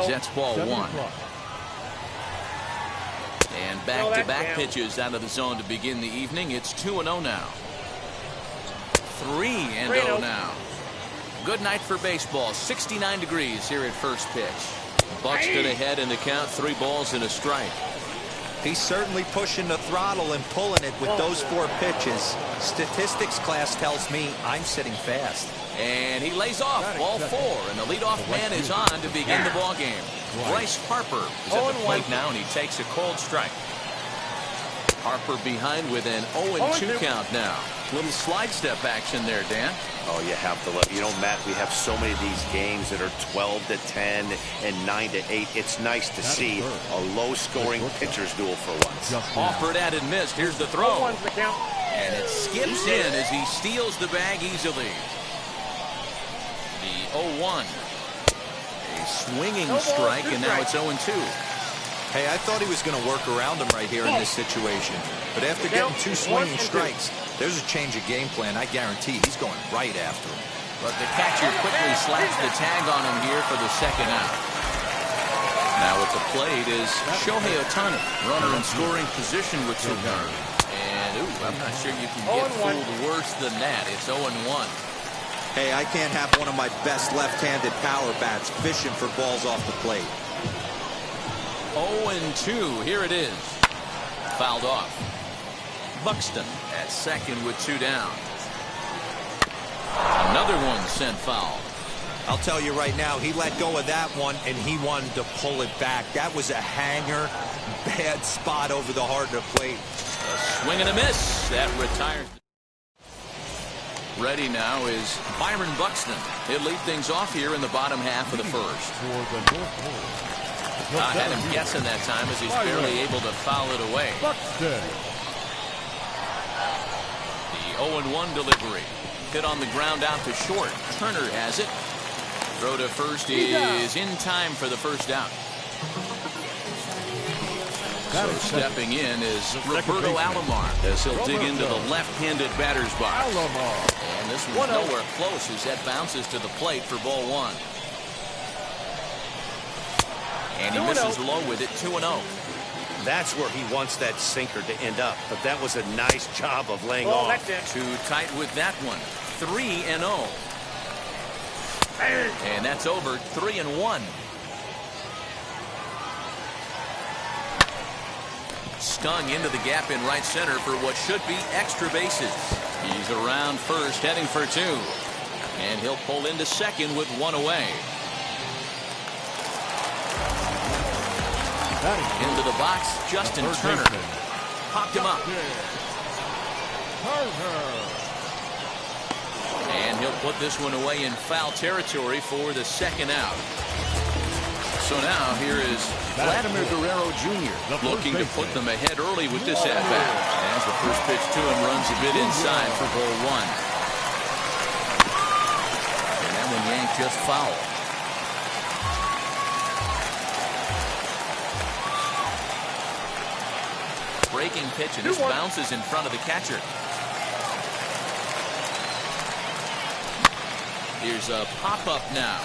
That's ball one. And back-to-back pitches out of the zone to begin the evening. It's 2-0 now. 3-0 now. Good night for baseball. 69 degrees here at first pitch. Buxton ahead in the count. 3 balls and a strike. He's certainly pushing the throttle and pulling it with those 4 pitches. Statistics class tells me I'm sitting fast. And he lays off ball 4, and the leadoff man is on to begin the ball game. Bryce Harper is at the plate now, and he takes a cold strike. Harper behind with an 0-2 count now. Little slide step action there, Dan. Oh, you have to love. You know, Matt, we have so many of these games that are 12-10 and 9-8. It's nice to see a low-scoring pitcher's duel for once. Offered at and missed. Here's the throw. And it skips in as he steals the bag easily. The 0-1. A swinging strike, and now it's 0-2. Hey, I thought he was going to work around him right here in this situation. But after getting 2 swinging strikes, there's a change of game plan. I guarantee he's going right after him. But the catcher quickly slaps the tag on him here for the second out. Now at the plate is Shohei Ohtani. Runner in scoring position with 2 runs. And, I'm not sure you can get fooled worse than that. It's 0-1. Hey, I can't have one of my best left-handed power bats fishing for balls off the plate. 0-2. Here it is. Fouled off. Buxton at second with 2 down. Another one sent foul. I'll tell you right now, he let go of that one, and he wanted to pull it back. That was a hanger. Bad spot over the heart of the plate. A swing and a miss. That retires. Ready now is Byron Buxton. He'll lead things off here in the bottom half of the first. I had him guessing that time as he's barely able to foul it away. The 0-1 delivery. Hit on the ground out to short. Turner has it. Throw to first is in time for the first out. So stepping in is Roberto Alomar as he'll dig into the left-handed batter's box. And this one's nowhere close as that bounces to the plate for ball 1. And he misses low with it. 2-0. That's where he wants that sinker to end up. But that was a nice job of laying off. Too tight with that one. 3-0. And that's over. 3-1. Stung into the gap in right center for what should be extra bases. He's around first, heading for 2. And he'll pull into second with 1 away. Into the box, Justin Turner. Popped him up. And he'll put this one away in foul territory for the second out. So now here is Vladimir Guerrero Jr. looking to put them ahead early with this at-bat. As the first pitch to him runs a bit inside for ball 1. And that one yanked just foul. Breaking pitch, and this bounces in front of the catcher. Here's a pop-up now.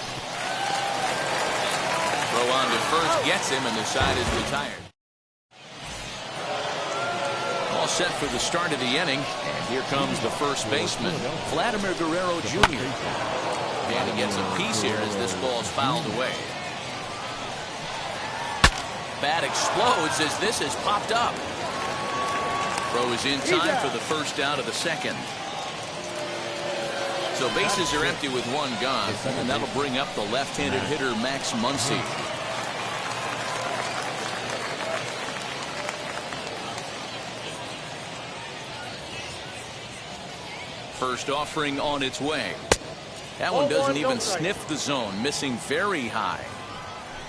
Throw on to first, gets him, and the side is retired. All set for the start of the inning, and here comes the first baseman, Vladimir Guerrero Jr. And he gets a piece here as this ball is fouled away. Bat explodes as this is popped up. Throw is in time for the first out of the second. So bases are empty with 1 gone, and that'll bring up the left-handed hitter Max Muncy. First offering on its way. That one doesn't even sniff the zone, missing very high.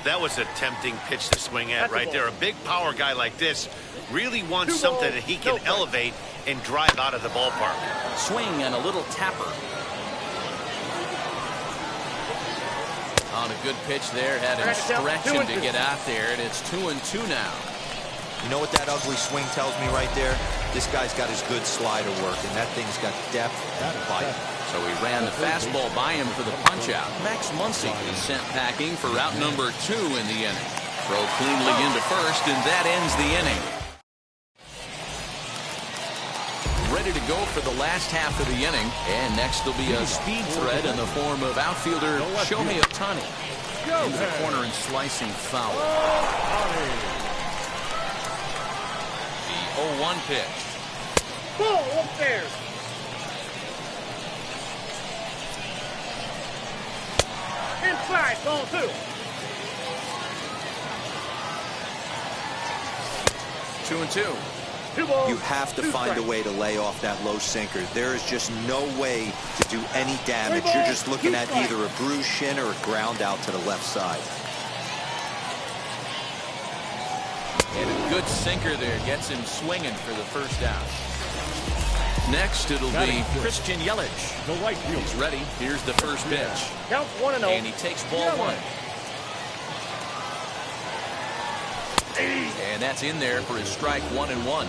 That was a tempting pitch to swing at right there. A big power guy like this really wants something that he can elevate and drive out of the ballpark. Swing and a little tapper. On a good pitch there, had him stretching to get out there, and it's 2-2 now. You know what that ugly swing tells me right there? This guy's got his good slider work, and that thing's got depth and bite. So he ran the fastball by him for the punch-out. Max Muncy is sent packing for route number 2 in the inning. Throw cleanly into first, and that ends the inning. Ready to go for the last half of the inning. And next will be a speed threat in the form of outfielder Shohei Ohtani. Into the corner and slicing foul. The 0-1 pitch. Ball upstairs. Inside, ball 2. 2-2. You have to find a way to lay off that low sinker. There is just no way to do any damage. You're just looking at either a bruised shin or a ground out to the left side. And a good sinker there gets him swinging for the first out. Next, it'll be Christian Yelich. He's ready. Here's the first pitch. Counts 1-0. And he takes ball 1. And that's in there for his strike 1-1.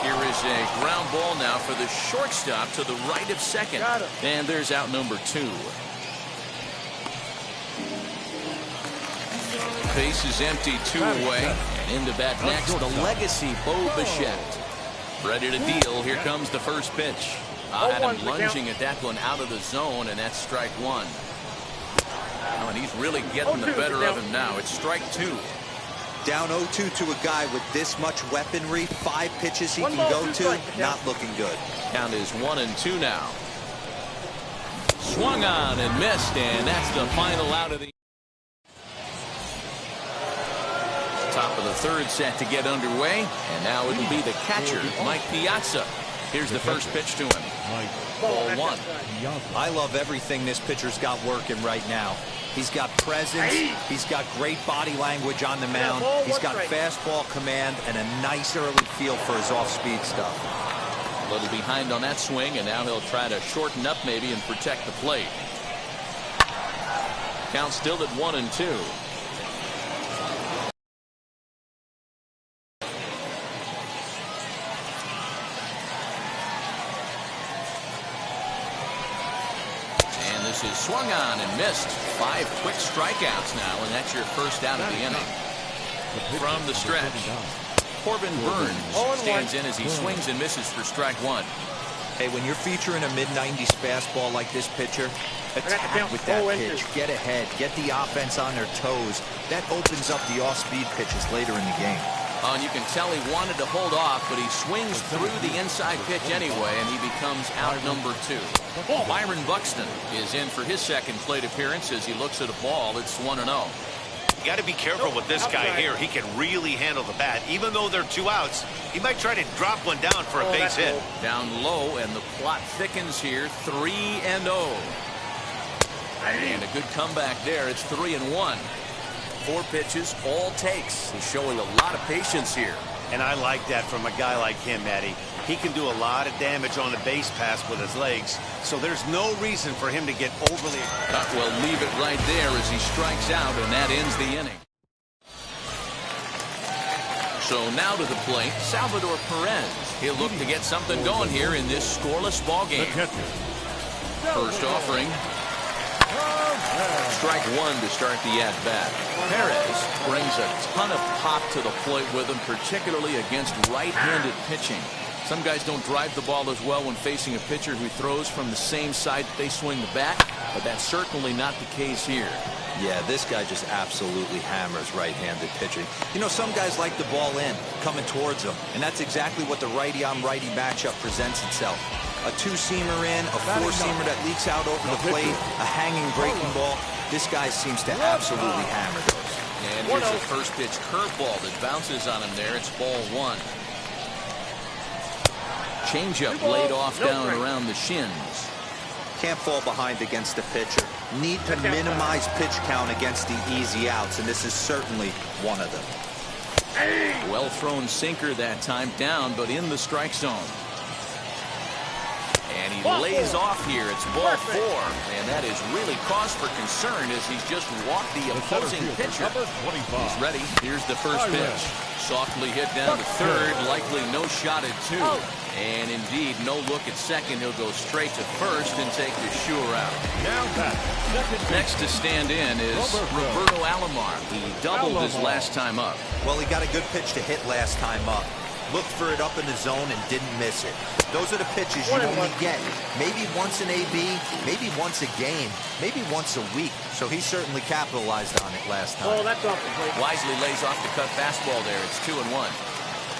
Here is a ground ball now for the shortstop to the right of second. And there's out number 2. Base is empty, 2 away. And into bat next, the legacy Bo Bichette. Ready to deal. Here comes the first pitch. Had him lunging at that one out of the zone, and that's strike 1. Oh, and he's really getting the better of him now. It's strike 2. Down 0-2 to a guy with this much weaponry, 5 pitches he can go to, not looking good. Count is 1-2 now. Swung on and missed, and that's the final out of the top of the third set to get underway. And now it'll be the catcher, Mike Piazza. Here's the first pitch to him. Ball 1. I love everything this pitcher's got working right now. He's got presence. He's got great body language on the mound. He's got fastball command and a nice early feel for his off-speed stuff. A little behind on that swing, and now he'll try to shorten up maybe and protect the plate. Count still at 1-2. This is swung on and missed. 5 quick strikeouts now, and that's your first out of the inning. From the stretch, Corbin Burns stands in as he swings and misses for strike 1. Hey, when you're featuring a mid-90s fastball like this pitcher, attack with that pitch. Get ahead. Get the offense on their toes. That opens up the off-speed pitches later in the game. And you can tell he wanted to hold off, but he swings through the inside pitch anyway, and he becomes out number 2. Byron Buxton is in for his second plate appearance as he looks at a ball. It's 1-0. You got to be careful with this guy here. He can really handle the bat. Even though they're 2 outs, he might try to drop one down for a base hit. Down low, and the plot thickens here. 3-0. And a good comeback there. It's 3-1. 4 pitches, all takes. He's showing a lot of patience here. And I like that from a guy like him, Matty. He can do a lot of damage on the base pass with his legs, so there's no reason for him to get overly... Well, leave it right there as he strikes out, and that ends the inning. So now to the plate, Salvador Perez. He'll look to get something going here in this scoreless ball game. First offering. Strike 1 to start the at-bat. Perez brings a ton of pop to the plate with him, particularly against right-handed pitching. Some guys don't drive the ball as well when facing a pitcher who throws from the same side they swing the bat, but that's certainly not the case here. Yeah, this guy just absolutely hammers right-handed pitching. You know, some guys like the ball in, coming towards them, and that's exactly what the righty-on-righty matchup presents itself. A 2-seamer in, a 4-seamer that leaks out over the plate, a hanging breaking ball. This guy seems to absolutely hammer those. And here's the first pitch curveball that bounces on him there. It's ball 1. Changeup laid off down around the shins. Can't fall behind against the pitcher. Need to minimize pitch count against the easy outs, and this is certainly one of them. Well thrown sinker that time, down but in the strike zone. And he lays off here. It's ball 4. And that is really cause for concern as he's just walked the opposing pitcher. He's ready. Here's the first pitch. Softly hit down to third. Likely no shot at 2. And indeed, no look at second. He'll go straight to first and take the sure out. Next to stand in is Roberto Alomar. He doubled his last time up. Well, he got a good pitch to hit last time up. Looked for it up in the zone and didn't miss it. Those are the pitches you only get maybe once in AB, maybe once a game, maybe once a week. So he certainly capitalized on it last time. Oh, that's off the plate. Wisely lays off the cut fastball there. It's 2-1.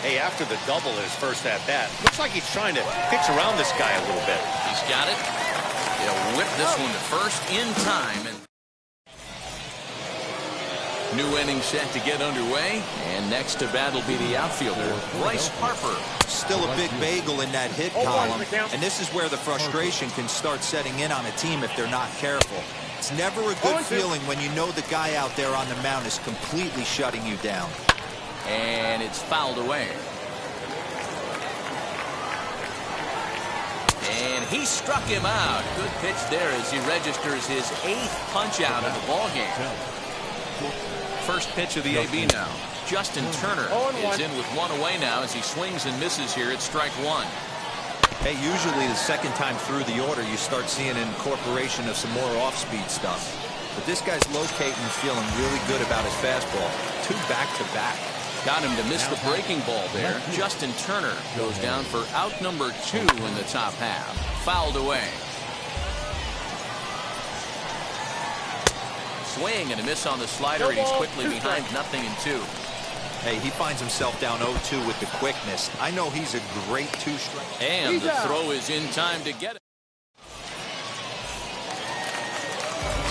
Hey, after the double in his first at-bat, looks like he's trying to pitch around this guy a little bit. He's got it. He'll whip this one to first in time. And new inning set to get underway. And next to bat will be the outfielder, Bryce Harper. Still a big bagel in that hit column. And this is where the frustration can start setting in on a team if they're not careful. It's never a good feeling when you know the guy out there on the mound is completely shutting you down. And it's fouled away. And he struck him out. Good pitch there as he registers his 8th punch out of the ball game. First pitch of the AB now. Justin Turner is in with 1 away now as he swings and misses here at strike 1. Hey, usually the second time through the order you start seeing an incorporation of some more off-speed stuff. But this guy's locating and feeling really good about his fastball. 2 back-to-back. Got him to miss the breaking ball there. Justin Turner goes down for out number 2 in the top half. Fouled away. Swing and a miss on the slider, and he's quickly behind 0-2. Hey, he finds himself down 0-2 with the quickness. I know he's a great 2-strike. And the throw is in time to get it.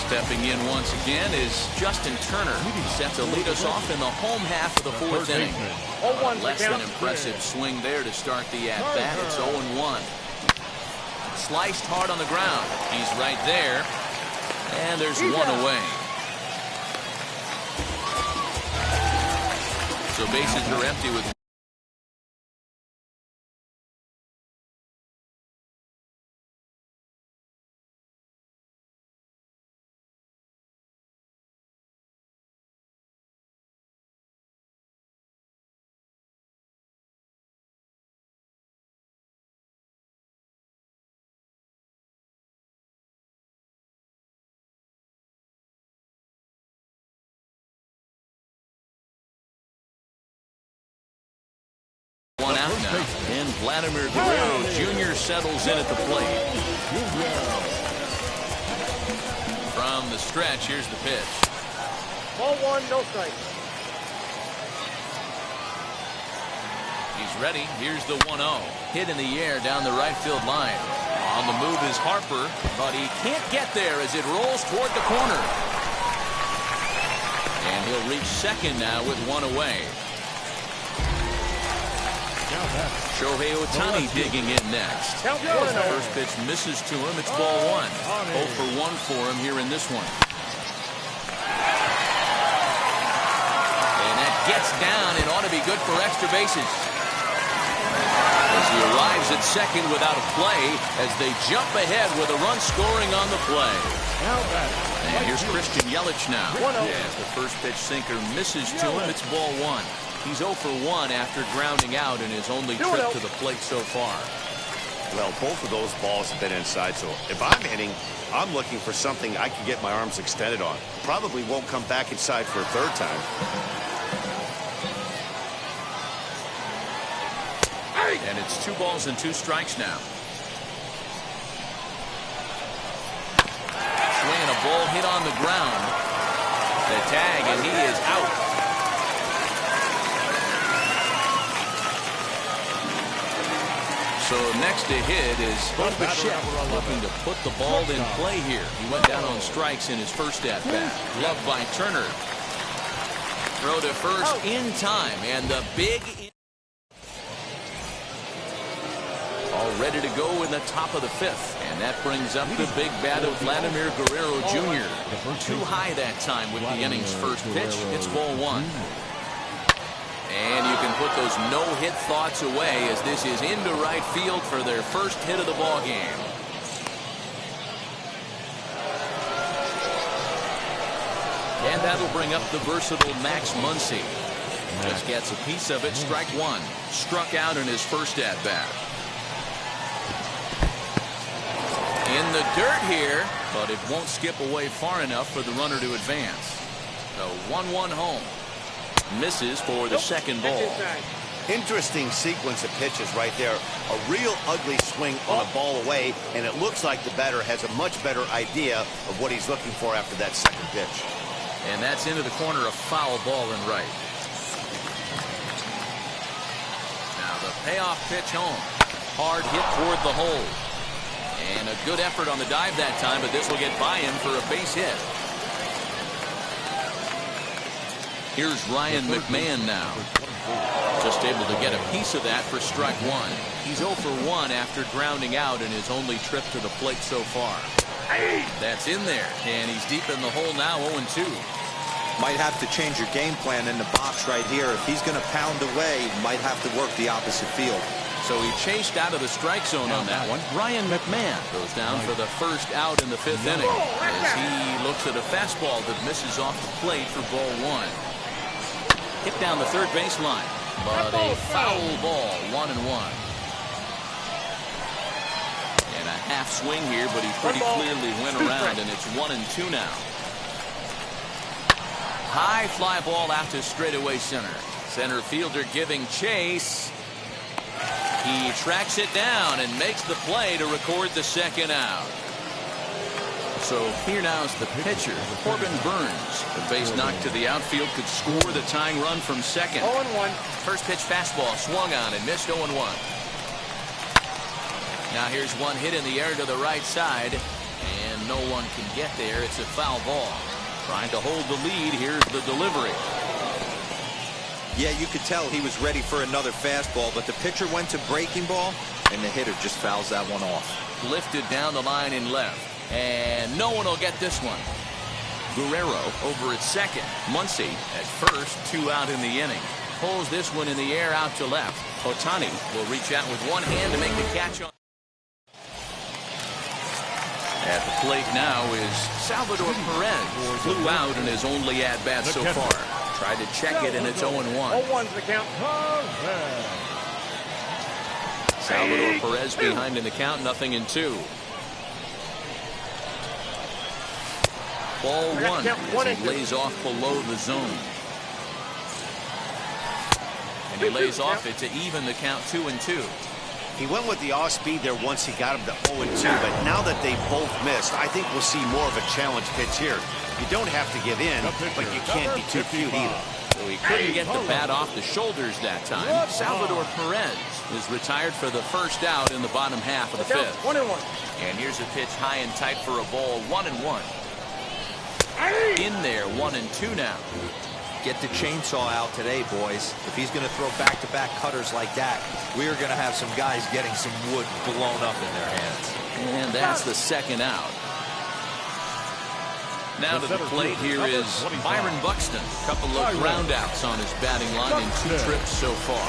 Stepping in once again is Justin Turner. He's set to lead us off in the home half of the 4th inning. Less than impressive swing there to start the at-bat. It's 0-1. Sliced hard on the ground. He's right there. And there's 1 away. So bases are empty with one out now. And Vladimir Guerrero Jr. settles in at the plate. From the stretch, here's the pitch. Ball 1, no strike. He's ready. Here's the 1-0. Hit in the air down the right field line. On the move is Harper, but he can't get there as it rolls toward the corner. And he'll reach second now with 1 away. Shohei Ohtani digging in next. The first pitch misses to him. It's ball 1. 0 for 1 for him here in this one. And that gets down and ought to be good for extra bases. As he arrives at second without a play as they jump ahead with a run scoring on the play. And here's Christian Yelich now. As the first pitch sinker misses to him, it's ball 1. He's 0 for 1 after grounding out in his only trip to the plate so far. Well, both of those balls have been inside, so if I'm hitting, I'm looking for something I can get my arms extended on. Probably won't come back inside for a 3rd time. And it's 2 balls and 2 strikes now. Swinging a ball hit on the ground. The tag, and he is out. So next to hit is Bichette, looking to put the ball in play here. He went down on strikes in his first at-bat. Gloved by Turner. Throw to first in time, and the big... All ready to go in the top of the 5th. And that brings up the big bat of Vladimir Guerrero Jr. Too high that time with the inning's first pitch. It's ball 1. And you can put those no-hit thoughts away as this is into right field for their first hit of the ball game. And that'll bring up the versatile Max Muncy. Just gets a piece of it. Strike one. Struck out in his first at-bat. In the dirt here, but it won't skip away far enough for the runner to advance. The 1-1 home. Misses for the second ball. Interesting sequence of pitches right there. A real ugly swing on a ball away, and it looks like the batter has a much better idea of what he's looking for after that second pitch. And that's into the corner, a foul ball and right. Now the payoff pitch home. Hard hit toward the hole. And a good effort on the dive that time, but this will get by him for a base hit. Here's Ryan McMahon now. Just able to get a piece of that for strike one. He's 0 for 1 after grounding out in his only trip to the plate so far. That's in there, and he's deep in the hole now, 0-2. Might have to change your game plan in the box right here. If he's going to pound away, might have to work the opposite field. So he chased out of the strike zone on that one. Ryan McMahon goes down for the first out in the 5th inning as he looks at a fastball that misses off the plate for ball one. Hit down the third baseline, but a foul ball, 1-1. And a half swing here, but he pretty clearly went around, and it's 1-2 now. High fly ball out to straightaway center. Center fielder giving chase. He tracks it down and makes the play to record the second out. So here now is the pitcher, Corbin Burns. The base knock to the outfield could score the tying run from second. 0-1. First pitch fastball swung on and missed 0-1. Now here's one hit in the air to the right side, and no one can get there. It's a foul ball. Trying to hold the lead. Here's the delivery. Yeah, you could tell he was ready for another fastball, but the pitcher went to breaking ball, and the hitter just fouls that one off. Lifted down the line in left, and no one will get this one. Guerrero over at second. Muncy at first, 2 out in the inning. Pulls this one in the air out to left. Otani will reach out with one hand to make the catch on. At the plate now is Salvador Perez. Flew out in his only at-bat so far. Tried to check it, and it's 0-1. 0-1's the count. Salvador Perez behind in the count, 0-2. Ball one as he lays off below the zone. And he lays off it to even the count 2-2. He went with the off speed there once he got him to 0-2, but now that they both missed, I think we'll see more of a challenge pitch here. You don't have to give in, but you can't be too cute either. So he couldn't get the bat off the shoulders that time. Salvador Perez is retired for the first out in the bottom half of the 5th. 1-1. And here's a pitch high and tight for a ball, 1-1. In there, 1-2 now. Get the chainsaw out today, boys. If he's going to throw back-to-back cutters like that, we are going to have some guys getting some wood blown up in their hands. And that's the second out. Now to the plate here is Byron Buxton. A couple of ground outs on his batting line in 2 trips so far.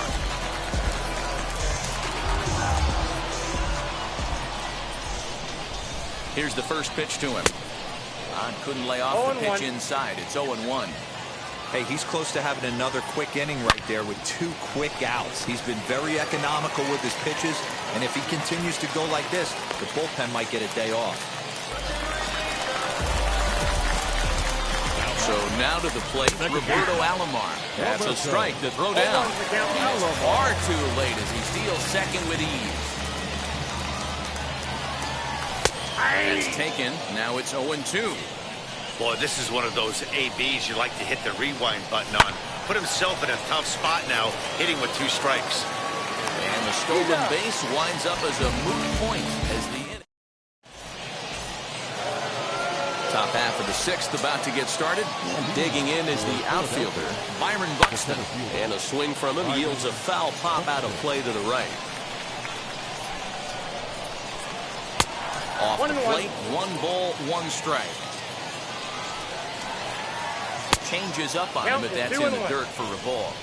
Here's the first pitch to him. Couldn't lay off the pitch inside. It's 0-1. Hey, he's close to having another quick inning right there with 2 quick outs. He's been very economical with his pitches, and if he continues to go like this, the bullpen might get a day off. So now to the plate, Roberto Alomar. That's a strike to throw down. And it's far too late as he steals second with ease. That's taken. Now it's 0-2. Boy, this is one of those ABs you like to hit the rewind button on. Put himself in a tough spot now, hitting with 2 strikes. And the stolen base winds up as a moot point as the inning. Top half of the 6th about to get started. And digging in is the outfielder, Byron Buxton. And a swing from him yields a foul pop out of play to the right. Off the plate, 1 ball, 1 strike. Changes up on him, but that's in the dirt for a ball.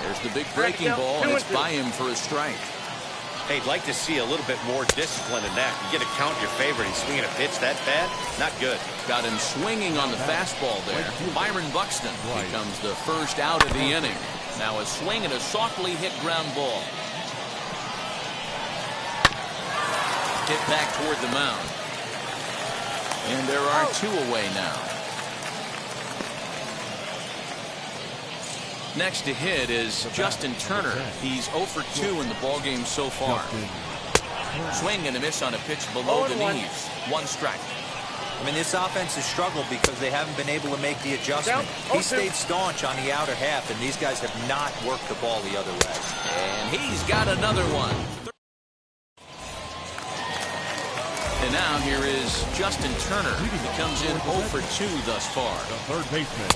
There's the big breaking ball, and it's by him for a strike. Hey, I'd like to see a little bit more discipline in that. You get a count in your favor. He's swinging a pitch that bad. Not good. Got him swinging on the fastball there. Byron Buxton becomes the first out of the inning. Now a swing and a softly hit ground ball. Hit back toward the mound. And there are two away now. Next to hit is Justin Turner. He's 0 for 2 in the ballgame so far. Swing and a miss on a pitch below the knees. One strike. I mean, this offense has struggled because they haven't been able to make the adjustment. He stayed staunch on the outer half, and these guys have not worked the ball the other way. And he's got another one. And now here is Justin Turner. He comes in 0 for 2 thus far. The third baseman.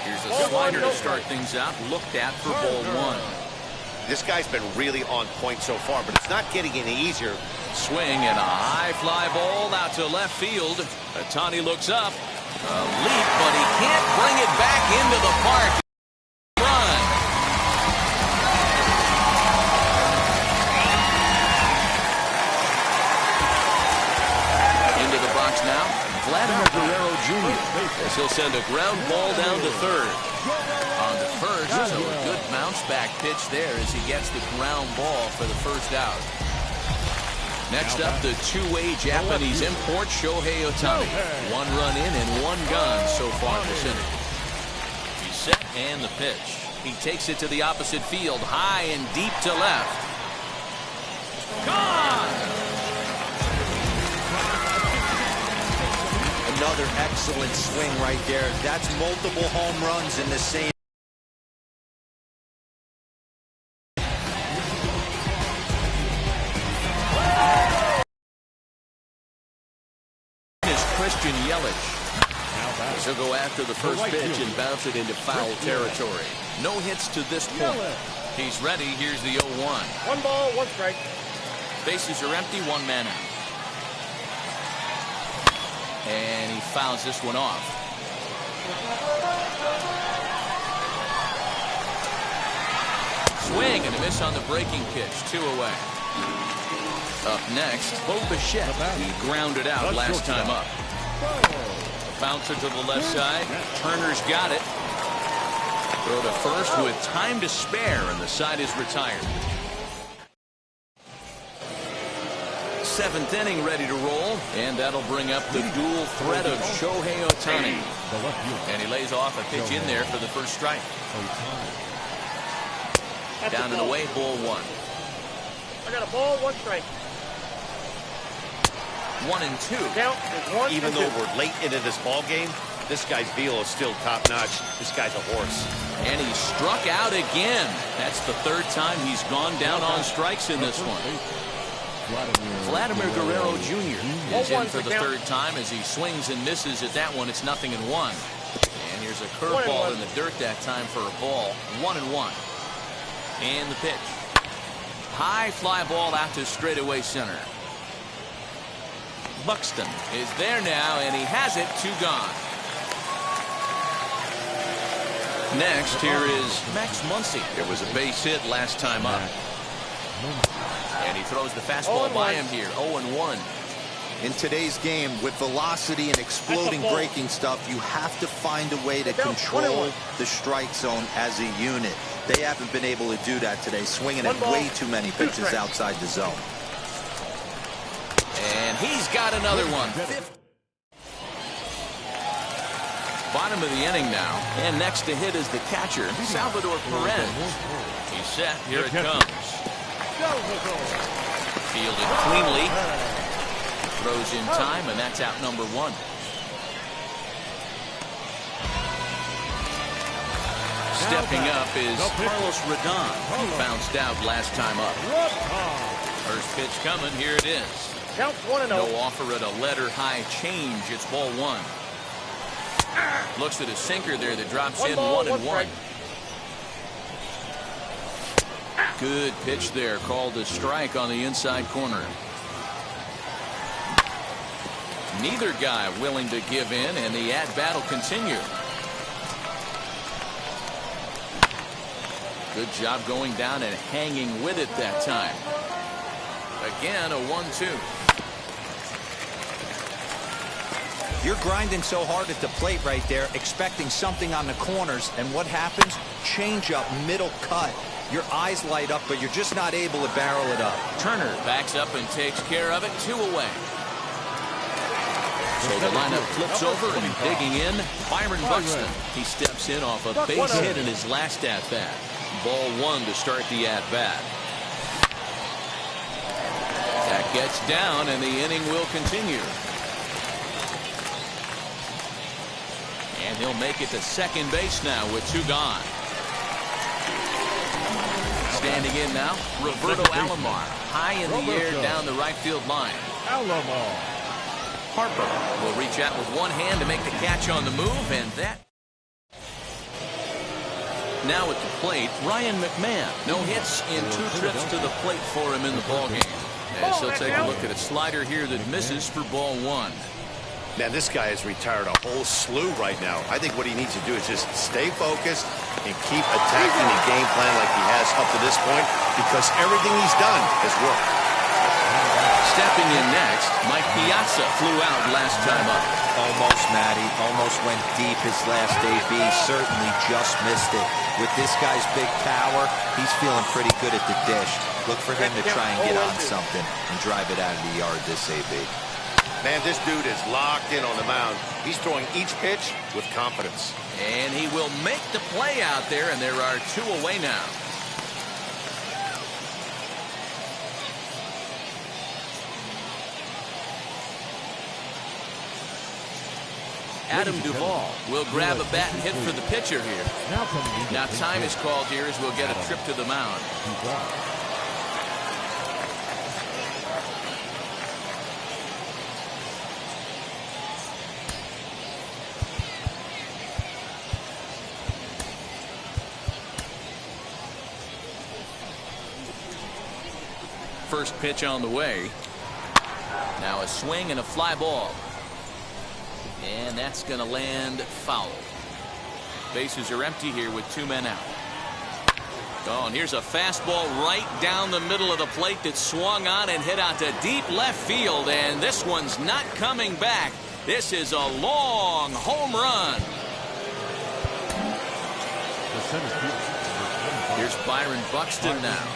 Here's a slider to start things out. Looked at for ball one. This guy's been really on point so far, but it's not getting any easier. Swing and a high fly ball out to left field. Ohtani looks up. A leap, but he can't bring it back into the park. Run. Into the box now. Vladimir Guerrero Jr. as he'll send a ground ball down to third. On to first, so a good bounce back pitch there as he gets the ground ball for the first out. Next up, the two-way Japanese import Shohei Ohtani. One run in and one gone so far this inning. He's set and the pitch. He takes it to the opposite field, high and deep to left. Gone! Another excellent swing right there. That's multiple home runs in the same. Is Christian Yelich. He'll go after the first pitch and bounce it into foul territory. No hits to this point. He's ready. Here's the 0-1. 1 ball, 1 strike. Bases are empty, 1 man out. And he fouls this one off. Swing and a miss on the breaking pitch. 2 away. Up next, Bo Bichette. He grounded out last time up. Bouncer to the left side. Turner's got it. Throw to first with time to spare, and the side is retired. 7th inning ready to roll, and that'll bring up the dual threat of Shohei Ohtani. And he lays off a pitch in there for the first strike. Down and away, ball 1. I got a ball, 1 strike. 1 and 2. Count is 1 Even and though 2. we're late into this ball game, this guy's velo is still top-notch. This guy's a horse. And he struck out again. That's the 3rd time he's gone down on strikes in this one. Vladimir Guerrero Jr. is in for the 3rd time as he swings and misses at that one. It's 0-1. And here's a curveball in the dirt that time for a ball. 1-1. And the pitch. High fly ball out to straightaway center. Buxton is there now, and he has it. 2 gone. Next, here is Max Muncy. It was a base hit last time up. And he throws the fastball by him here. 0-1. In today's game, with velocity and exploding breaking stuff, you have to find a way to control the strike zone as a unit. They haven't been able to do that today, swinging at way too many pitches outside the zone. And he's got another one. Bottom of the inning now. And next to hit is the catcher, Salvador Perez. He's set. Here it comes. Fielded cleanly. Throws in time, and that's out number 1. Stepping up is Carlos Rodon. He bounced out last time up. First pitch coming. Here it is. Count 1-0. No offer at a letter high change. It's ball 1. Looks at a sinker there that drops in. 1-1. Good pitch there, called a strike on the inside corner. Neither guy willing to give in, and the at-bat will continue. Good job going down and hanging with it that time. Again, a 1-2. You're grinding so hard at the plate right there, expecting something on the corners, and what happens? Change up, middle cut. Your eyes light up, but you're just not able to barrel it up. Turner backs up and takes care of it. 2 away. So the lineup flips over and digging in, Byron Buxton. He steps in off a base hit in his last at-bat. Ball 1 to start the at-bat. That gets down, and the inning will continue. And he'll make it to second base now with 2 gone. Standing in now, Roberto Alomar. High in the air down the right field line. Harper will reach out with one hand to make the catch on the move, and that. Now at the plate, Ryan McMahon. No hits in 2 trips to the plate for him in the ballgame. As he'll take a look at a slider here that misses for ball 1. Man, this guy has retired a whole slew right now. I think what he needs to do is just stay focused and keep attacking the game plan like he has up to this point, because everything he's done has worked. Stepping in next, Mike Piazza flew out last time up. Almost, Matty. Almost went deep his last AB. Certainly just missed it. With this guy's big power, he's feeling pretty good at the dish. Look for him to try and get on something and drive it out of the yard this AB. Man, this dude is locked in on the mound. He's throwing each pitch with confidence. And he will make the play out there, and there are 2 away now. Adam Duvall will grab a bat and hit for the pitcher here. Now time is called here as we'll get a trip to the mound. First pitch on the way. Now a swing and a fly ball. And that's going to land foul. Bases are empty here with 2 men out. Oh, and here's a fastball right down the middle of the plate that swung on and hit out to deep left field. And this one's not coming back. This is a long home run. Here's Byron Buxton now.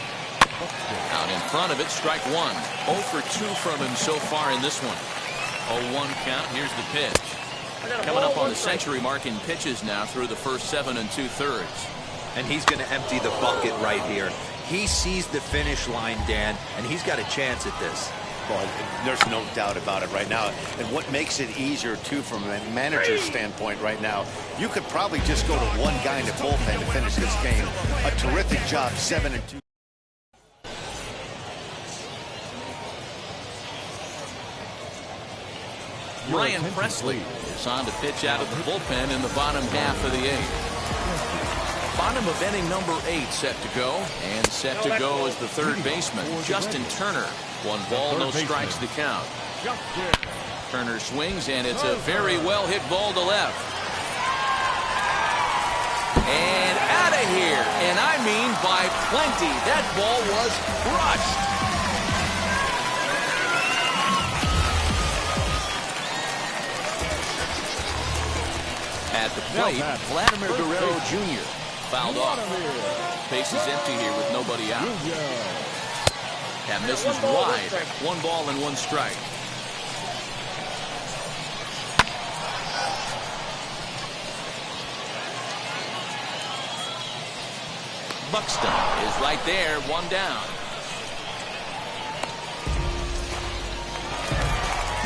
Out in front of it, strike 1. 0 for 2 from him so far in this one. 0-1 count. Here's the pitch. Coming up on the century mark in pitches now through the first 7 2/3. And he's going to empty the bucket right here. He sees the finish line, Dan, and he's got a chance at this. Well, there's no doubt about it right now. And what makes it easier, too, from a manager's standpoint right now, you could probably just go to one guy in the bullpen to finish this game. A terrific job, 7 2. Ryan Presley is on to pitch out of the bullpen in the bottom half of the 8th. Bottom of inning number 8 set to go, and set to go is the third baseman, Justin Turner. 1 ball, no strikes to count. Turner swings, and it's a very well hit ball to left. And out of here, and I mean by plenty. That ball was crushed. At the plate, Vladimir Guerrero Jr. fouled off. Bases empty here with nobody out. That misses wide. 1 ball and 1 strike. Buxton is right there, 1 down.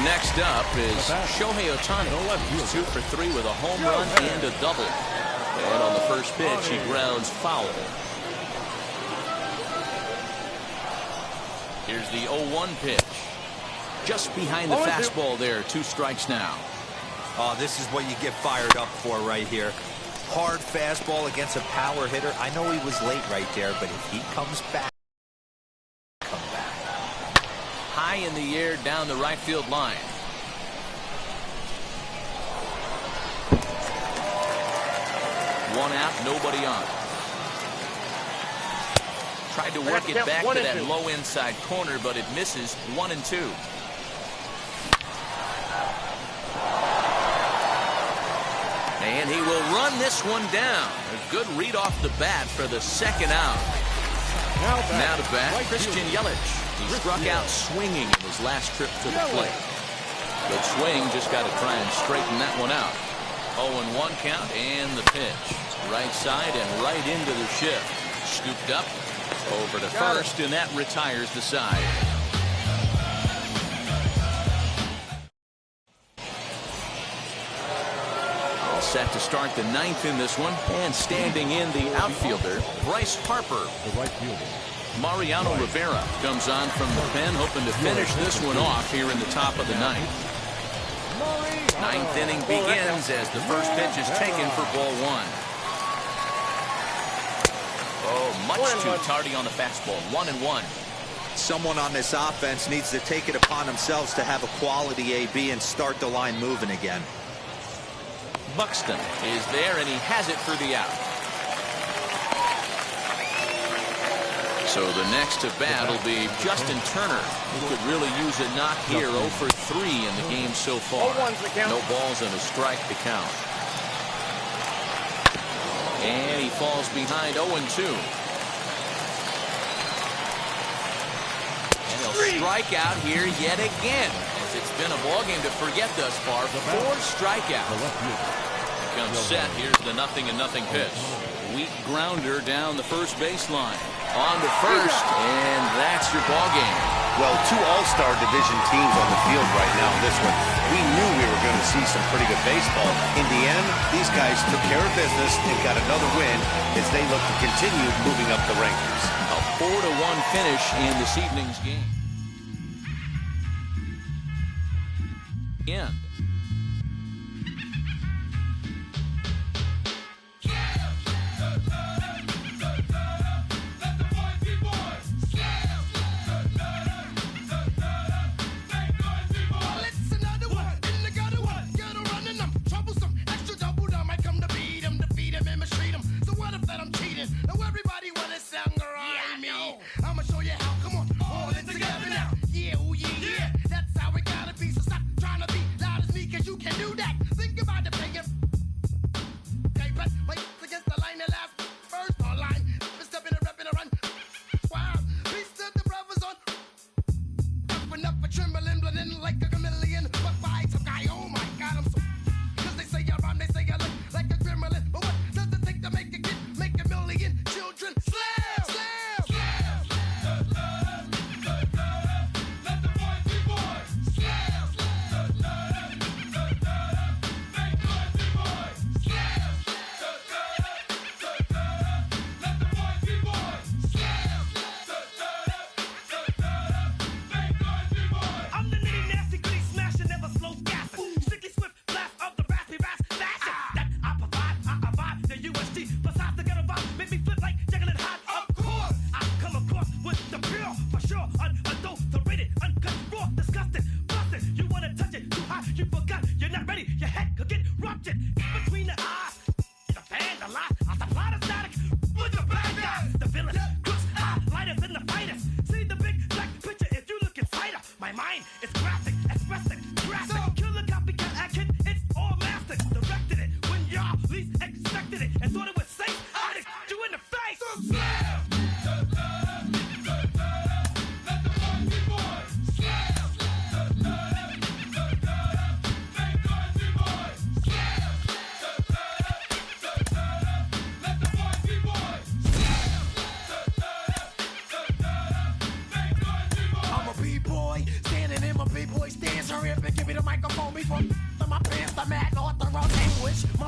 Next up is Shohei Ohtani. He's 2 for 3 with a home run and a double. And on the first pitch, he grounds foul. Here's the 0-1 pitch. Just behind the fastball there. 2 strikes now. Oh, this is what you get fired up for right here. Hard fastball against a power hitter. I know he was late right there, but if he comes back. High in the air down the right field line. One out, nobody on. Tried to work it back to that low inside corner, but it misses. 1-2. And he will run this one down. A good read off the bat for the second out. Now to bat, Christian Yelich. He struck out swinging in his last trip to the plate. Good swing, just got to try and straighten that one out. 0-1 count and the pitch. Right side and right into the shift. Scooped up over to first, and that retires the side. All set to start the ninth in this one, and standing in the outfielder, Bryce Harper. The right fielder. Mariano Rivera comes on from the pen, hoping to finish this one off here in the top of the ninth. Ninth inning begins as the first pitch is taken for ball one. Oh, much too tardy on the fastball. 1-1. Someone on this offense needs to take it upon themselves to have a quality AB and start the line moving again. Buxton is there, and he has it for the out. So the next to bat will be Justin Turner, who could really use a knock here. 0 for 3 in the game so far. No balls and a strike to count. And he falls behind 0-2. And he'll strike out here yet again, as it's been a ball game to forget thus far. 4 strikeouts. Comes set. Here's the 0-0 pitch. Weak grounder down the first baseline. On to first, and that's your ball game. Well, 2 All-Star Division teams on the field right now in this one. We knew we were going to see some pretty good baseball. In the end, these guys took care of business and got another win as they look to continue moving up the rankings. A 4-1 finish in this evening's game. End.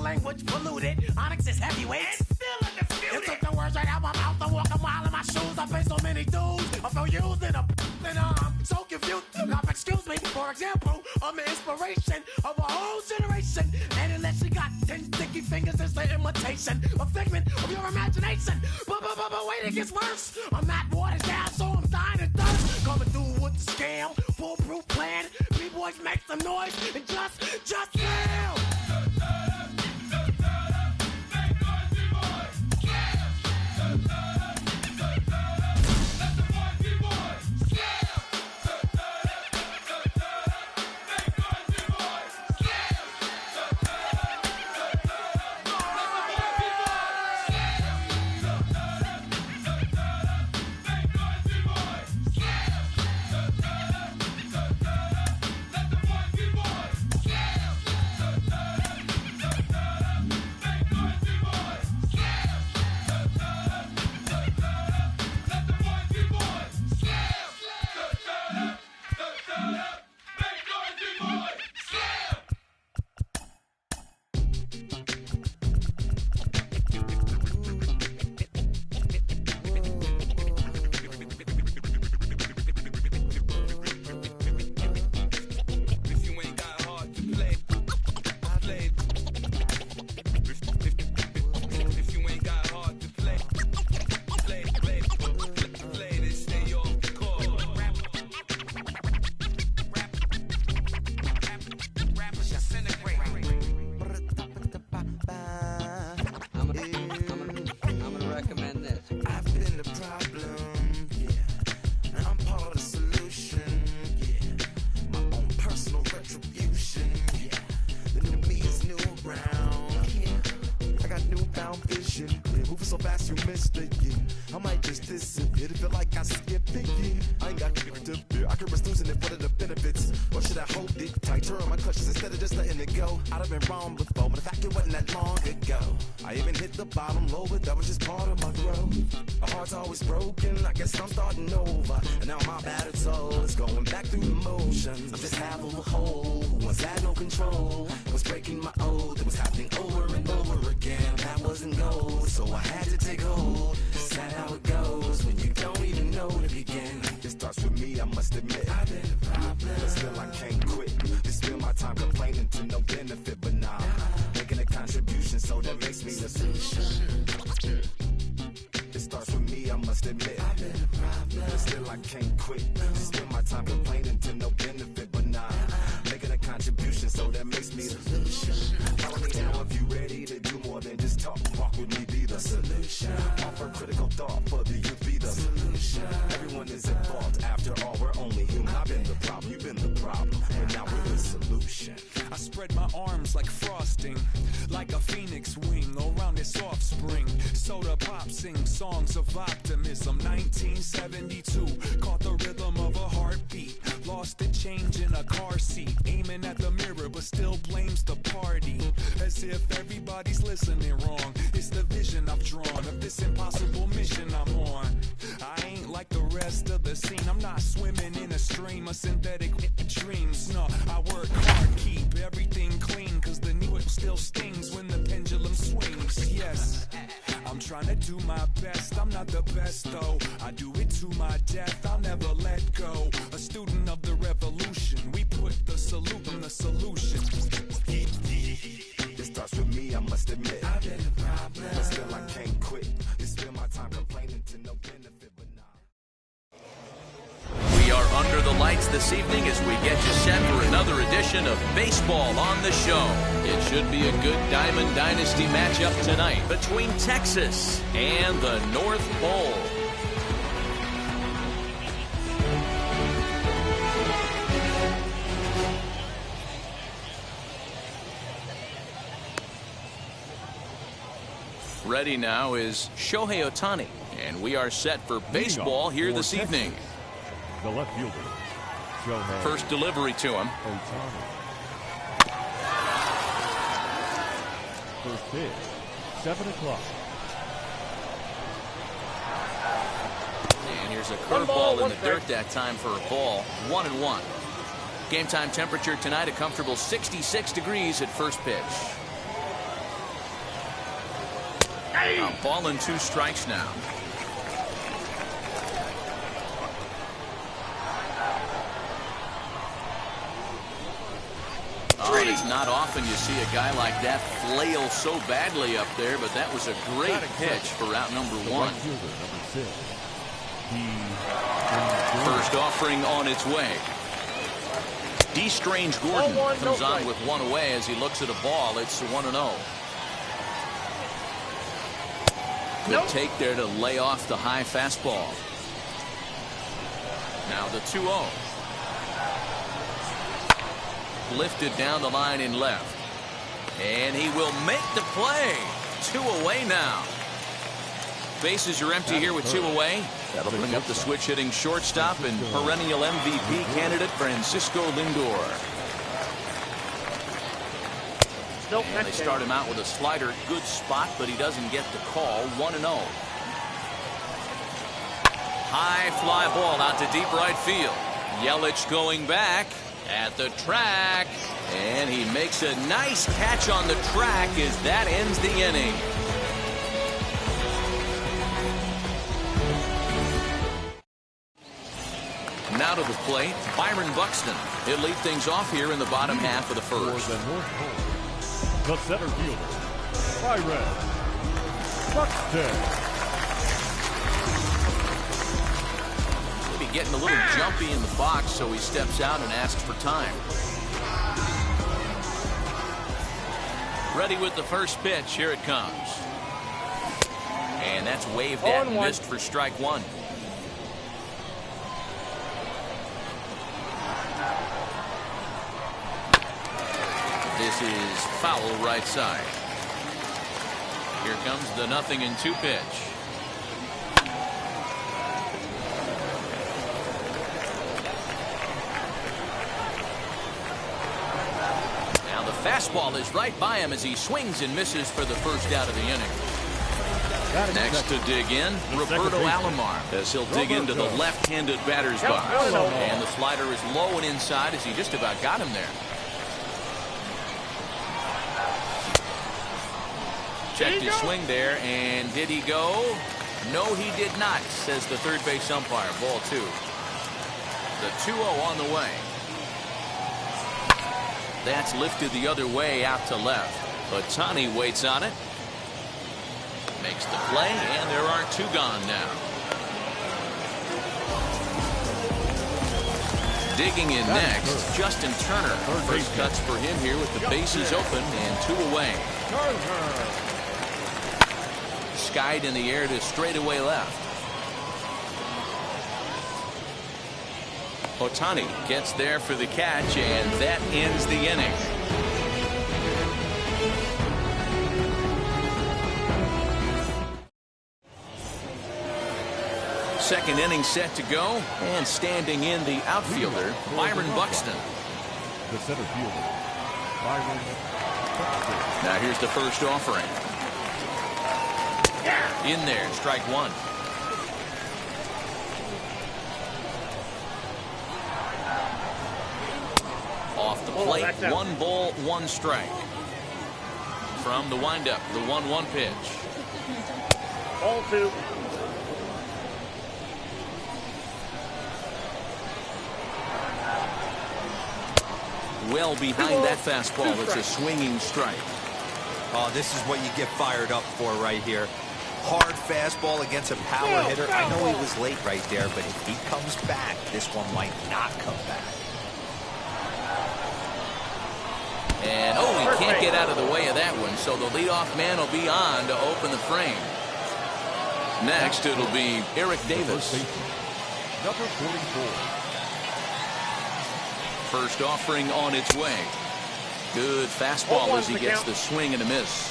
language polluted. Onyx is heavyweight. And still undisputed. You took the words right out my mouth. I walk a mile in my shoes. I pay so many dues. I feel used in a and I'm so confused. Now, excuse me, for example, I'm the inspiration of a whole generation. And unless you got 10 sticky fingers, it's the imitation, a figment of your imagination. But wait, it gets worse. I'm not watered down, so I'm dying of thirst. Coming through with the scam, foolproof plan. B-boys make some noise and just fail. so fast you missed it, yeah. I might just disappear to feel like I skipped it, yeah. I ain't got to fear. I could risk losing it for the benefits. Or should I hold it tight, turn my clutches instead of just letting it go? I'd have been wrong before, but the fact it wasn't that long ago. I even hit the bottom low, but that was just part of my growth. My heart's always broken, I guess I'm starting over. And now my battered soul is going back through the motions. I'm just half of a whole, once had no control. I was breaking my oath, it was happening over and over again. That wasn't gold, so I had to take hold. Sad how it goes when you don't even know to begin. It starts with me, I must admit. I've been a problem, but still I can't quit. Just spend my time complaining to no benefit, but nah, making a contribution, so that makes me the solution. It starts with me, I must admit. I've been a problem, but still I can't quit. Just spend my time complaining to no benefit, but nah, making a contribution, so that makes me the solution. Follow me now if you ready to do more than just talk. Walk with me, be the solution. Offer critical thought for the youth, be the solution. Everyone is involved, after all, we're only human. I've been the problem, you've been the problem, but now we're the solution. I spread my arms like frosting, like a phoenix wing around its offspring. Soda pop sings songs of optimism. 1972, caught the rhythm of a heartbeat. Lost the change in a car seat, aiming at the mirror but still blames the party. As if everybody's listening wrong. It's the vision I've drawn of this impossible mission I'm on. I ain't like the rest of the scene. I'm not swimming in a stream of synthetic dreams. No, I work hard, keep everything clean, cause the needle still stings when the pendulum swings. Yes, I'm trying to do my best. I'm not the best though, I do it to my death. I'll never let go. A student of the revolution, we put the salute in the solution. It starts with me, I must admit. I've been a problem, but still I can't quit. Just spend my time complaining to no benefit, but nah. We are under the lights this evening as we get you set for another edition of Baseball on the Show. It should be a good Diamond Dynasty matchup tonight between Texas and the North Pole. Ready now is Shohei Ohtani, and we are set for baseball here this evening. The left fielder, Shohei. First delivery to him. Ohtani. First pitch, 7 o'clock. And here's a curveball in the dirt that time for a ball. 1-1. Game time temperature tonight, a comfortable 66 degrees at first pitch. A ball and 2 strikes now. Oh, it's not often you see a guy like that flail so badly up there, but that was a great pitch for out number 1. First offering on its way. D. Strange Gordon comes on with 1 away as he looks at a ball. It's 1-0. Good take there to lay off the high fastball. Now the 2-0. Lifted down the line in left. And he will make the play. 2 away now. Bases are empty here with 2 away. That'll bring up the switch-hitting shortstop and perennial MVP candidate Francisco Lindor. And they start him out with a slider. Good spot, but he doesn't get the call. 1-0. High fly ball out to deep right field. Yelich going back at the track. And he makes a nice catch on the track as that ends the inning. Now to the plate, Byron Buxton. He'll lead things off here in the bottom half of the first. The center fielder, Byron Buxton. Maybe getting a little jumpy in the box, so he steps out and asks for time. Ready with the first pitch. Here it comes. And that's waved at and missed for strike 1. This is foul right side. Here comes the 0-2 pitch. Now the fastball is right by him as he swings and misses for the first out of the inning. Next to dig in, Roberto Alomar, as he'll dig into the left-handed batter's box. And the slider is low and inside as he just about got him there. Checked his swing there, and did he go? No, he did not, says the third base umpire. Ball 2. The 2-0 on the way. That's lifted the other way out to left. Ohtani waits on it. Makes the play, and there are 2 gone now. Digging in next, Justin Turner. First cuts for him here with the bases open and 2 away. Skied in the air to straightaway left. Ohtani gets there for the catch, and that ends the inning. Second inning set to go, and standing in the outfielder, Byron Buxton. The center fielder, Byron Buxton. Now here's the first offering. In there, strike 1. Off the plate, 1 ball, 1 strike. From the windup, the 1-1 pitch. Ball 2. Well behind that fastball. It's a swinging strike. Oh, this is what you get fired up for right here. Hard fastball against a power hitter. I know he was late right there, but if he comes back, this one might not come back. And, oh, he can't get out of the way of that one, so the leadoff man will be on to open the frame. Next, it'll be Eric Davis. Number 44. First offering on its way. Good fastball as he gets the swing and a miss.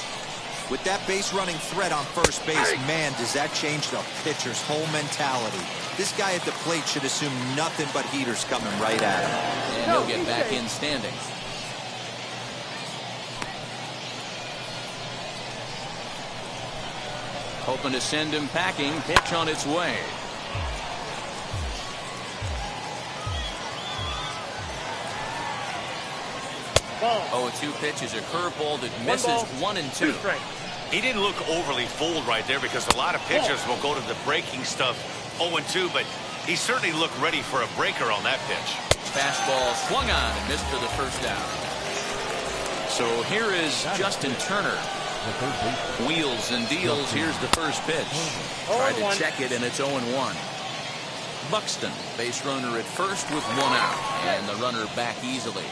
With that base running threat on first base, man, does that change the pitcher's whole mentality. This guy at the plate should assume nothing but heaters coming right at him. And he'll get back in standing. Hoping to send him packing. Pitch on its way. Oh, 2 pitches, a curveball that misses 1 and 2. He didn't look overly fooled right there because a lot of pitchers will go to the breaking stuff 0-2, but he certainly looked ready for a breaker on that pitch. Fastball swung on and missed for the first down. So here is Justin Turner. Wheels and deals. Here's the first pitch. Tried to check it, and it's 0-1. Buxton, base runner at first with 1 out, and the runner back easily.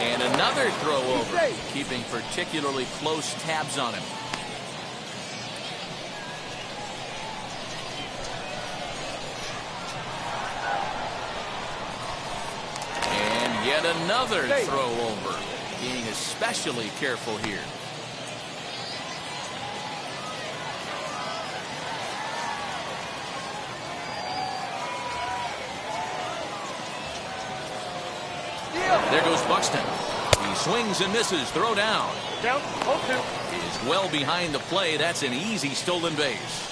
And another throw over, keeping particularly close tabs on him. And yet another throw over, being especially careful here. There goes Buxton. He swings and misses. Throw down. Down. 0-2. Is well behind the play. That's an easy stolen base.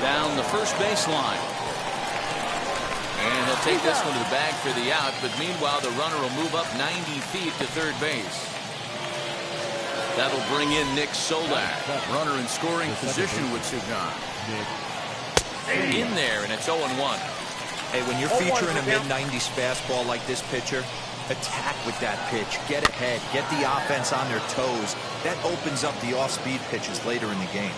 Down the first baseline. And he'll take this one to the bag for the out. But meanwhile, the runner will move up 90 feet to third base. That'll bring in Nick Solak. Runner in scoring position with Sugan. In there, and it's 0-1. Hey, when you're featuring a mid-90s fastball like this pitcher, attack with that pitch. Get ahead. Get the offense on their toes. That opens up the off-speed pitches later in the game.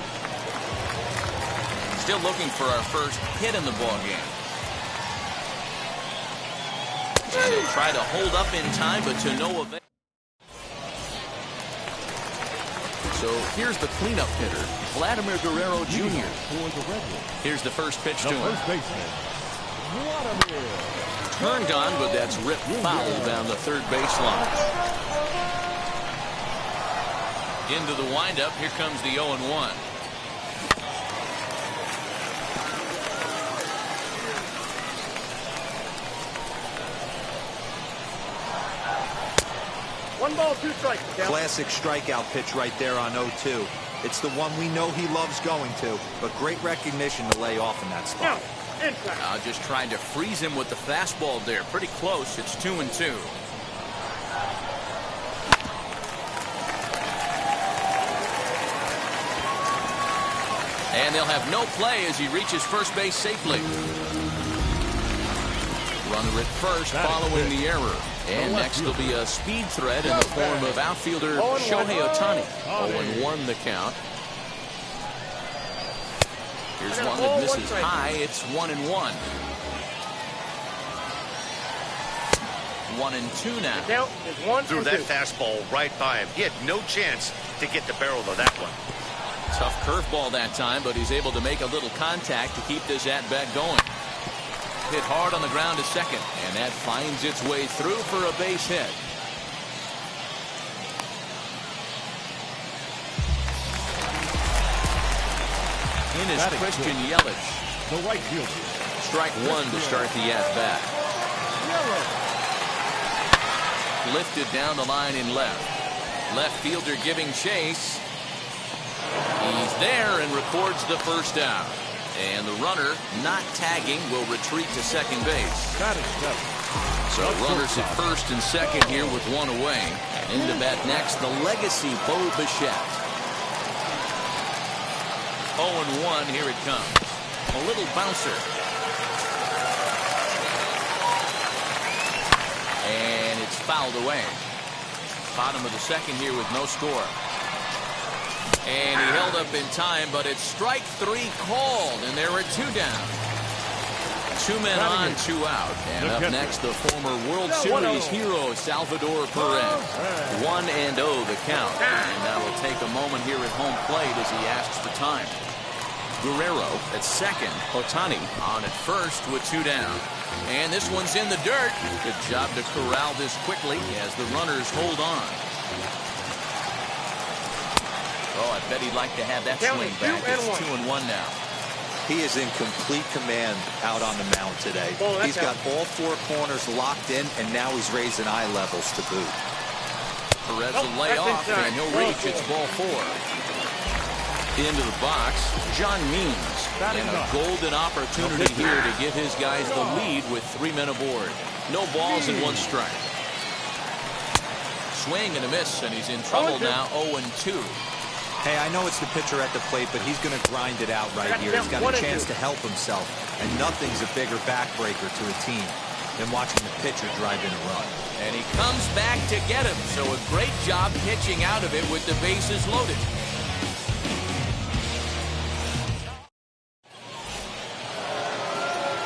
Still looking for our first hit in the ball game. And he'll try to hold up in time, but to no avail. So here's the cleanup hitter, Vladimir Guerrero Jr. For the Red Wings, Here's the first pitch the to him. first baseman, Vladimir. Turned on, but that's ripped foul down the third baseline. Into the windup. Here comes the 0-1. One ball, two strikes. Classic strikeout pitch right there on 0-2. It's the one we know he loves going to, but great recognition to lay off in that spot. Just trying to freeze him with the fastball there. Pretty close. It's 2-2. And they'll have no play as he reaches first base safely. Runner at first following the error. And next will be a speed threat in the form of outfielder Shohei Ohtani. 0-1 the count. Here's one that misses high. It's 1-1. 1-2 now. Threw that fastball right by him. He had no chance to get the barrel of that one. Tough curveball that time, but he's able to make a little contact to keep this at-bat going. Hit hard on the ground to second, and that finds its way through for a base hit. In is Christian Yelich. The right fielder. Strike one to start the at-bat. Lifted down the line in left. Left fielder giving chase. He's there and records the first out. And the runner, not tagging, will retreat to second base. So runners at first and second here with one away. And into bat next, the legacy Bo Bichette. 0-1, here it comes. A little bouncer. And it's fouled away. Bottom of the second here with no score. And he held up in time, but it's strike three called, and there are two down. 2 men on, 2 out. And up next, the former World Series hero, Salvador Perez. 1-0 the count. And now we'll take a moment here at home plate as he asks for time. Guerrero at second. Ohtani on at first with 2 down. And this one's in the dirt. Good job to corral this quickly as the runners hold on. Oh, I bet he'd like to have that swing back. It's 2-1 now. He is in complete command out on the mound today. He's got all 4 corners locked in, and now he's raising eye levels to boot. Perez will lay off, and he'll reach. It's ball 4. Into the box, John Means. And a golden opportunity here to give his guys the lead with 3 men aboard. No balls and 1 strike. Swing and a miss, and he's in trouble now. 0-2. Hey, I know it's the pitcher at the plate, but he's going to grind it out right here. He's got a chance to help himself, and nothing's a bigger backbreaker to a team than watching the pitcher drive in a run. And he comes back to get him, so a great job pitching out of it with the bases loaded.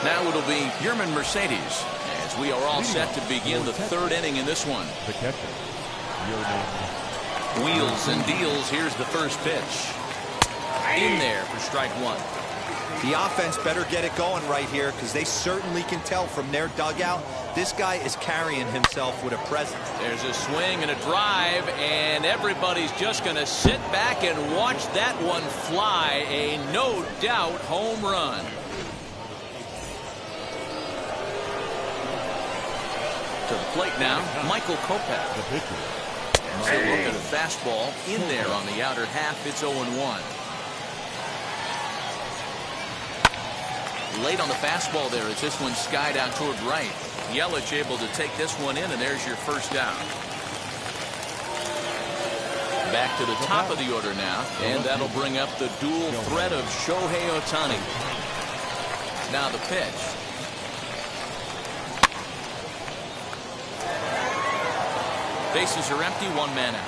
Now it'll be Yerman Mercedes, as we are all set to begin the 3rd inning in this one. The catcher, Yerman. Wheels and deals. Here's the first pitch. In there for strike 1. The offense better get it going right here, because they certainly can tell from their dugout this guy is carrying himself with a presence. There's a swing and a drive, and everybody's just going to sit back and watch that one fly. A no doubt home run. To the plate now, Michael Kopech. The pitcher. So look at a fastball in there on the outer half. It's 0-1. Late on the fastball there as this one skied out toward right. Yelich able to take this one in, and there's your first down. Back to the top of the order now, and that'll bring up the dual threat of Shohei Ohtani. Now the pitch. Bases are empty, 1 man out.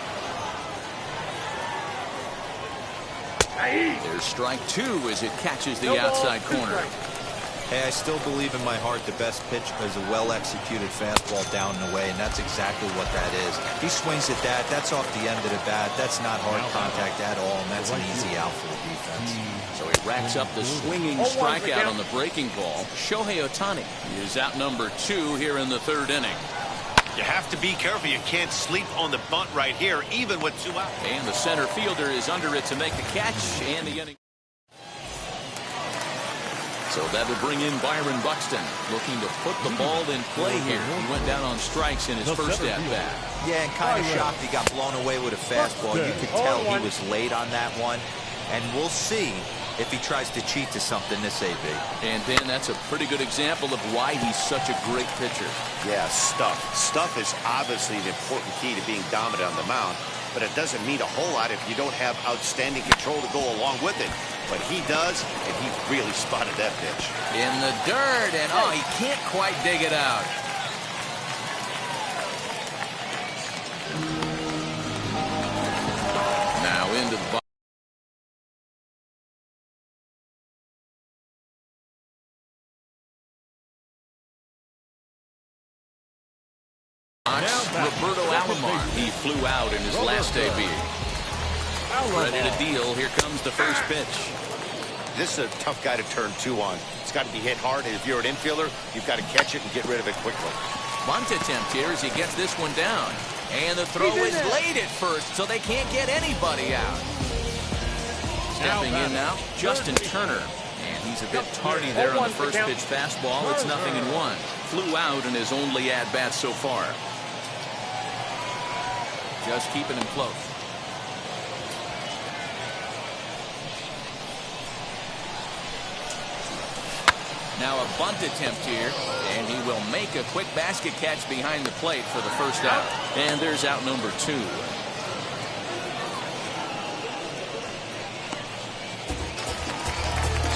There's strike 2 as it catches the outside corner. Hey, I still believe in my heart the best pitch is a well-executed fastball down and away, and that's exactly what that is. He swings at that. That's off the end of the bat. That's not hard contact at all, and that's an easy out for the defense. So he racks up the swinging strikeout on the breaking ball. Shohei Ohtani is out number 2 here in the 3rd inning. You have to be careful. You can't sleep on the bunt right here, even with 2 outs. And the center fielder is under it to make the catch, and the inning. So that'll bring in Byron Buxton, looking to put the ball in play here. He went down on strikes in his first at-bat. Yeah, and kind of shocked he got blown away with a fastball. You could tell he was late on that one. And we'll see if he tries to cheat to something this AB. And Dan, that's a pretty good example of why he's such a great pitcher. Yeah, stuff. Stuff is obviously the important key to being dominant on the mound, but it doesn't mean a whole lot if you don't have outstanding control to go along with it. But he does, and he really spotted that pitch. In the dirt, and oh, he can't quite dig it out. Now into the box. Roberto Alomar. He flew out in his last AB. Ready to deal. Here comes the first pitch. This is a tough guy to turn 2 on. It's got to be hit hard, and if you're an infielder, you've got to catch it and get rid of it quickly. Bunt attempt here as he gets this one down. And the throw is late at first, so they can't get anybody out. Stepping in now, Justin Turner. And he's a bit tardy there on the first pitch fastball. It's 0-1. Flew out in his only at-bat so far. Just keeping him close. Now a bunt attempt here, and he will make a quick basket catch behind the plate for the first out. And there's out number 2.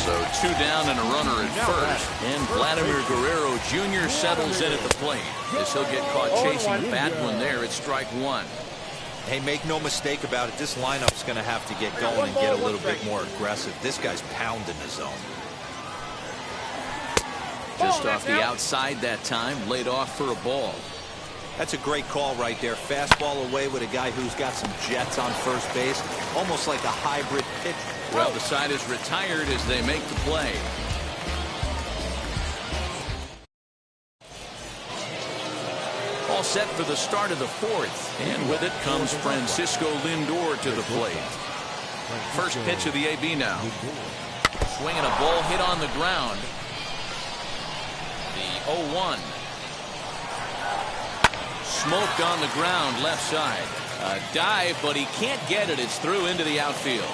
So 2 down and a runner at first. And Vladimir Guerrero Jr. settles in at the plate as he'll get caught chasing a bad one there at strike 1. Hey, make no mistake about it. This lineup's going to have to get going and get a little bit more aggressive. This guy's pounding the zone. Just off the outside that time, laid off for a ball. That's a great call right there. Fastball away with a guy who's got some jets on first base. Almost like a hybrid pitch. Well, the side is retired as they make the play. All set for the start of the 4th. And with it comes Francisco Lindor to the plate. First pitch of the AB now. Swinging a ball hit on the ground. The 0-1. Smoked on the ground left side. A dive, but he can't get it. It's through into the outfield.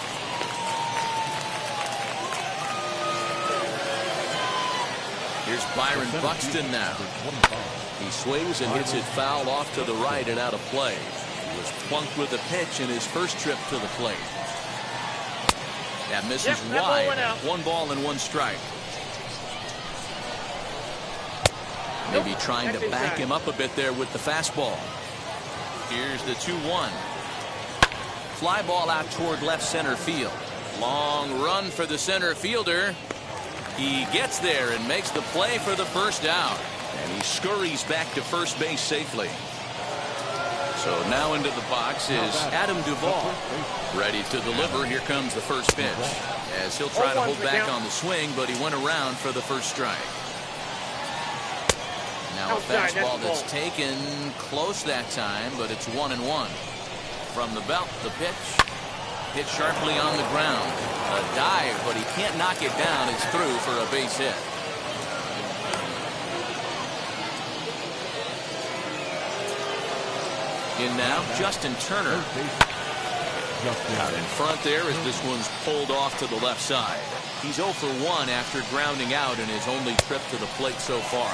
Here's Byron Buxton now. He swings and hits it foul off to the right and out of play. He was plunked with a pitch in his first trip to the plate. That misses wide. 1 ball and 1 strike. Maybe trying to back him up a bit there with the fastball. Here's the 2-1. Fly ball out toward left center field. Long run for the center fielder. He gets there and makes the play for the first out. And he scurries back to first base safely. So now into the box is Adam Duvall. Ready to deliver. Here comes the first pitch. As he'll try to hold back on the swing, but he went around for the first strike. Now a fastball that's taken close that time, but it's 1-1. From the belt, the pitch. Hit sharply on the ground. A dive, but he can't knock it down. It's through for a base hit. In now, Justin Turner. Out in front there as this one's pulled off to the left side. He's 0 for 1 after grounding out in his only trip to the plate so far.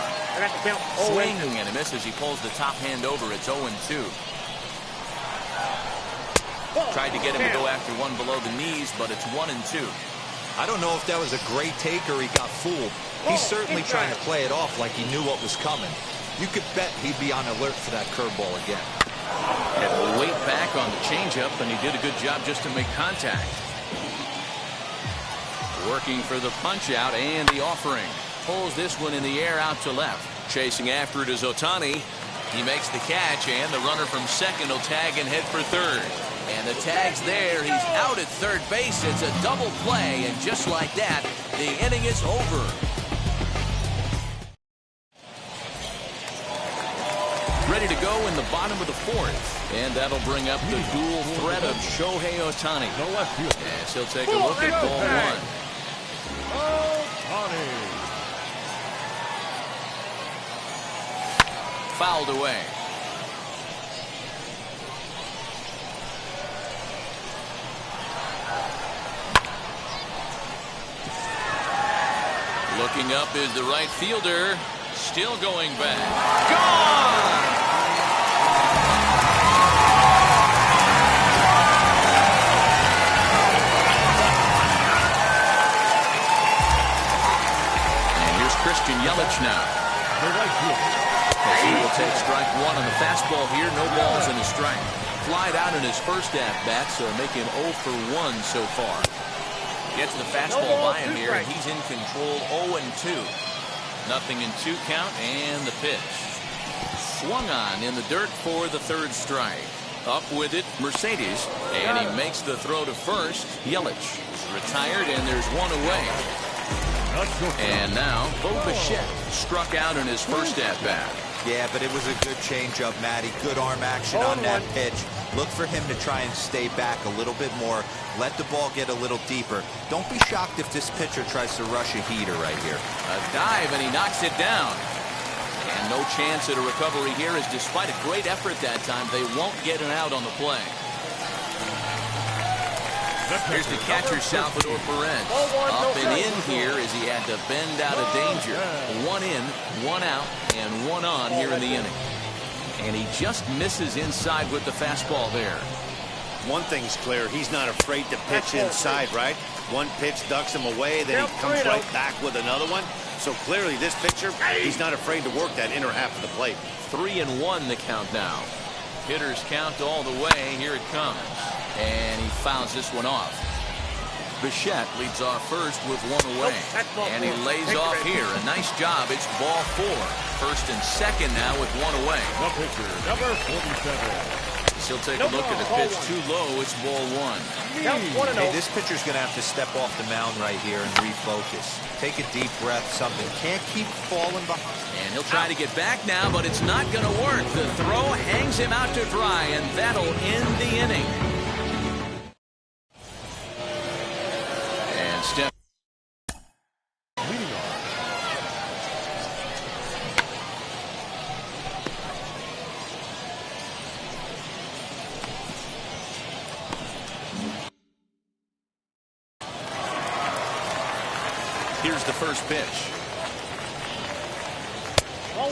Swinging and a miss as he pulls the top hand over. It's 0-2. Tried to get him to go after one below the knees, but it's 1-2. I don't know if that was a great take or he got fooled. He's certainly trying to play it off like he knew what was coming. You could bet he'd be on alert for that curveball again. Had to wait back on the changeup, and he did a good job just to make contact. Working for the punch out and the offering. pulls this one in the air out to left. Chasing after it is Ohtani. He makes the catch, and the runner from second will tag and head for third. And the tag's there. He's out at third base. It's a double play, and just like that, the inning is over. Ready to go in the bottom of the fourth. And that'll bring up the dual threat of Shohei Ohtani. The left field. Yes, he'll take a look at ball one. Ohtani. Fouled away. Looking up is the right fielder. Still going back. Gone! And here's Christian Yelich now. The right fielder. As he will take strike one on the fastball here. No balls and a strike. Flied out in his first at-bat, so making 0 for 1 so far. Gets the fastball by him here, and he's in control 0-2. Nothing in 2 count, and the pitch. Swung on in the dirt for the third strike. Up with it, Mercedes, and he makes the throw to first. Yelich is retired, and there's one away. And now, Bo Bichette struck out in his first at-bat. Yeah, but it was a good changeup, Matty. Good arm action on that pitch. Look for him to try and stay back a little bit more. Let the ball get a little deeper. Don't be shocked if this pitcher tries to rush a heater right here. A dive, and he knocks it down. And no chance at a recovery here, as despite a great effort that time, they won't get an out on the play. Here's the catcher, Salvador Perez. Up and in here as he had to bend out of danger. 1 in, 1 out, and 1 on here in the inning. And he just misses inside with the fastball there. One thing's clear, he's not afraid to pitch inside, right? One pitch ducks him away, then he comes right back with another one. So clearly this pitcher, he's not afraid to work that inner half of the plate. 3-1 the count now. Hitters count all the way. Here it comes. And he fouls this one off. Bichette leads off first with 1 away. And he lays off here. A nice job. It's ball 4. First and second now with 1 away. The pitcher, number 47. He'll take a look at the pitch too low. It's ball 1. Hey, this pitcher's going to have to step off the mound right here and refocus. Take a deep breath, something. Can't keep falling behind. And he'll try to get back now, but it's not going to work. The throw hangs him out to dry, and that'll end the inning. And step. Here's the first pitch.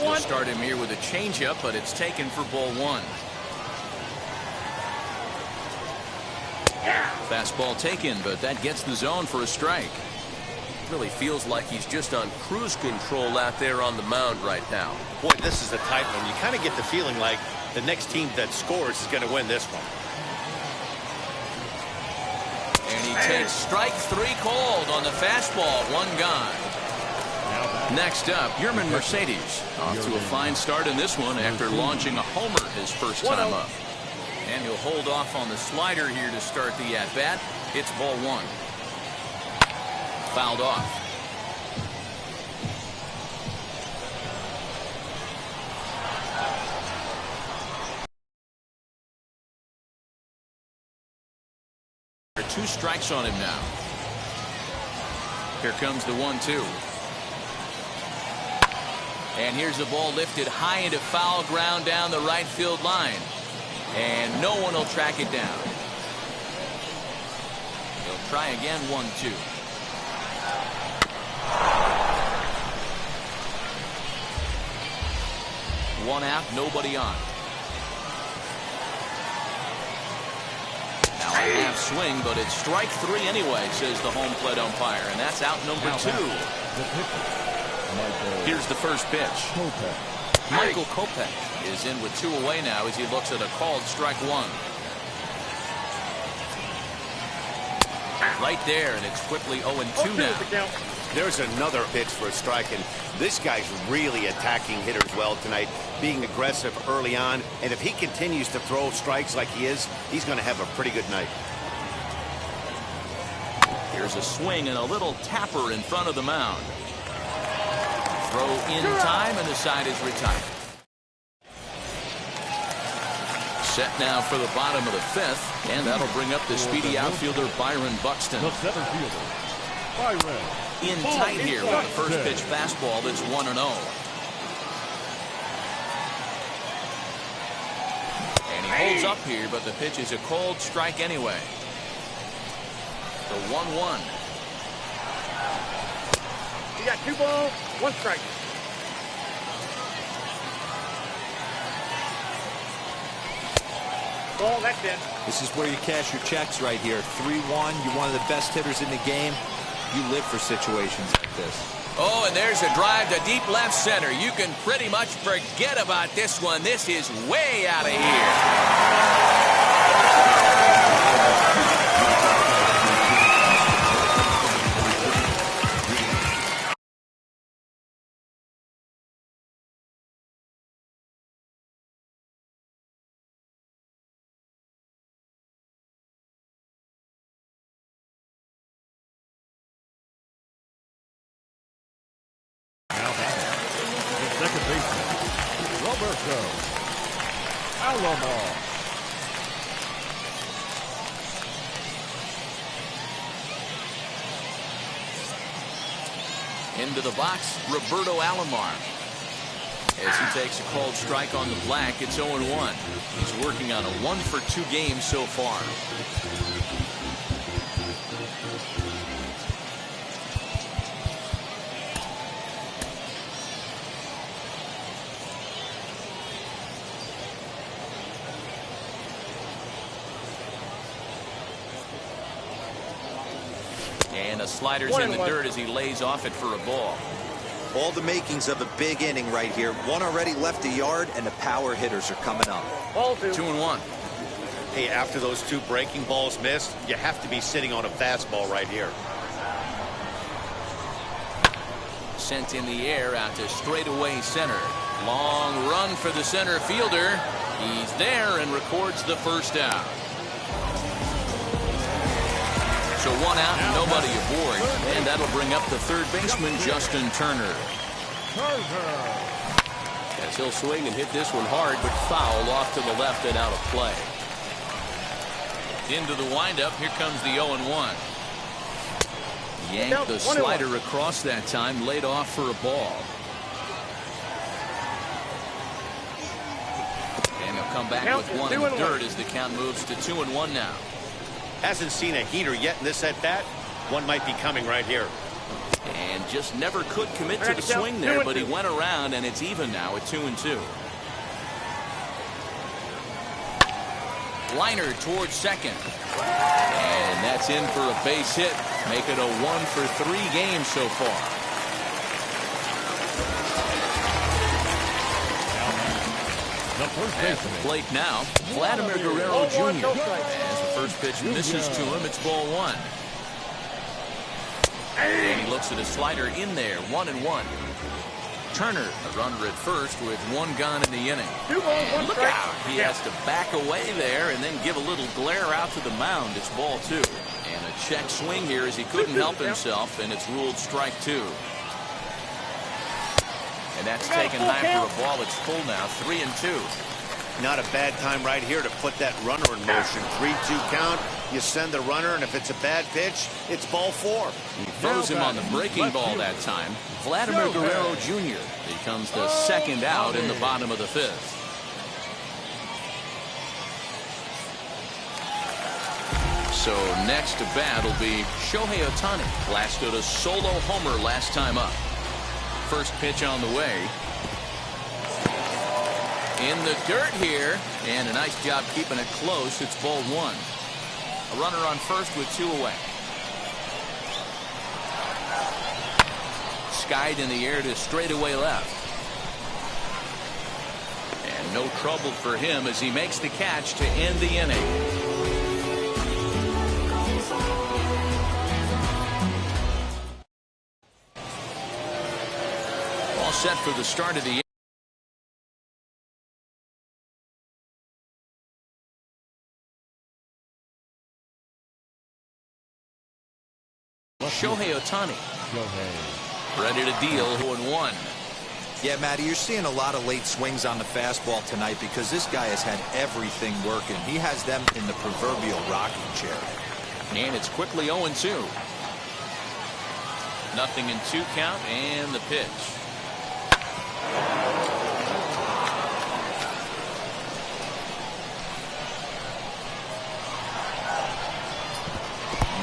We'll start him here with a changeup, but it's taken for ball 1. Fastball taken, but that gets the zone for a strike. Really feels like he's just on cruise control out there on the mound right now. Boy, this is a tight one. You kind of get the feeling like the next team that scores is going to win this one. And he takes strike 3 called on the fastball. 1 gone. Next up, Yerman Mercedes. Off to a fine start in this one after launching a homer his first time up. And he'll hold off on the slider here to start the at-bat. It's ball 1. Fouled off. There are 2 strikes on him now. Here comes the 1-2. And here's the ball lifted high into foul ground down the right field line. And no one will track it down. He'll try again. 1-2. One out, nobody on. Now a half swing, but it's strike 3 anyway, says the home plate umpire. And that's out number 2. Here's the first pitch. Michael Kopech is in with 2 away now as he looks at a called strike 1. Right there, and it's quickly 0-2 now. There's another pitch for a strike, and this guy's really attacking hitters well tonight, being aggressive early on. And if he continues to throw strikes like he is, he's going to have a pretty good night. Here's a swing and a little tapper in front of the mound. Throw in time, and the side is retired. Set now for the bottom of the fifth, and that'll bring up the speedy outfielder Byron Buxton. The center fielder, Byron. In tight here with the first pitch fastball that's 1-0. And he holds up here, but the pitch is a cold strike anyway. The 1-1. You got 2 balls, 1 strike. Ball, that's it. This is where you cash your checks right here. 3-1. You're one of the best hitters in the game. You live for situations like this. Oh, and there's a drive to deep left center. You can pretty much forget about this one. This is way out of here. Second baseman, Roberto Alomar. Into the box, Roberto Alomar. As he takes a called strike on the black, it's 0-1. He's working on a 1-for-2 game so far. And a slider's in the dirt as he lays off it for a ball. All the makings of a big inning right here. One already left the yard, and the power hitters are coming up. Ball 2. 2-1. Hey, after those 2 breaking balls missed, you have to be sitting on a fastball right here. Sent in the air out to straightaway center. Long run for the center fielder. He's there and records the first out. So 1 out and nobody aboard, and that'll bring up the third baseman, Justin Turner. As he'll swing and hit this one hard, but foul off to the left and out of play. Into the windup, here comes the 0-1. Yanked the slider across that time, laid off for a ball. And he'll come back with 1 in the dirt as the count moves to 2-1 now. Hasn't seen a heater yet in this at-bat. One might be coming right here. And just never could commit to the swing there, but he went around, and it's even now at 2-2. Liner towards second. And that's in for a base hit. Make it a 1-for-3 game so far. At the plate now, Vladimir Guerrero Jr. As the first pitch misses to him, it's ball 1. And he looks at a slider in there, 1-1. Turner, a runner at first with 1 gone in the inning. And look out, he has to back away there and then give a little glare out to the mound. It's ball 2. And a check swing here as he couldn't help himself, and it's ruled strike 2. And that's taken high for a ball. It's full now, 3-2. Not a bad time right here to put that runner in motion. 3-2 count. You send the runner, and if it's a bad pitch, it's ball 4. He throws him on the breaking ball that time. Vladimir Guerrero Jr. becomes the second out in the bottom of the 5th. So next to bat will be Shohei Ohtani. Blasted a solo homer last time up. First pitch on the way. In the dirt here, and a nice job keeping it close. It's ball 1. A runner on first with 2 away. Skied in the air to straightaway left. And no trouble for him as he makes the catch to end the inning. set for the start of the Shohei Ohtani. Ready to deal 0-1. Yeah, Matty, you're seeing a lot of late swings on the fastball tonight because this guy has had everything working. He has them in the proverbial rocking chair. And it's quickly 0-2. Nothing in 2 count and the pitch.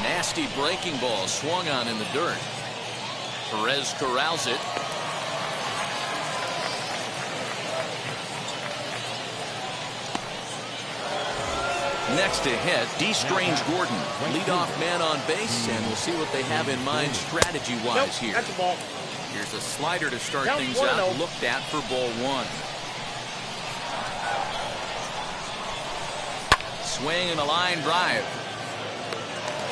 Nasty breaking ball swung on in the dirt. Perez corrals it. Next to hit, D. Strange Gordon, leadoff man on base, and we'll see what they have in mind strategy-wise here. That's a ball. Here's a slider to start Count things 1-0. out, looked at for ball 1. Swing and a line drive.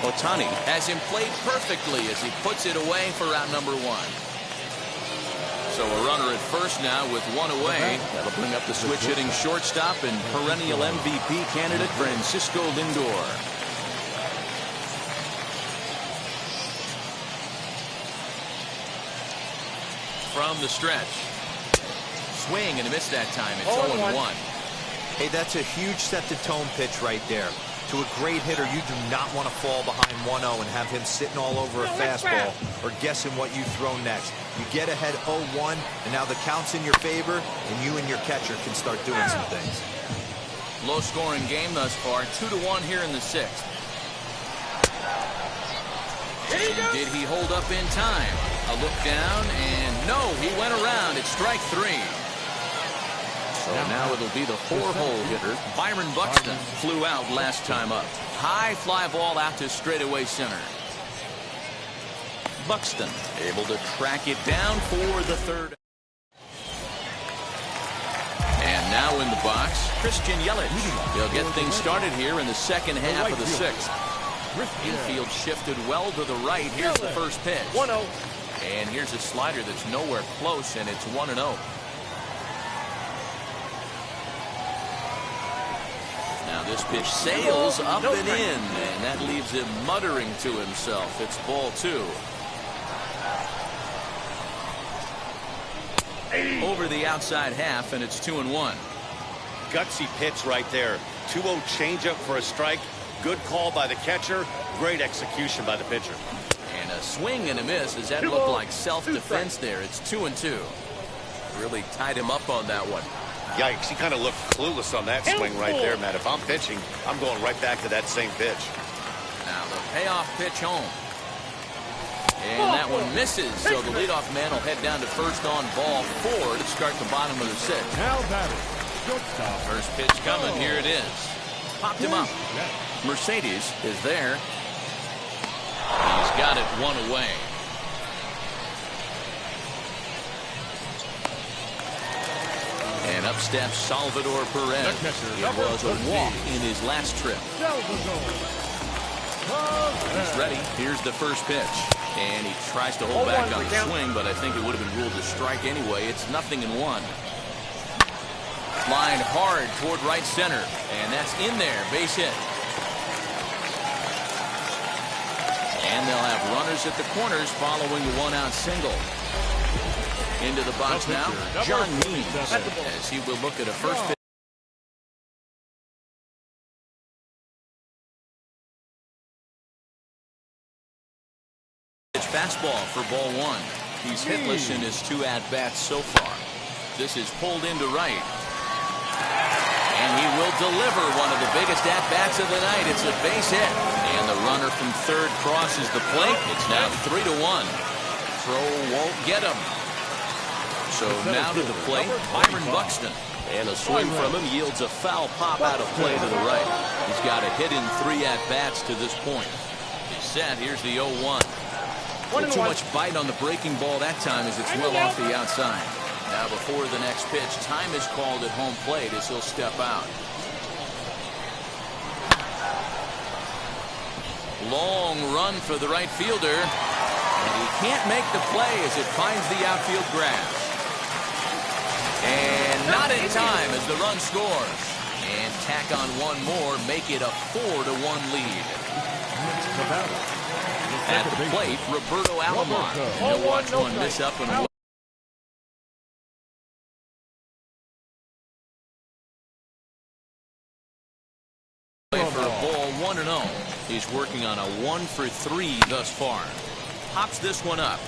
Ohtani has him played perfectly as he puts it away for out number 1. So a runner at first now with 1 away. That'll bring up the switch-hitting shortstop and perennial MVP candidate Francisco Lindor. From the stretch. Swing and a miss that time. It's 0-1. Hey, that's a huge set-the-tone pitch right there. To a great hitter, you do not want to fall behind 1-0 and have him sitting all over a fastball or guessing what you throw next. You get ahead 0-1, and now the count's in your favor, and you and your catcher can start doing some things. Low-scoring game thus far, 2-1 here in the 6th. And did he hold up in time? A look down, and no, he went around. It's strike 3. So now it'll be the 4-hole hitter. Byron Buxton flew out last time up. High fly ball out to straightaway center. Buxton able to track it down for the 3rd. And now in the box, Christian Yelich. He'll get things started here in the 2nd half of the 6th. Infield shifted well to the right. Here's the first pitch. 1-0. And here's a slider that's nowhere close, and it's 1-0. Now this pitch sails up and in, and that leaves him muttering to himself. It's ball 2. Over the outside half, and it's 2-1. Gutsy pitch right there. 2-0 changeup for a strike. Good call by the catcher. Great execution by the pitcher. And a swing and a miss. Does that look like self-defense there? It's 2-2. Really tied him up on that one. Yikes, he kind of looked clueless on that swing right there, Matt. If I'm pitching, I'm going right back to that same pitch. Now the payoff pitch home. And that one misses, so the leadoff man will head down to first on ball 4 to start the bottom of the 6th. Now batting, shortstop. First pitch coming, here it is. Popped him up. Mercedes is there. He's got it 1 away. And up steps Salvador Perez. It was a walk in his last trip. He's ready. Here's the first pitch. And he tries to hold back on the swing, but I think it would have been ruled a strike anyway. It's 0-1. Flying hard toward right center. And that's in there. Base hit. And they'll have runners at the corners following the 1-out single. Into the box now, John Means, as he will look at a first pitch. Fastball for ball 1. He's hitless in his 2 at-bats so far. This is pulled into right. And he will deliver one of the biggest at-bats of the night. It's a base hit. And the runner from third crosses the plate. It's now 3-1. Throw won't get him. So now to the plate, Byron Buxton. And a swing from him yields a foul pop out of play to the right. He's got a hit in 3 at-bats to this point. He's set. Here's the 0-1. Too much bite on the breaking ball that time as it's well off the outside. Now before the next pitch, time is called at home plate as he'll step out. Long run for the right fielder. And he can't make the play as it finds the outfield grass. And not in time as the run scores. And tack on one more, make it a 4-1 lead. At the plate, Roberto Alomar. He'll watch one miss up and away. For a ball 1-0. He's working on a 1-for-3 thus far. Pops this one up.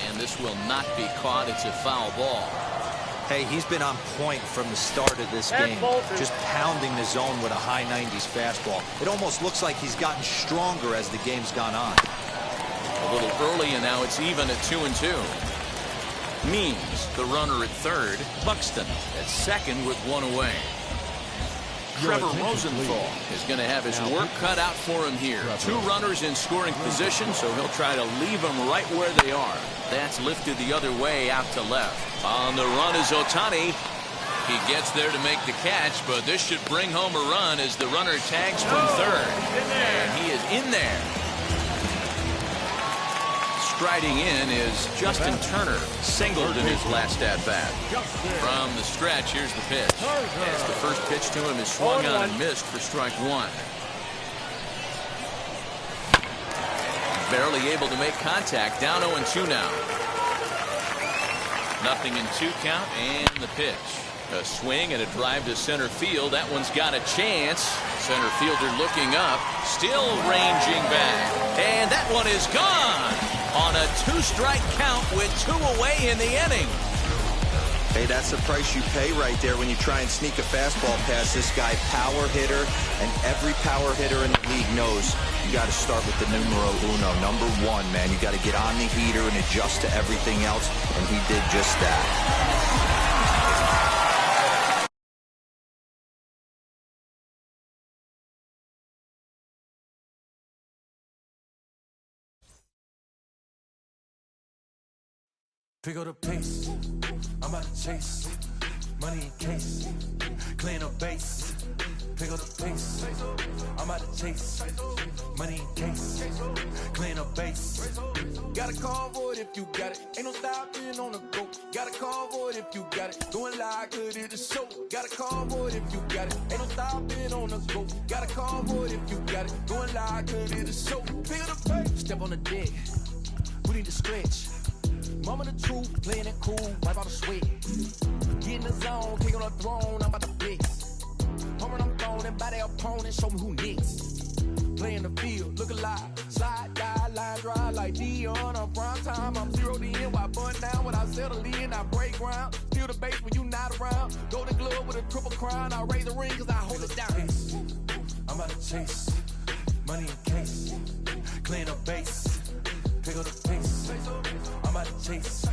And this will not be caught. It's a foul ball. Hey, he's been on point from the start of this game, just pounding the zone with a high 90s fastball. It almost looks like he's gotten stronger as the game's gone on. A little early, and now it's even at 2-2. Means the runner at third. Buxton at second with one away. Trevor Rosenthal is going to have his work cut out for him here. Two runners in scoring position, so he'll try to leave them right where they are. That's lifted the other way out to left. On the run is Ohtani. He gets there to make the catch, but this should bring home a run as the runner tags from third. And he is in there. Striding in is Justin Turner, singled in his last at-bat. From the stretch, here's the pitch. As the first pitch to him is swung on and missed for strike one. Barely able to make contact, down 0-2 now. Nothing in 2 count, and the pitch. A swing and a drive to center field. That one's got a chance. Center fielder looking up, still ranging back. And that one is gone on a 2-strike count with 2 away in the inning. Hey, that's the price you pay right there when you try and sneak a fastball past this guy. Power hitter, and every power hitter in the league knows you got to start with the numero uno, number 1, man. You got to get on the heater and adjust to everything else, and he did just that. Pick up the pace, I'm about to chase, money in case, clean up base. Pick up the pace, I'm about to chase, money in case, clean up base. Got a convoy if you got it, ain't no stopping on the go. Got a convoy if you got it, doing like good at the show. Got a convoy if you got it, ain't no stopping on the go. Got a convoy if you got it, doing like good at the show. Pick up the pace, step on the deck, we need to stretch. Mama the truth, playing it cool, wipe out the sweat. Get in the zone, king on the throne, I'm about to flex. Home I'm throwing and by their opponent, show me who next. Play in the field, look alive. Slide, die, line, dry like Dion on prime time. I'm 0 to end, while bun down when I settle in, I break ground. Steal the base when you not around. Golden glove with a triple crown, I raise the ring cause I hold it down. I'm about to chase, money in case, clean up base. Pick up the pace, I'm out to chase,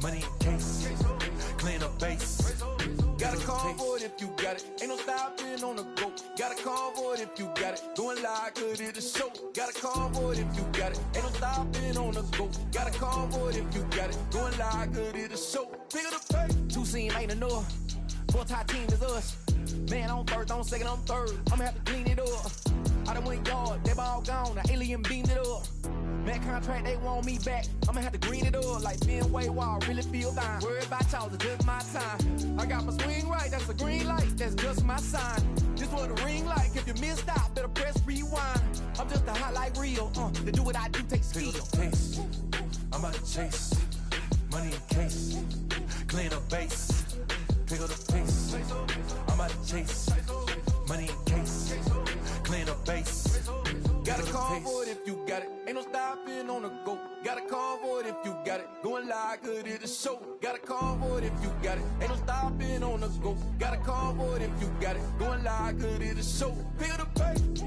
money in case, clean up base. Got a convoy if you got it, ain't no stopping on the go. Got a convoy if you got it, doing like good at the show. Got a convoy if you got it, ain't no stopping on the go. Got a convoy if you got it, doing like good at the show. Pick up the pace. 2 team ain't enough, 4-tie team is us. Man on first, on second, on third, I'ma have to clean it up. I done went yard, they ball gone, the alien beamed it up. Man contract, they want me back, I'ma have to green it up. Like Fenway Wall, really feel fine. Worried about y'all, it's just my time. I got my swing right, that's a green light, that's just my sign. This what the ring like, if you missed out, better press rewind. I'm just a highlight reel, to do what I do takes skill. Pick up the pace, I'm about to chase, money in case, clean up base. Pick up the pace, I'm about to chase, money in case, clean up base. Got a convoy if you got it, ain't no stopping on the go. Got a convoy if you got it, doing like good at the show. Got a convoy if you got it, ain't no stopping on the go. Got a convoy if you got it, doing like good at the show. Pick up the pace.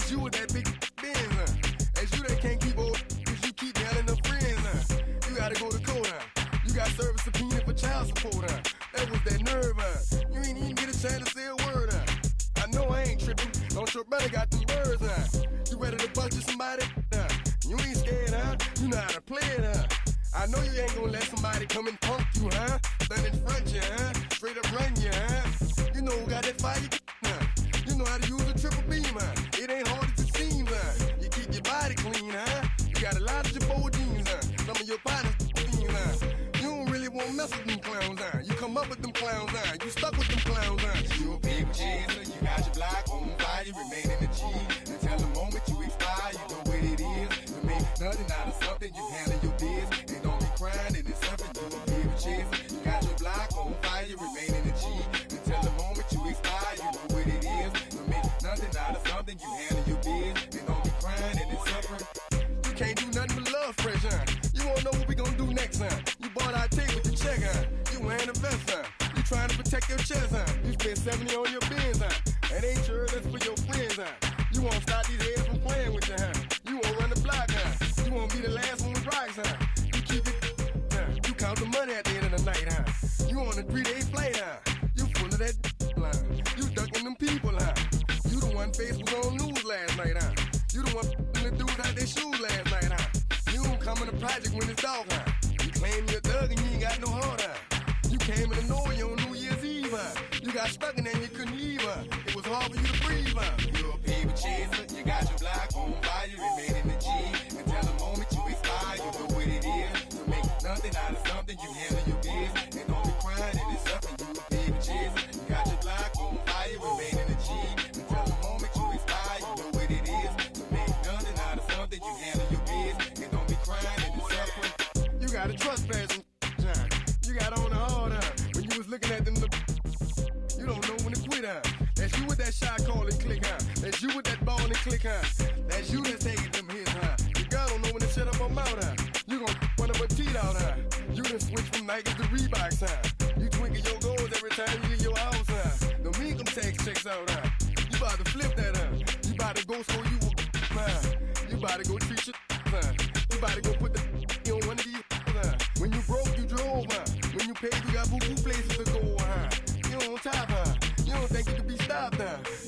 It's you with that big Benz, It's you that can't keep old, cause you keep yelling the friends, You gotta go to court, You got service subpoena for child support, That was that nerve, You ain't even get a chance to say a word, I know I ain't tripping, don't your brother got them birds, You ready to bust you somebody, You ain't scared, You know how to play it, I know you ain't gonna let somebody come and punk you, Stand in front you, Straight up run you, You know who got that fire, You know how to use a triple beam, It ain't hard as it seems, You keep your body clean, You got a lot of your bold jeans, Some of your partners, You don't really want to mess with them clowns, You come up with them clowns, You stuck with them clowns, You a people chaser, you got your block on fire, you remain in the G. Until the moment you expire, you know what it is. To make nothing out of something, you handle your biz. And don't be crying, it is something you a people chaser. You got your block on fire, you remain in the G. Until the moment you expire, you know what it is. To make nothing out of something, you handle your biz. And don't be crying, it is suffering. You can't do nothing but love fresh, You won't know what we gonna do next, You bought our tape with your check, You wearing a vest, You trying to protect your chest, You spent 70 on your bins, That ain't sure that's for your friends, You won't stop these heads from playing with you, You won't run the block, You won't be the last one with rocks, You keep it, You count the money at the end of the night, You on a 3-day flight, You full of that line. You ducking them people, You the one face was on news last night, You the one the dudes out their shoes last night, You don't come in the project when it's dark, You claim you're a thug and you ain't got no heart, You came in the North on New Year's Eve, You got stuck and then you couldn't leave, It was hard for you to breathe, You're a paper chaser, you got your block on fire, you remain in the G. Until the moment you expire, you know what it is. To make nothing out of something, you handle your biz. And don't be crying, it is something, you a paper chaser. You got your block on fire, you remain in the G. Until the moment you expire, you know what it is. To make nothing out of something, you handle your biz. And don't be crying, it is suffering. You got a trespass and you got on the hard, when you was looking at them, you don't know when to quit, That's you with that shot call and click, That's you with that ball and click, That's you that's taking them hits, Your girl don't know when to shut up her mouth, You gon' one of her teeth out, You done switch from Nikes to Reeboks, You twinkle your goals every time you leave your house, Don't mean come tax checks out, You bout to flip that, You bout to go so you You bout to go treat your, You bout to go put the on one of these, When you broke, you drove, When you paid, you got boo-boo places to go, You on top, You don't think you can be stopped,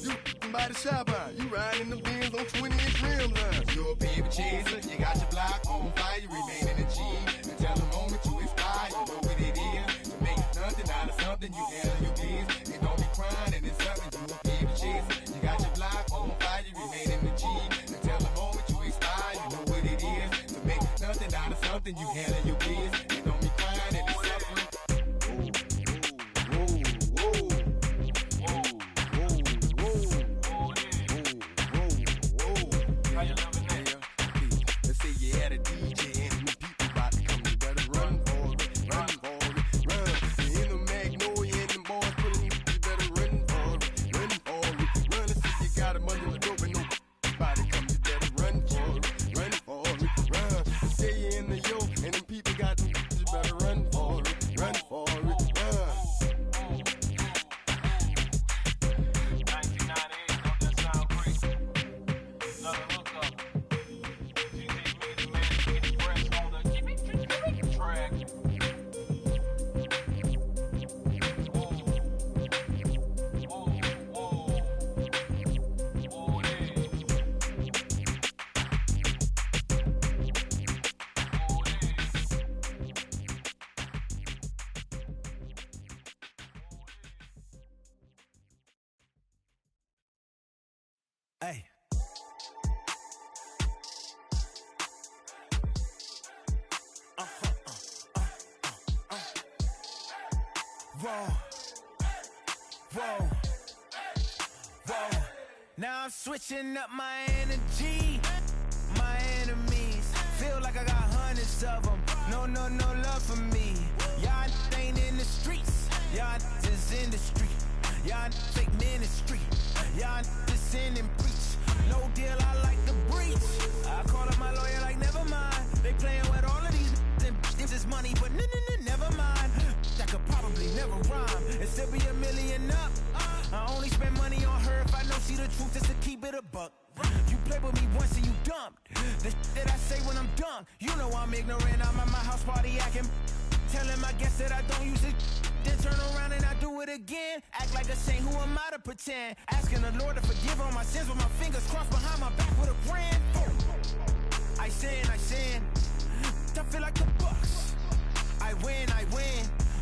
You by the shop, You riding in the Benz on 20-inch rims, You're a paper chaser, you got your block on fire, you remain in the G. Until the moment you expire, you know what it is. To make nothing out of something, you handle your biz. And don't be crying, and it's something, you a paper chaser. You got your block on fire, you remain in the G. Until the moment you expire, you know what it is. To make nothing out of something, you handle your biz. And don't be crying, and it's suffering. Let's say you had a DJ and new people about to come, you better run for it, run for it, run. You in the Magnolia and them boys pulling you, you better run for it, run for it, run. Let's say you got a money with dope and nobody come, you better run for it, run for it, run. Let's say you in the yo and them people got them, you better run for it, run for it, run. 1998, don't that sound great? Another hookup. Track. Hey. Whoa, whoa, whoa. Now I'm switching up my energy. My enemies feel like I got hundreds of them. No love for me. Y'all ain't in the streets. Y'all is in the street. Y'all fake ministry. Y'all just sin and preach. No deal, I like the breach. I call up my lawyer like never mind. They playing with all of these and this is money, but never mind. I could probably never rhyme and still be $1 million up. I only spend money on her if I know she the truth, just to keep it a buck. You label me once and you dumped. The that I say when I'm done, you know I'm ignorant. I'm at my house party acting, telling my guests that I don't use it. Then turn around and I do it again. Act like a saint, who am I to pretend? Asking the Lord to forgive all my sins with my fingers crossed behind my back with a grin. I sin. I feel like the Bucks. I win.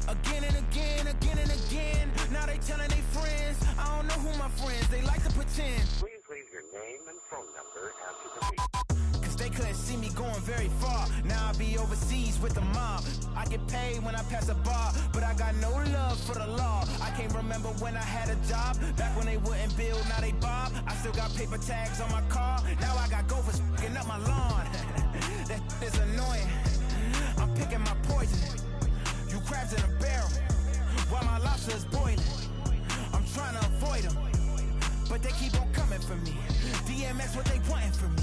Again and again. Now they telling their friends. I don't know who my friends, they like to pretend. Please leave your name and phone number after the beep. Cause they couldn't see me going very far. Now I be overseas with the mob. I get paid when I pass a bar, but I got no love for the law. I can't remember when I had a job. Back when they wouldn't build, now they bob. I still got paper tags on my car. Now I got gophers f***ing up my lawn. That is annoying. I'm picking my poison. You crabs in a barrel, while my lobster is boiling. I'm trying to avoid them, but they keep on coming for me. DMX, what they wanting from me.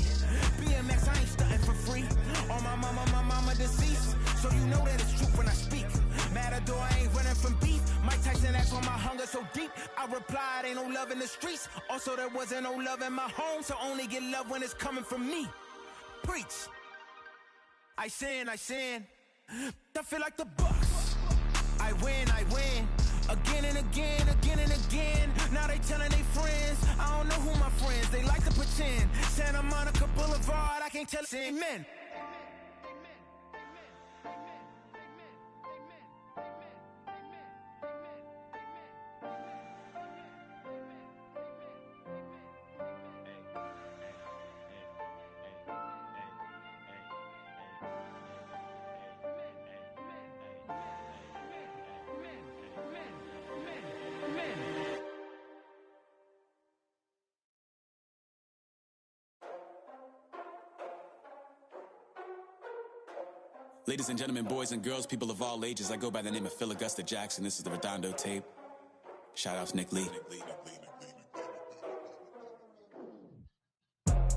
BMX, I ain't stunting for free. On my mama deceased, so you know that it's true when I speak. Matador, I ain't running from beef. Mike Tyson asked why my hunger so deep. I replied, ain't no love in the streets. Also, there wasn't no love in my home, so only get love when it's coming from me. Preach. I sin. I feel like the Bucks. I win. Again and again. Now they telling their friends. I don't know who my friends, they like to pretend. Santa Monica Boulevard, I can't tell. Amen. Ladies and gentlemen, boys and girls, people of all ages, I go by the name of Phil Augusta Jackson. This is the Redondo tape. Shout out to Nick Lee.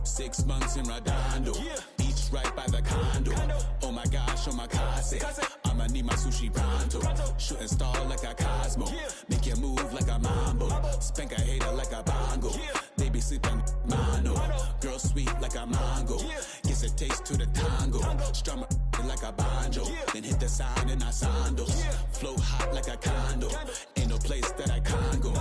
6 months in Redondo, beach right by the condo. Oh my gosh, I'ma need my sushi pronto. Shooting star like a Cosmo, make you move like a mambo. Spank a hater like a bongo. They be sleeping mono. Girl sweet like a mango. Gets a taste to the tango. Strum like a banjo. Then hit the sign in our sandals. Flow hot like a condo. Ain't no place that I can't go.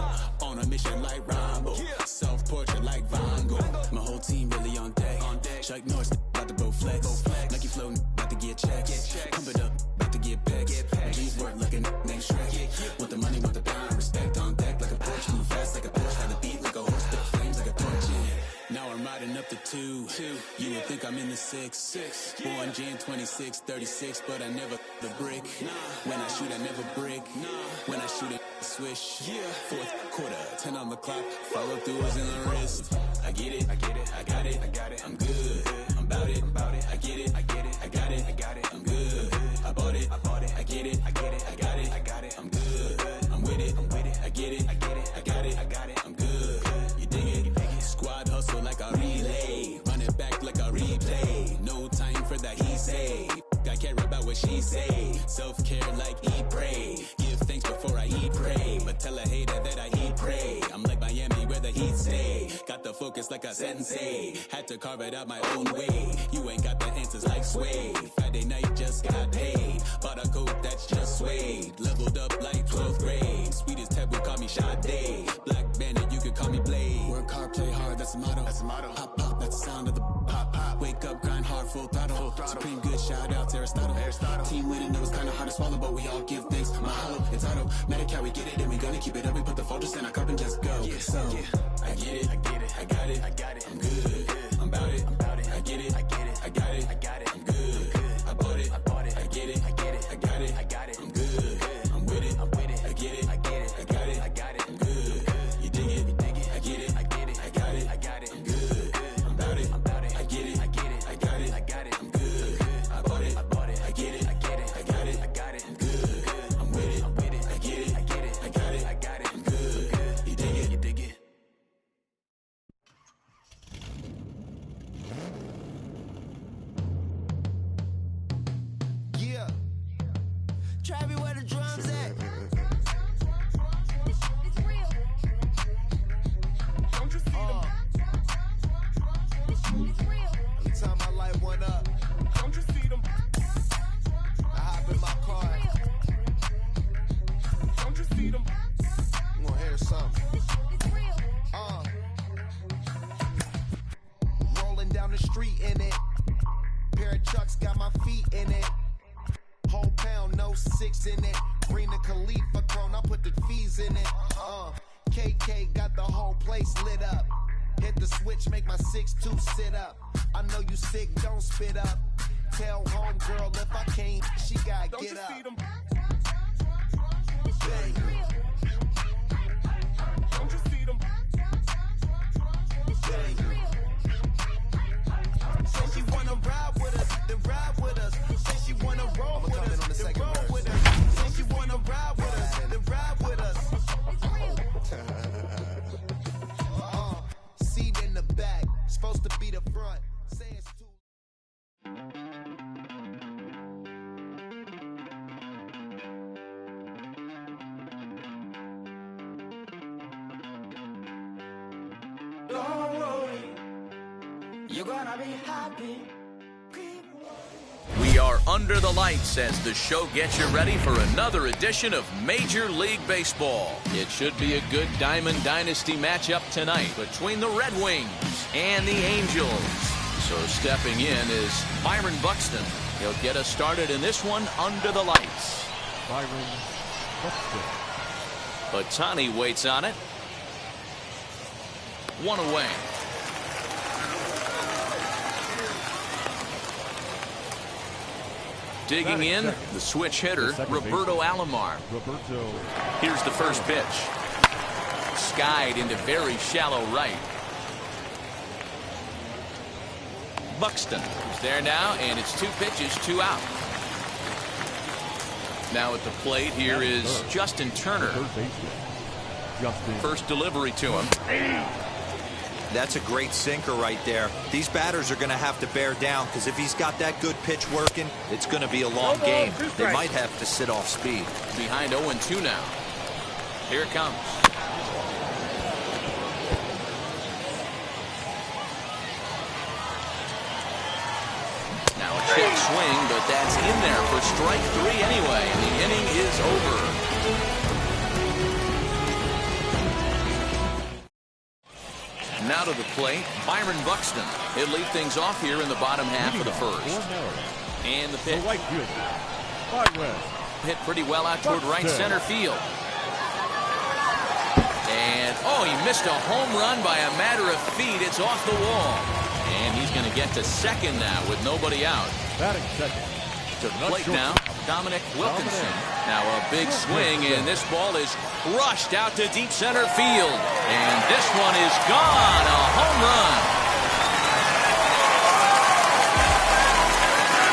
On a mission like Rambo. Self-portrait like Van Gogh. My whole team really on deck. Chuck Norris about to go flex. Lucky flow about to get checks. Pump it up, about to get pecks. G's work looking next Shrek. Want the money, want the pound. Respect on deck like a porch. Move fast like a Porsche. Have the beat like a horse. Spit flames like a torch. Now I'm riding up the 2. You would think I'm in the 6. Born Jan 26, 36, but I never the brick. When I shoot, I never brick. When I shoot, it swish. Fourth quarter, 10 on the clock. Follow through is in the wrist. I get it, I got it, I'm good, I'm about it, I get it, I got it, I'm good, I bought it, I get it, I got it, I'm good, I'm with it, I get it, I got it, I'm good, you dig it, squad hustle like a relay, run it back like a replay, no time for that he say, I care about what she say, self-care like eat, pray, give thanks before I eat, pray, but tell a hater that I eat, pray, I'm like Miami where the heat stay, got the focus like a sensei, had to carve it out my own way, you ain't got the answers like Sway, Friday night just got paid, bought a coat that's just suede, leveled up like 12th grade, sweetest taboo call me Sade, Black Bandit you could call me Blade, work hard play hard that's the motto, pop pop that's the sound of the pop, wake up grind hard full throttle, supreme good shout out to Aristotle. Team winning, it was kinda hard to swallow, but we all give thanks. Mahalo, it's auto. Medical, we get it, and we gonna keep it up. We put the focus in our cup and just go. So, I get it, I got it, I'm good, I'm about it, I get it, I got it, I'm good, I bought it, I get it, I got it, I'm good, I'm with it, I get it, I got it, I'm good, you dig it, I get it, I got it, I'm good, I'm about it, I get it, I got it, I'm good, I bought it, I get it, I got it, I'm good, I'm with it, I get it, I got it, I'm good, you dig it. street in it. Pair of chucks got my feet in it. Whole pound, no 6 in it. Bring the Khalifa clone, I put the fees in it. KK got the whole place lit up. Hit the switch, make my 6'2" sit up. I know you sick, don't spit up. Tell homegirl if I can't, she gotta Don't get you up. feed 'em. Bang. Don't you feed 'em. Bang. Say she wanna ride with us, then ride with us. Say she wanna roll with us, then roll with us. Say she wanna ride with us, then ride with us. Seat in the back, supposed to be the front. Say it's too. Don't worry, you're gonna be happy. We are under the lights as the show gets you ready for another edition of Major League Baseball. It should be a good Diamond Dynasty matchup tonight between the Red Wings and the Angels. So stepping in is Byron Buxton. He'll get us started in this one under the lights. Byron Buxton. Batani waits on it. One away. Digging in, the switch hitter, Roberto Alomar. Here's the first pitch. Skied into very shallow right. Buxton is there now, and it's 2 pitches, 2 out. Now at the plate, here is Justin Turner. First delivery to him. That's a great sinker right there. These batters are going to have to bear down because if he's got that good pitch working, it's going to be a long game. They might have to sit off speed. Behind 0-2 now. Here it comes. Now a check swing, but that's in there for strike 3 anyway, and the inning is over. Now to the plate, Byron Buxton. He'll lead things off here in the bottom half of the first. And the pitch. Hit pretty well out toward right center field. And, oh, he missed a home run by a matter of feet. It's off the wall. And he's going to get to second now with nobody out. To the plate now, Dominic Wilkinson. Now a big swing, and this ball is crushed out to deep center field. And this one is gone, a home run.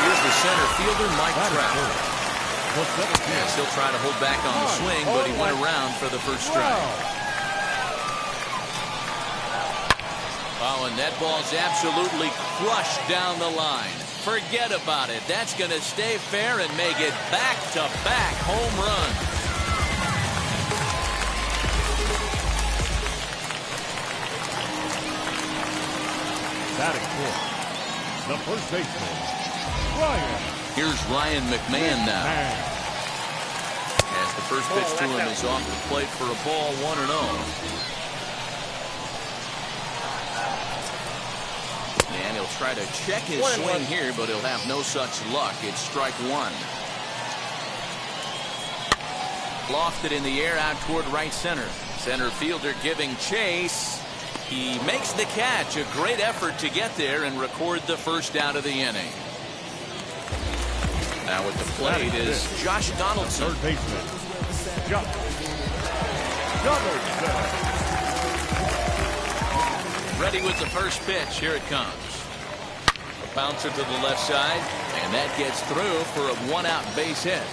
Here's the center fielder, Mike Trout. Still trying to hold back on the swing, but he went around for the first strike. Oh, and that ball's absolutely crushed down the line. Forget about it. That's going to stay fair and make it back-to-back home runs. Batting fourth, the first baseman, Ryan. Here's Ryan McMahon now. As the first pitch to him is off the plate for a ball, 1-0. And he'll try to check his swing here, but he'll have no such luck. It's strike 1. Lofted in the air out toward right center. Center fielder giving chase. He makes the catch. A great effort to get there and record the first out of the inning. Now at the plate is Josh Donaldson. Third baseman, Josh Donaldson. Ready with the first pitch. Here it comes. A bouncer to the left side, and that gets through for a 1-out base hit.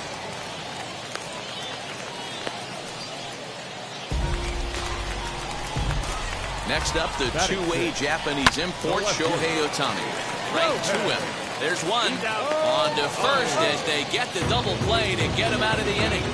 Next up, the two-way Japanese import, Shohei Ohtani. Right to him. There's one on to first as they get the double play to get him out of the inning.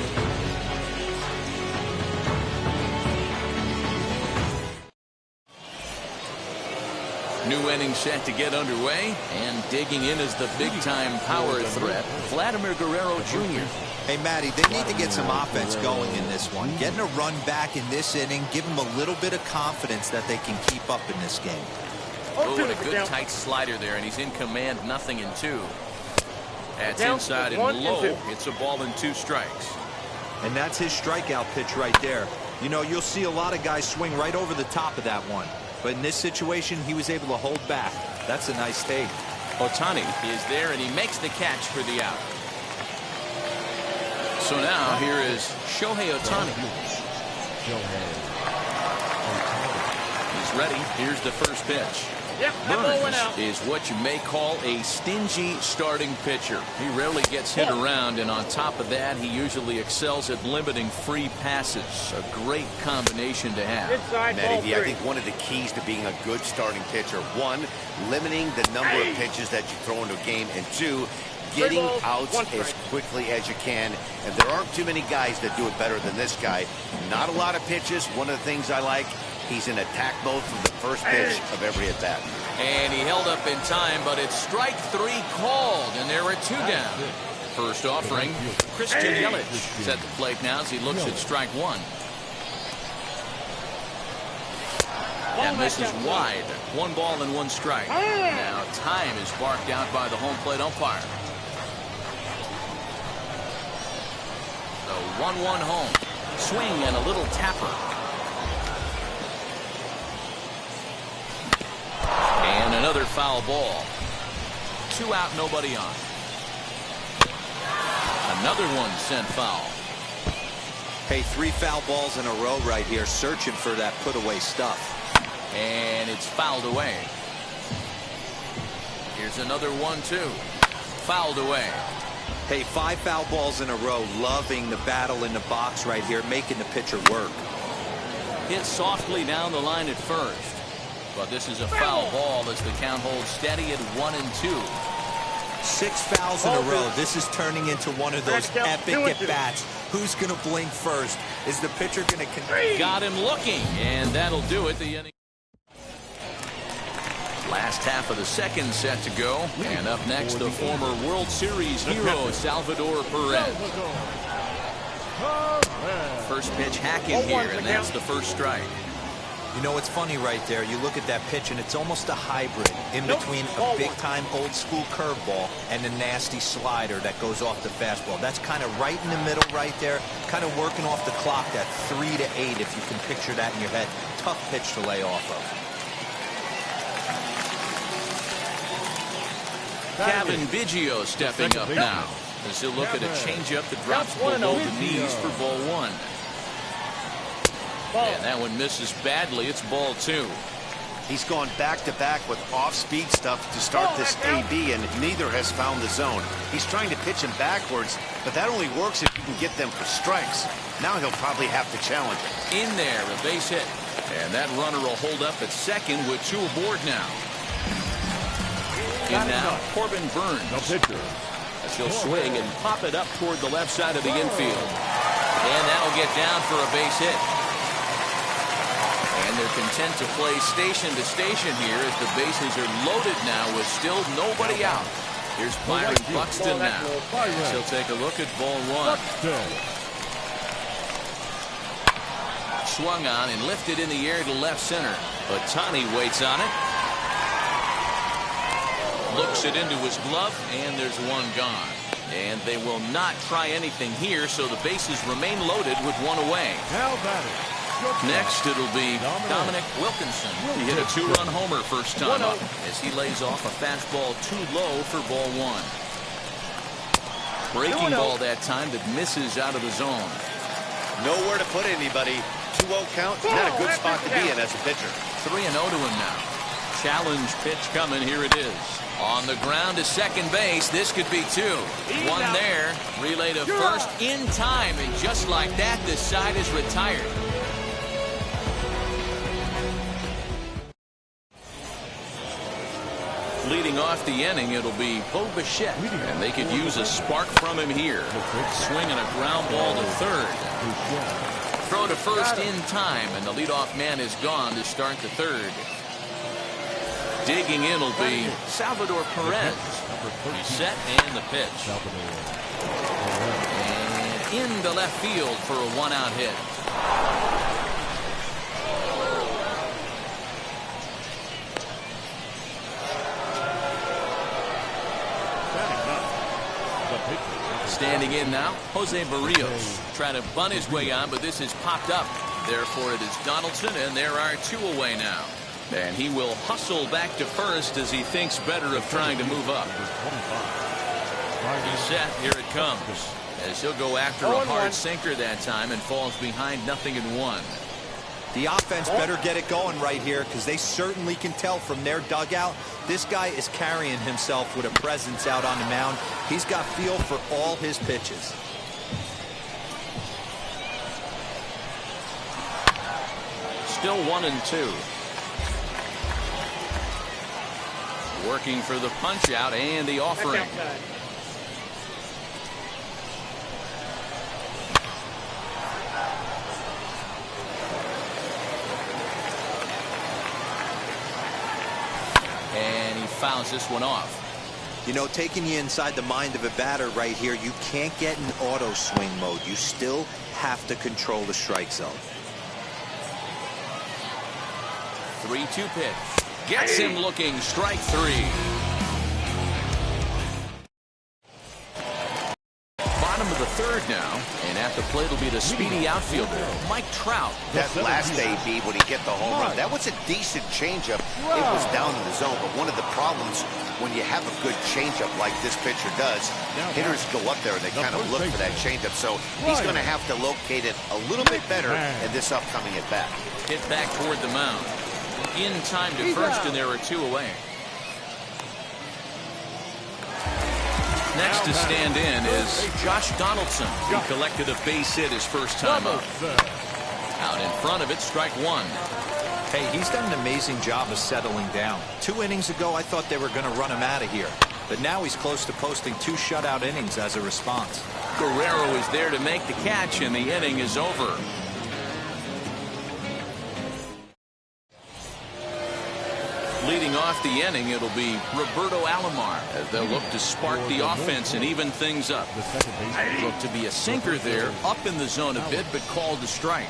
New inning set to get underway, and digging in is the big-time power threat, Vladimir Guerrero Jr. Hey, Matty, they need to get some offense going in this one. Getting a run back in this inning, give them a little bit of confidence that they can keep up in this game. Oh, and a good tight slider there, and he's in command, 0-2. That's inside and low. It's a ball and 2 strikes. And that's his strikeout pitch right there. You know, you'll see a lot of guys swing right over the top of that one. But in this situation, he was able to hold back. That's a nice take. Ohtani is there, and he makes the catch for the out. So now here is Shohei Ohtani. He's ready. Here's the first pitch. Burns is what you may call a stingy starting pitcher. He rarely gets hit around, and on top of that, he usually excels at limiting free passes. A great combination to have. Matty, I think one of the keys to being a good starting pitcher, 1, limiting the number of pitches that you throw into a game, and 2, getting outs as quickly as you can. And there aren't too many guys that do it better than this guy. Not a lot of pitches. One of the things I like, he's in attack mode from the first pitch of every at bat. And he held up in time, but it's strike 3 called, and there are 2 down. First offering, Christian Yelich is at the plate now as he looks at strike 1. And this is wide. 1 ball and 1 strike. Now time is barked out by the home plate umpire. The 1-1 home. Swing and a little tapper. And another foul ball. 2 out, nobody on. Another one sent foul. Hey, 3 foul balls in a row right here, searching for that put-away stuff. And it's fouled away. Here's another 1-2. Fouled away. Hey, 5 foul balls in a row, loving the battle in the box right here, making the pitcher work. Hit softly down the line at first. But this is a foul ball as the count holds steady at 1-2. 6 fouls in a row. This is turning into one of those epic at-bats. Who's going to blink first? Is the pitcher going to continue? Got him looking, and that'll do it. The inning. Last half of the second set to go. And up next, the former World Series hero, Salvador Perez. First pitch hacking here, and that's the first strike. You know, it's funny right there. You look at that pitch, and it's almost a hybrid in between a big-time old-school curveball and a nasty slider that goes off the fastball. That's kind of right in the middle right there, kind of working off the clock at 3 to 8, if you can picture that in your head. Tough pitch to lay off of. Kevin Biggio stepping up now as he'll look at a changeup that drops below the knees for ball 1. And that one misses badly. It's ball 2. He's gone back-to-back with off-speed stuff to start this AB, and neither has found the zone. He's trying to pitch him backwards, but that only works if you can get them for strikes. Now he'll probably have to challenge it. In there, a base hit. And that runner will hold up at second with 2 aboard now. In now, Corbin Burns. As he'll swing and pop it up toward the left side of the infield. And that'll get down for a base hit. And they're content to play station to station here as the bases are loaded now with still nobody out. Here's Byron Buxton now. He'll take a look at ball 1. Swung on and lifted in the air to left center. Ohtani waits on it. Looks it into his glove, and there's 1 gone. And they will not try anything here, so the bases remain loaded with 1 away. Next, it'll be Dominic Wilkinson. He hit a 2-run homer first time up as he lays off a fastball too low for ball 1. Breaking ball that time that misses out of the zone. Nowhere to put anybody. 2-0 count. Not a good spot to be in as a pitcher. 3-0 to him now. Challenge pitch coming. Here it is. On the ground to second base. This could be 2. 1 there. Relay to first in time. And just like that, this side is retired. Leading off the inning, it'll be Bo Bichette. And they could use a spark from him here. Swinging a ground ball to third. Throw to first in time. And the leadoff man is gone to start the third. Digging in will be Salvador Perez. He's set and the pitch. And into left field for a 1-out hit. Standing in now, Jose Barrios. Trying to bunt his way on, but this has popped up. Therefore, it is Donaldson, and there are 2 away now. And he will hustle back to first as he thinks better of trying to move up. He's set. Here it comes. As he'll go after a hard sinker that time and falls behind 0-1. The offense better get it going right here, because they certainly can tell from their dugout this guy is carrying himself with a presence out on the mound. He's got feel for all his pitches. Still 1-2. Working for the punch out and the offering. And he fouls this one off. You know, taking you inside the mind of a batter right here, you can't get in auto swing mode. You still have to control the strike zone. 3-2 pitch. Gets him looking. Strike 3. Bottom of the 3rd now, and at the plate will be the speedy outfielder, Mike Trout. That last AB when he hit the home run, that was a decent changeup. It was down in the zone, but one of the problems when you have a good changeup like this pitcher does, hitters go up there and they kind of look for that changeup. So he's going to have to locate it a little bit better in this upcoming at bat. Hit back toward the mound. In time to first, and there are 2 away. Next to stand in is Josh Donaldson, who collected a base hit his first time up. Out in front of it, strike 1. Hey, he's done an amazing job of settling down. 2 innings ago, I thought they were going to run him out of here. But now he's close to posting 2 shutout innings as a response. Guerrero is there to make the catch, and the inning is over. Leading off the inning, it'll be Roberto Alomar as they'll look to spark the offense and even things up. Look to be a sinker there, up in the zone a bit, but called a strike.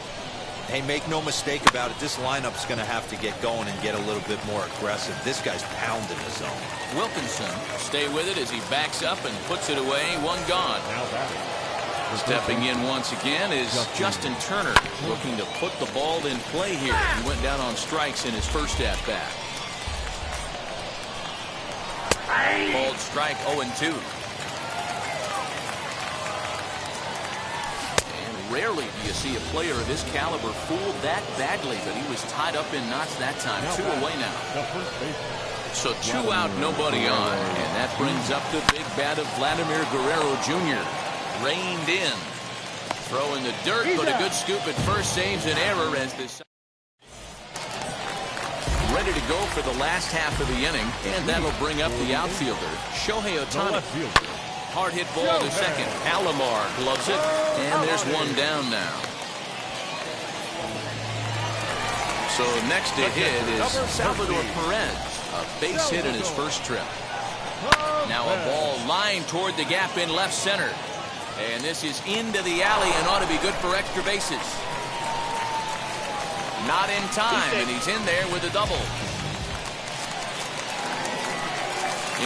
Hey, make no mistake about it, this lineup's going to have to get going and get a little bit more aggressive. This guy's pounding the zone. Wilkinson stay with it as he backs up and puts it away. 1 gone. Stepping in once again is Justin Turner, looking to put the ball in play here. He went down on strikes in his first at-bat. Called strike 0-2. And rarely do you see a player of his caliber fooled that badly, but he was tied up in knots that time. 2 away now. So 2 out, nobody on. And that brings up the big bat of Vladimir Guerrero Jr. Reined in. Throw in the dirt, but a good scoop at first saves an error as this. Ready to go for the last half of the inning, and that'll bring up the outfielder, Shohei Ohtani. Hard hit ball to second. Alomar gloves it, and there's 1 down now. So next to hit is Salvador Perez, a base hit in his first trip. Now a ball lined toward the gap in left center, and this is into the alley and ought to be good for extra bases. Not in time, and he's in there with a double.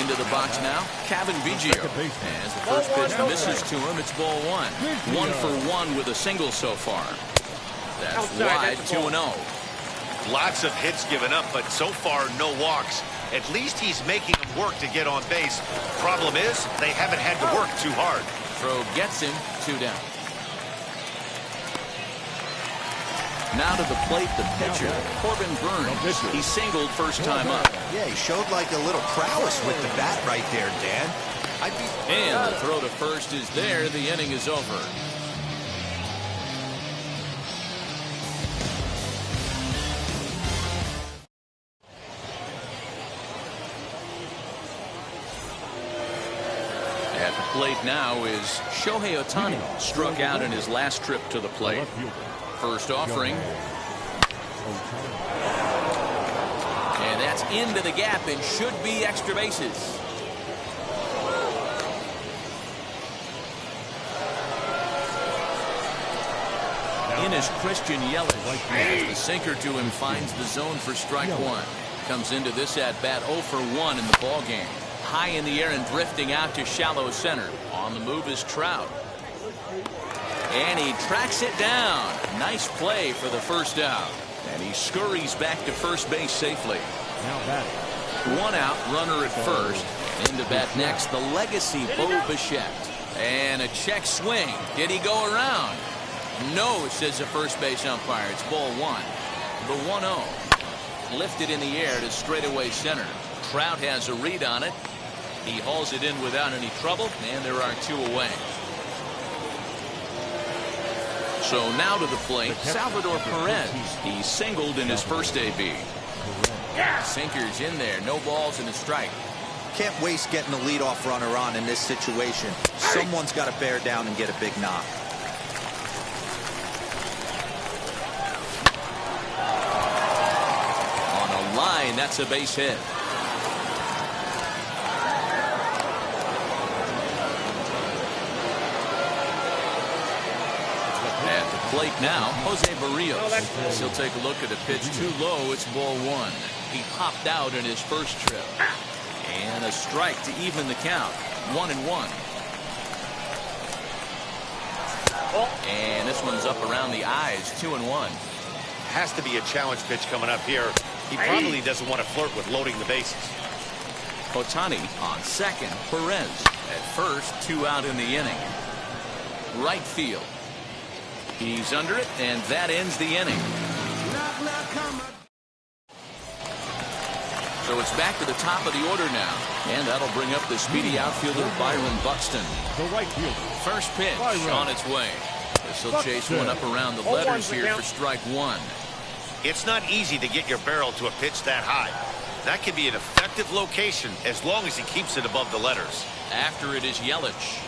Into the box now, Kevin Biggio. As the first pitch misses to him, it's ball 1. 1 for 1 with a single so far. That's wide, 2-0. Lots of hits given up, but so far no walks. At least he's making them work to get on base. Problem is, they haven't had to work too hard. Throw gets him, 2 down. Now to the plate, the pitcher, Corbin Burns. He singled first time up. Yeah, he showed like a little prowess with the bat right there, Dan. And the throw to first is there. The inning is over. At the plate now is Shohei Ohtani. Struck out in his last trip to the plate. First offering. And that's into the gap and should be extra bases. In is Christian Yelich. As the sinker to him finds the zone for strike 1. Comes into this at bat 0 for 1 in the ball game. High in the air and drifting out to shallow center. On the move is Trout. And he tracks it down. Nice play for the first out. And he scurries back to first base safely. Now batting. One out, runner at first. In to bat next, the legacy Bo Bichette. And a check swing. Did he go around? No, says the first base umpire. It's ball one. The 1-0. Lifted in the air to straightaway center. Trout has a read on it. He hauls it in without any trouble, and there are two away. So now to the plate, Salvador Perez. He singled in his first AB. Sinker's in there. No balls and a strike. Can't waste getting the leadoff runner on in this situation. Someone's got to bear down and get a big knock. On a line, that's a base hit. At the plate now, Jose Barrios. He'll take a look at a pitch too low. It's ball one. He popped out in his first trip. And a strike to even the count. 1-1. And this one's up around the eyes. 2-1. Has to be a challenge pitch coming up here. He probably doesn't want to flirt with loading the bases. Ohtani on second. Perez at first. 2 out in the inning. Right field. He's under it, and that ends the inning. So it's back to the top of the order now. And that'll bring up the speedy outfielder Byron Buxton. The right fielder. First pitch on its way. This will chase one up around the letters here for strike one. It's not easy to get your barrel to a pitch that high. That can be an effective location as long as he keeps it above the letters. After it is Yelich.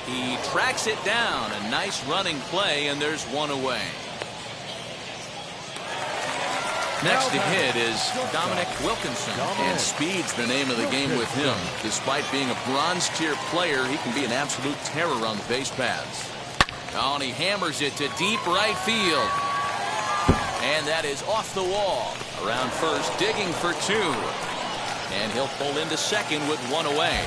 He tracks it down. A nice running play, and there's one away. Next to hit is Dominic Wilkinson. And speed's the name of the game with him. Despite being a bronze tier player, he can be an absolute terror on the base paths. Oh, and he hammers it to deep right field. And that is off the wall. Around first, digging for two. And he'll pull into second with one away.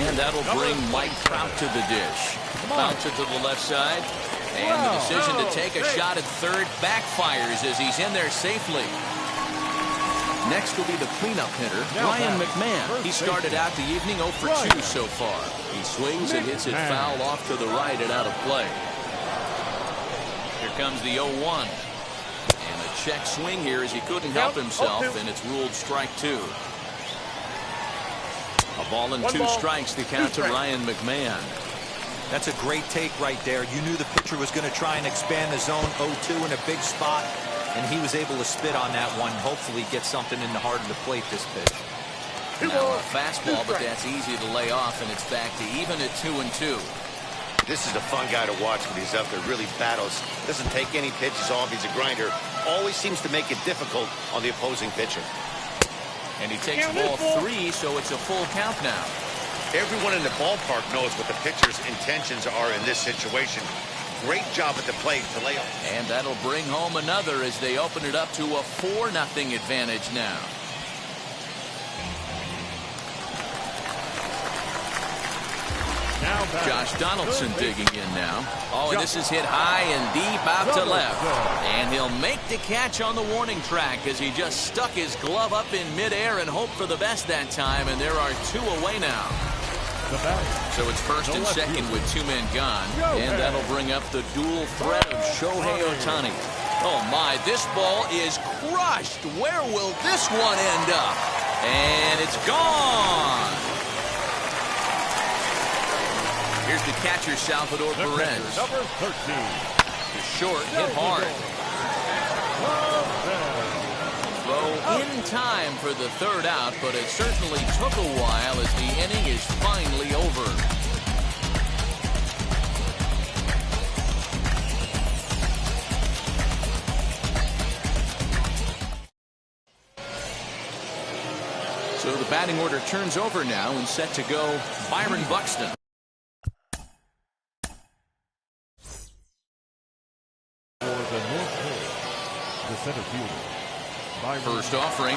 And that'll bring Mike Trout to the dish. Bounce it to the left side. And the decision to take a shot at third backfires as he's in there safely. Next will be the cleanup hitter, Ryan McMahon. He started out the evening 0 for 2 so far. He swings and hits it foul off to the right and out of play. Here comes the 0-1. And a check swing here as he couldn't help himself, and it's ruled strike two. A ball and 2 strikes to count to Ryan McMahon. That's a great take right there. You knew the pitcher was going to try and expand the zone 0-2 in a big spot, and he was able to spit on that one. Hopefully get something in the heart of the plate this pitch. Now a fastball, but that's easy to lay off, and it's back to even at 2-2. This is a fun guy to watch when he's up there. Really battles. Doesn't take any pitches off. He's a grinder. Always seems to make it difficult on the opposing pitcher. And he takes ball 3, so it's a full count now. Everyone in the ballpark knows what the pitcher's intentions are in this situation. Great job at the plate to lay off. And that'll bring home another as they open it up to a 4-0 advantage now. Josh Donaldson digging in now. Oh, and this is hit high and deep out to left. And he'll make the catch on the warning track as he just stuck his glove up in midair and hoped for the best that time. And there are 2 away now. So it's first and second with 2 men gone. And that'll bring up the dual threat of Shohei Ohtani. Oh my, this ball is crushed. Where will this one end up? And it's gone. Here's the catcher, Salvador Perez. Number 13. The short hit hard. Throw in time for the third out, but it certainly took a while as the inning is finally over. So the batting order turns over now and set to go Byron Buxton. For the North Pole, the center fielder. First offering.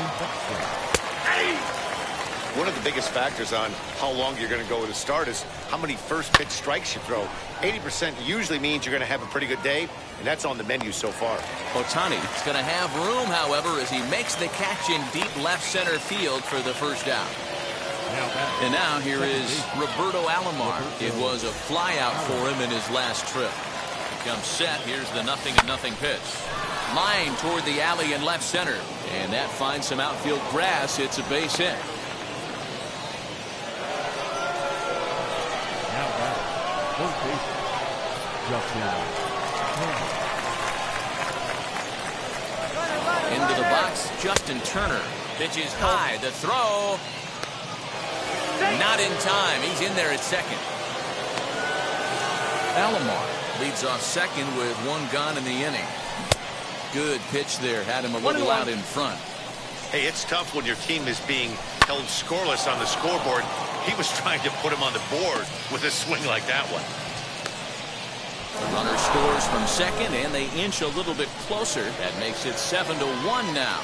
One of the biggest factors on how long you're going to go with a start is how many first pitch strikes you throw. 80% usually means you're going to have a pretty good day, and that's on the menu so far. Ohtani is going to have room, however, as he makes the catch in deep left center field for the first out. And now here is Roberto Alomar. It was a flyout for him in his last trip. He comes set. Here's the 0-0 pitch. Line toward the alley in left center. And that finds some outfield grass. It's a base hit. Into the box, Justin Turner. Pitches high. The throw. Not in time. He's in there at second. Alomar leads off second with one gone in the inning. Good pitch there. Had him a little out in front. Hey, it's tough when your team is being held scoreless on the scoreboard. He was trying to put him on the board with a swing like that one. The runner scores from second, and they inch a little bit closer. That makes it 7-1 now.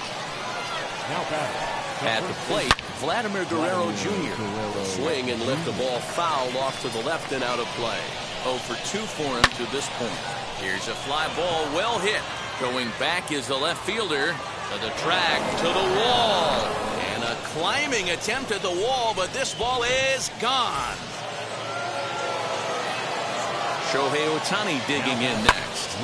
At the plate, Vladimir Guerrero Jr. Swing and lift the ball foul off to the left and out of play. 0 for 2 for him to this point. Here's a fly ball, well hit. Going back is the left fielder. To the track, to the wall. And a climbing attempt at the wall, but this ball is gone. Shohei Ohtani digging in next.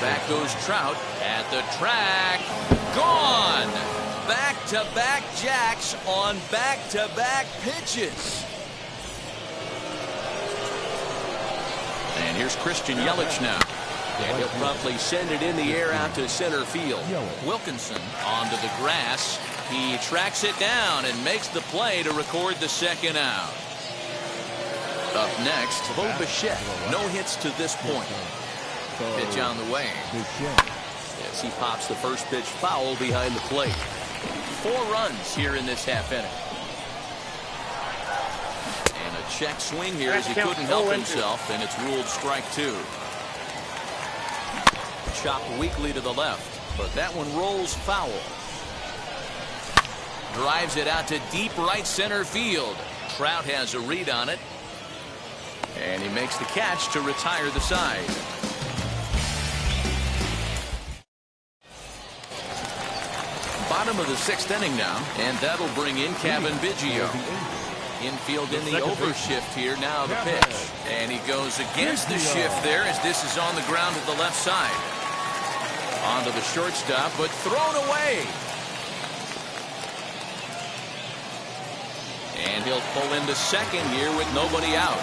Back goes Trout at the track. Gone. Back-to-back jacks on back-to-back pitches. And here's Christian Yelich now. And he'll promptly send it in the air out to center field. Wilkinson onto the grass. He tracks it down and makes the play to record the second out. Up next, Bo Bichette. No hits to this point. Pitch on the way. As he pops the first pitch foul behind the plate. 4 runs here in this half inning. And a check swing here as he couldn't help himself, and it's ruled strike 2. Chop weakly to the left, but that one rolls foul. Drives it out to deep right center field. Trout has a read on it. And he makes the catch to retire the side. Bottom of the 6th inning now, and that'll bring in Kevin Biggio. Infield in the overshift here. Now the pitch. And he goes against the shift there as this is on the ground to the left side. Onto the shortstop, but thrown away. And he'll pull into second here with nobody out.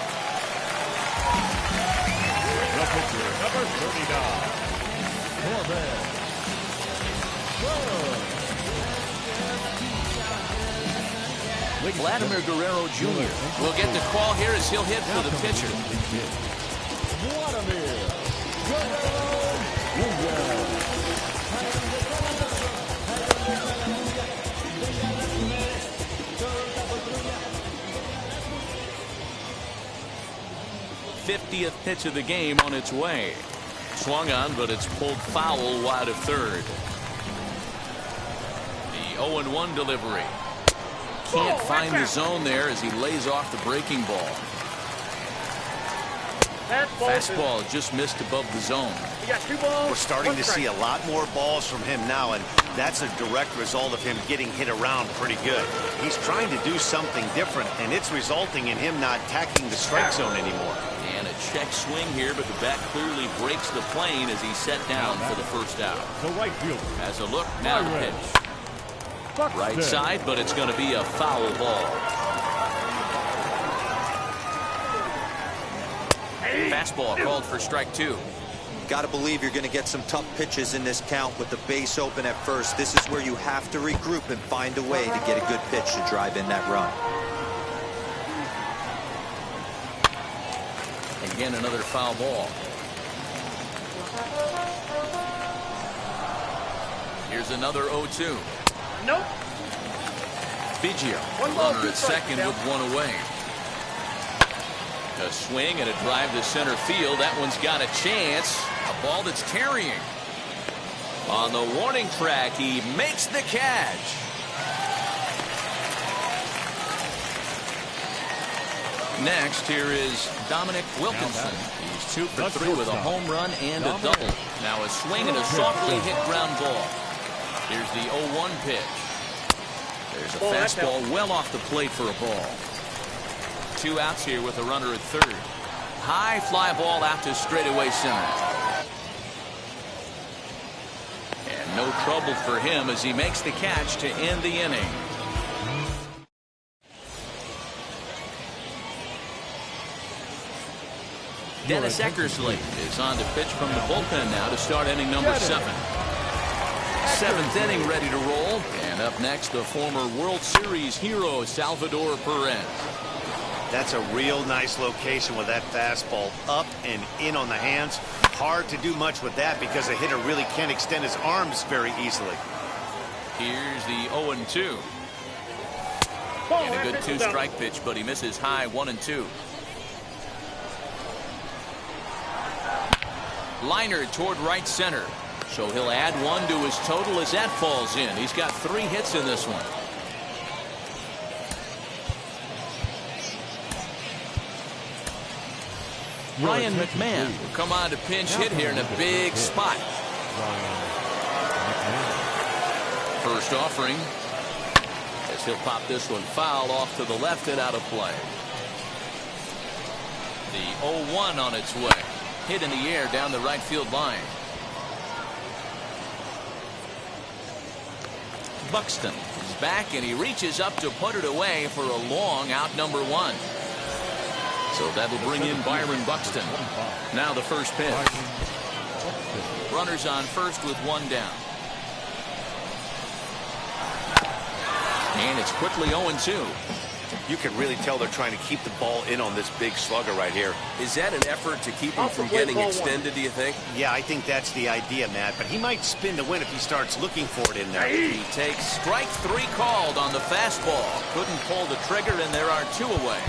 The pitcher, number 39. Vladimir Guerrero Jr. will get the call here as he'll hit for the pitcher. Vladimir Guerrero Jr. 50th pitch of the game on its way. Swung on, but it's pulled foul wide of third. The 0-1 delivery. Can't find the zone there as he lays off the breaking ball. Fastball just missed above the zone. We're starting to see a lot more balls from him now, and that's a direct result of him getting hit around pretty good. He's trying to do something different, and it's resulting in him not attacking the strike zone anymore. And a check swing here, but the bat clearly breaks the plane as he's set down for the first out. The right fielder. As a look, now the pitch. Right side, but it's going to be a foul ball. Fastball called for strike 2. Got to believe you're going to get some tough pitches in this count with the base open at first. This is where you have to regroup and find a way to get a good pitch to drive in that run. Again, another foul ball. Here's another 0-2. Nope. Biggio, runner at second with one away. A swing and a drive to center field. That one's got a chance. A ball that's carrying. On the warning track, he makes the catch. Next, here is Dominic Wilkinson. He's 2 for 3 with a home run and a double. Now a swing and a softly hit ground ball. Here's the 0-1 pitch. There's a fastball well off the plate for a ball. 2 outs here with a runner at third. High fly ball out to straightaway center. And no trouble for him as he makes the catch to end the inning. Dennis Eckersley is on to pitch from the bullpen now to start inning number 7. 7th inning ready to roll. And up next, the former World Series hero, Salvador Perez. That's a real nice location with that fastball up and in on the hands. Hard to do much with that because a hitter really can't extend his arms very easily. Here's the 0-2. And a good 2-strike pitch, but he misses high 1-2. Liner toward right center. So he'll add 1 to his total as that falls in. He's got 3 hits in this one. Ryan McMahon will come on to pinch hit here in a big spot. First offering as he'll pop this one foul off to the left and out of play. The 0-1 on its way. Hit in the air down the right field line. Buxton is back and he reaches up to put it away for a long out number 1. So that'll bring in Byron Buxton. Now the first pitch. Runners on first with 1 down. And it's quickly 0-2. You can really tell they're trying to keep the ball in on this big slugger right here. Is that an effort to keep him from getting extended, do you think? Yeah, I think that's the idea, Matt. But he might spin to win if he starts looking for it in there. He takes strike 3 called on the fastball. Couldn't pull the trigger, and there are 2 away.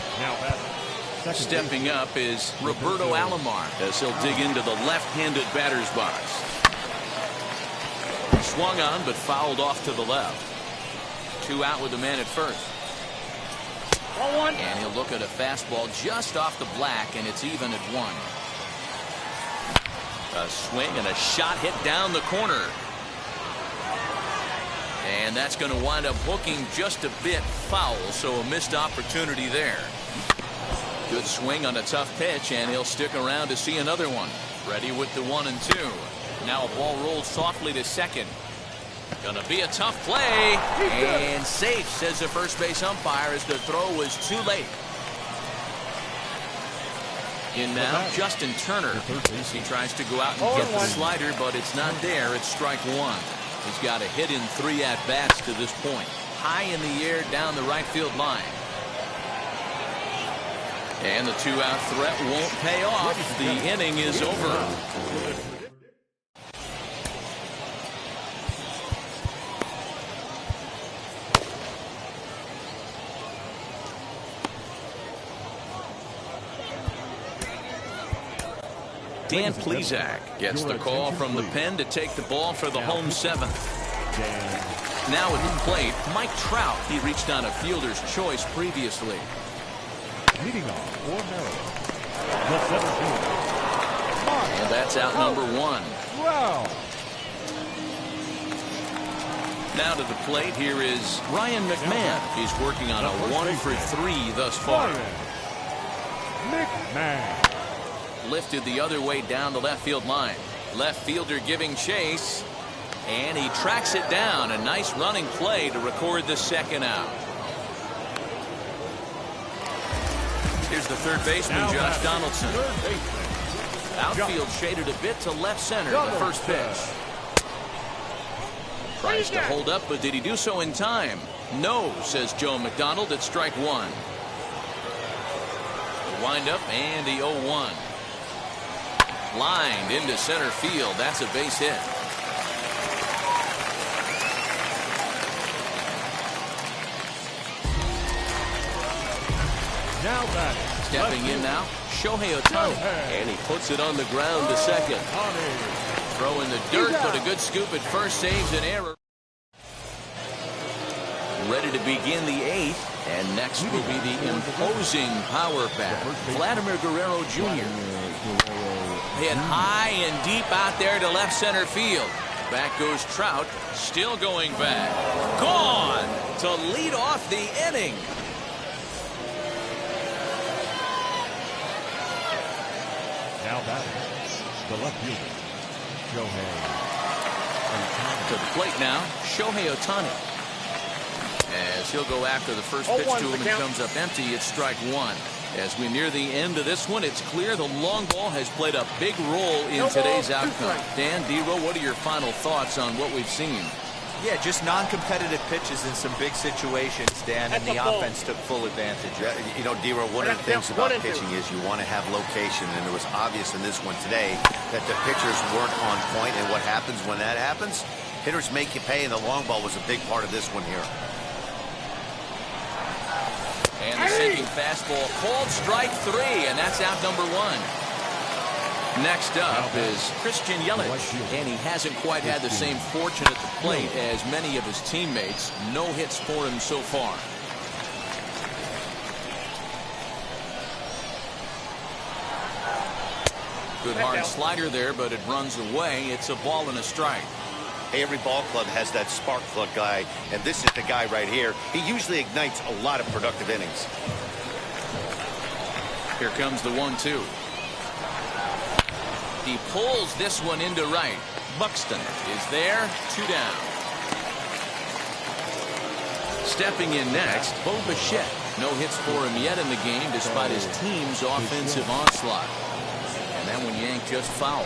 Stepping up is Roberto Alomar as he'll dig into the left-handed batter's box. Swung on, but fouled off to the left. 2 out with the man at first. And he'll look at a fastball just off the black, and it's even at 1. A swing and a shot hit down the corner. And that's going to wind up hooking just a bit foul, so a missed opportunity there. Good swing on a tough pitch, and he'll stick around to see another one. Ready with the 1-2. Now a ball rolled softly to second. Gonna be a tough play, and safe, says the first base umpire, as the throw was too late. In now, Justin Turner. He tries to go out and get the slider, but it's not there. It's strike 1. He's got a hit in 3 at-bats to this point. High in the air down the right field line. And the 2-out threat won't pay off. The inning is over. Dan Plesac gets the call from the pen to take the ball for the home 7th. Now at the plate, Mike Trout. He reached on a fielder's choice previously. Leading off for Maryland, the 17th. And that's out number 1. Wow. Now to the plate, here is Ryan McMahon. He's working on a 1 for 3 thus far. McMahon. Lifted the other way down the left field line. Left fielder giving chase, and he tracks it down. A nice running play to record the 2nd out. Here's the third baseman, Josh Donaldson. Outfield shaded a bit to left center. The first pitch. Tries to hold up, but did he do so in time? No, says Joe McDonald at strike 1. The windup and the 0-1. Lined into center field. That's a base hit. Now batting. Stepping in now, Shohei Ohtani. And he puts it on the ground to second. Throw in the dirt, but a good scoop at first saves an error. Ready to begin the 8th, and next will be the imposing power bat, Vladimir Guerrero Jr. Hit high and deep out there to left center field. Back goes Trout, still going back. Gone to lead off the inning. Now batting, the left fielder, Shohei. To the plate now, Shohei Ohtani. As he'll go after the first pitch to him and comes up empty, it's strike one. As we near the end of this one, it's clear the long ball has played a big role in today's outcome. Dan, D-Row, what are your final thoughts on what we've seen? Yeah, just non-competitive pitches in some big situations, Dan, and the offense took full advantage. Yeah, you know, D-Row, one of the things about pitching is you want to have location, and it was obvious in this one today that the pitchers weren't on point, and what happens when that happens? Hitters make you pay, and the long ball was a big part of this one here. And the sinking fastball called strike 3, and that's out number 1. Next up is Christian Yelich, and he hasn't quite had the same fortune at the plate as many of his teammates. No hits for him so far. Good hard slider there, but it runs away. It's a ball and a strike. Hey, every ball club has that spark plug guy, and this is the guy right here. He usually ignites a lot of productive innings. Here comes the 1-2. He pulls this one into right. Buxton is there, 2 down. Stepping in next, Bo Bichette. No hits for him yet in the game despite his team's offensive onslaught. And that one yanked just foul.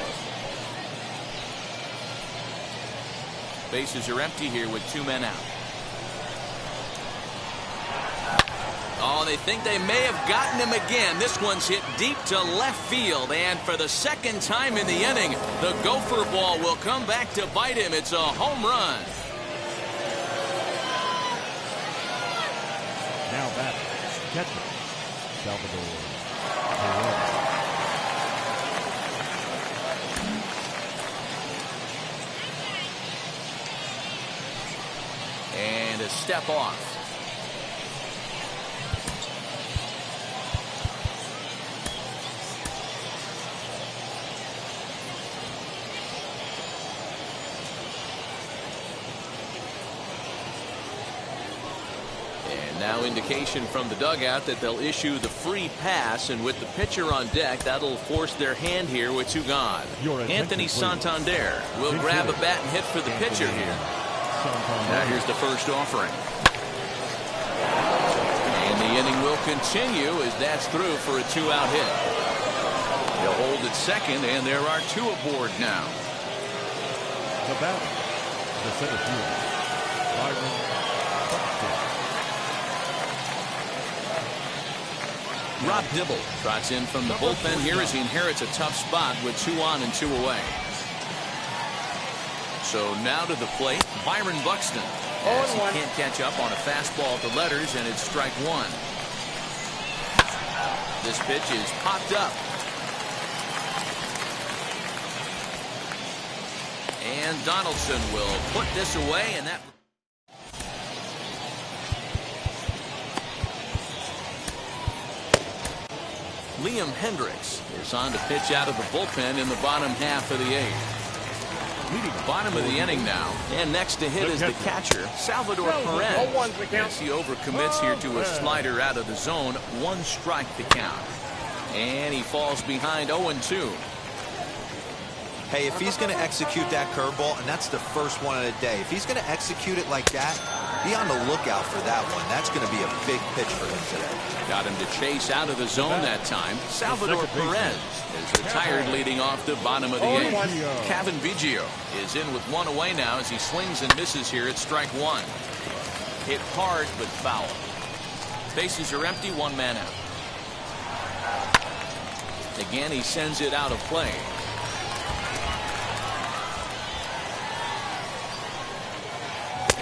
Bases are empty here with 2 men out. Oh, they think they may have gotten him again. This one's hit deep to left field, and for the second time in the inning, the gopher ball will come back to bite him. It's a home run. Now batting, catcher, Salvador Perez. And a step off. And now indication from the dugout that they'll issue the free pass, and with the pitcher on deck, that'll force their hand here with 2 gone. Anthony Santander will grab a bat and hit for the pitcher here. Now here's the first offering. And the inning will continue as that's through for a 2-out hit. They'll hold at second, and there are 2 aboard now. The batter, the center fielder, Byron Buxton. Rob Dibble trots in from the bullpen here as he inherits a tough spot with 2 on and 2 away. So now to the plate, Byron Buxton, as he can't catch up on a fastball at the letters, and it's strike 1. This pitch is popped up. And Donaldson will put this away, and that... Liam Hendricks is on to pitch out of the bullpen in the bottom half of the 8th. Bottom of the inning now, and next to hit is the catcher, Salvador Perez, as he overcommits here to a slider out of the zone. 1 strike to count, and he falls behind 0-2. Hey, if he's going to execute that curveball, and that's the first one of the day, if he's going to execute it like that, be on the lookout for that one. That's going to be a big pitch for him today. Got him to chase out of the zone that time. Salvador Perez is retired leading off the bottom of the 8th. Kevin Biggio is in with 1 away now as he swings and misses here at strike 1. Hit hard but foul. Bases are empty, 1 man out. Again, he sends it out of play.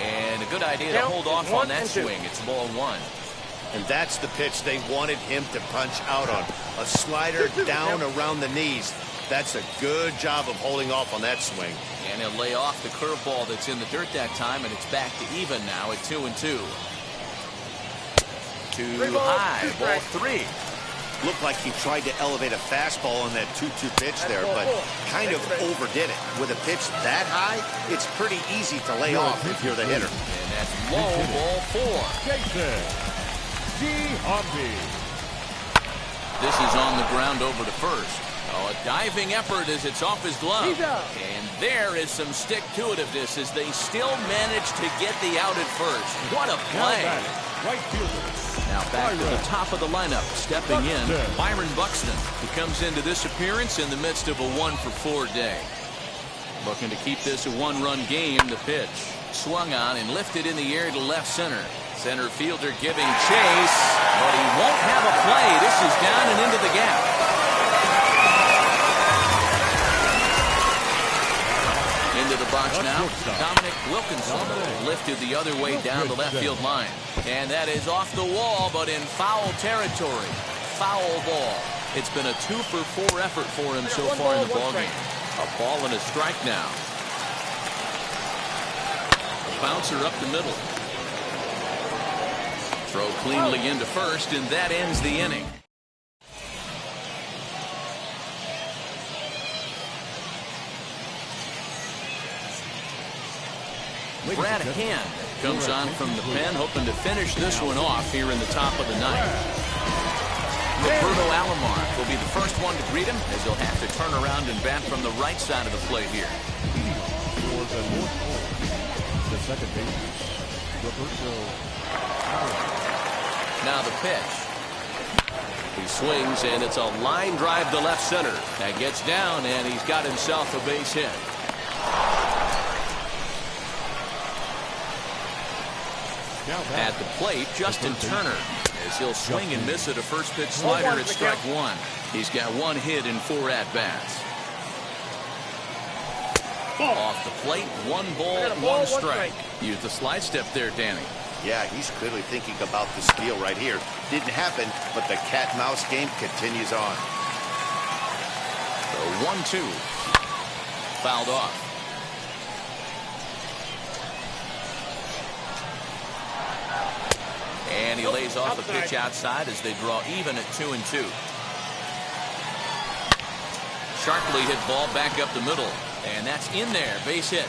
And a good idea to hold off on that swing. It's ball 1. And that's the pitch they wanted him to punch out on. A slider down around the knees. That's a good job of holding off on that swing. And he'll lay off the curveball that's in the dirt that time, and it's back to even now at 2-2. Too high, ball 3. Looked like he tried to elevate a fastball on that 2-2 pitch there, but kind of overdid it. With a pitch that high, it's pretty easy to lay off if you're the hitter. And that's low, ball 4. This is on the ground over to first. Oh, a diving effort as it's off his glove. And there is some stick-to-itiveness as they still manage to get the out at first. What a play. Right fielder. Now back to the top of the lineup, stepping in, Byron Buxton, who comes into this appearance in the midst of a 1-for-4 day. Looking to keep this a 1-run game. The pitch swung on and lifted in the air to left center. Center fielder giving chase, but he won't have a play. This is down and into the gap. Into the box now, Dominic Wilkinson lifted the other way down the left field line. And that is off the wall, but in foul territory. Foul ball. It's been a 2-for-4 effort for him so far in the ballgame. A ball and a strike now. A bouncer up the middle. Throw cleanly into first, and that ends the inning. Brad Hand comes on from the pen, hoping to finish this one off here in the top of the ninth. Roberto Alomar will be the first one to greet him, as he'll have to turn around and bat from the right side of the plate here. For the North Pole, the second baseman, Roberto Alomar. Now the pitch. He swings, and it's a line drive to left center. That gets down, and he's got himself a base hit. At the plate, Justin Turner, as he'll swing and miss at a first pitch slider at strike 1. He's got 1 hit in 4 at-bats. Off the plate, 1 ball, 1 strike. Use the slide step there, Danny. Yeah, he's clearly thinking about the steal right here. Didn't happen, but the cat-mouse game continues on. The 1-2. Fouled off. And he lays off a pitch outside as they draw even at 2-2. Sharply hit ball back up the middle. And that's in there. Base hit.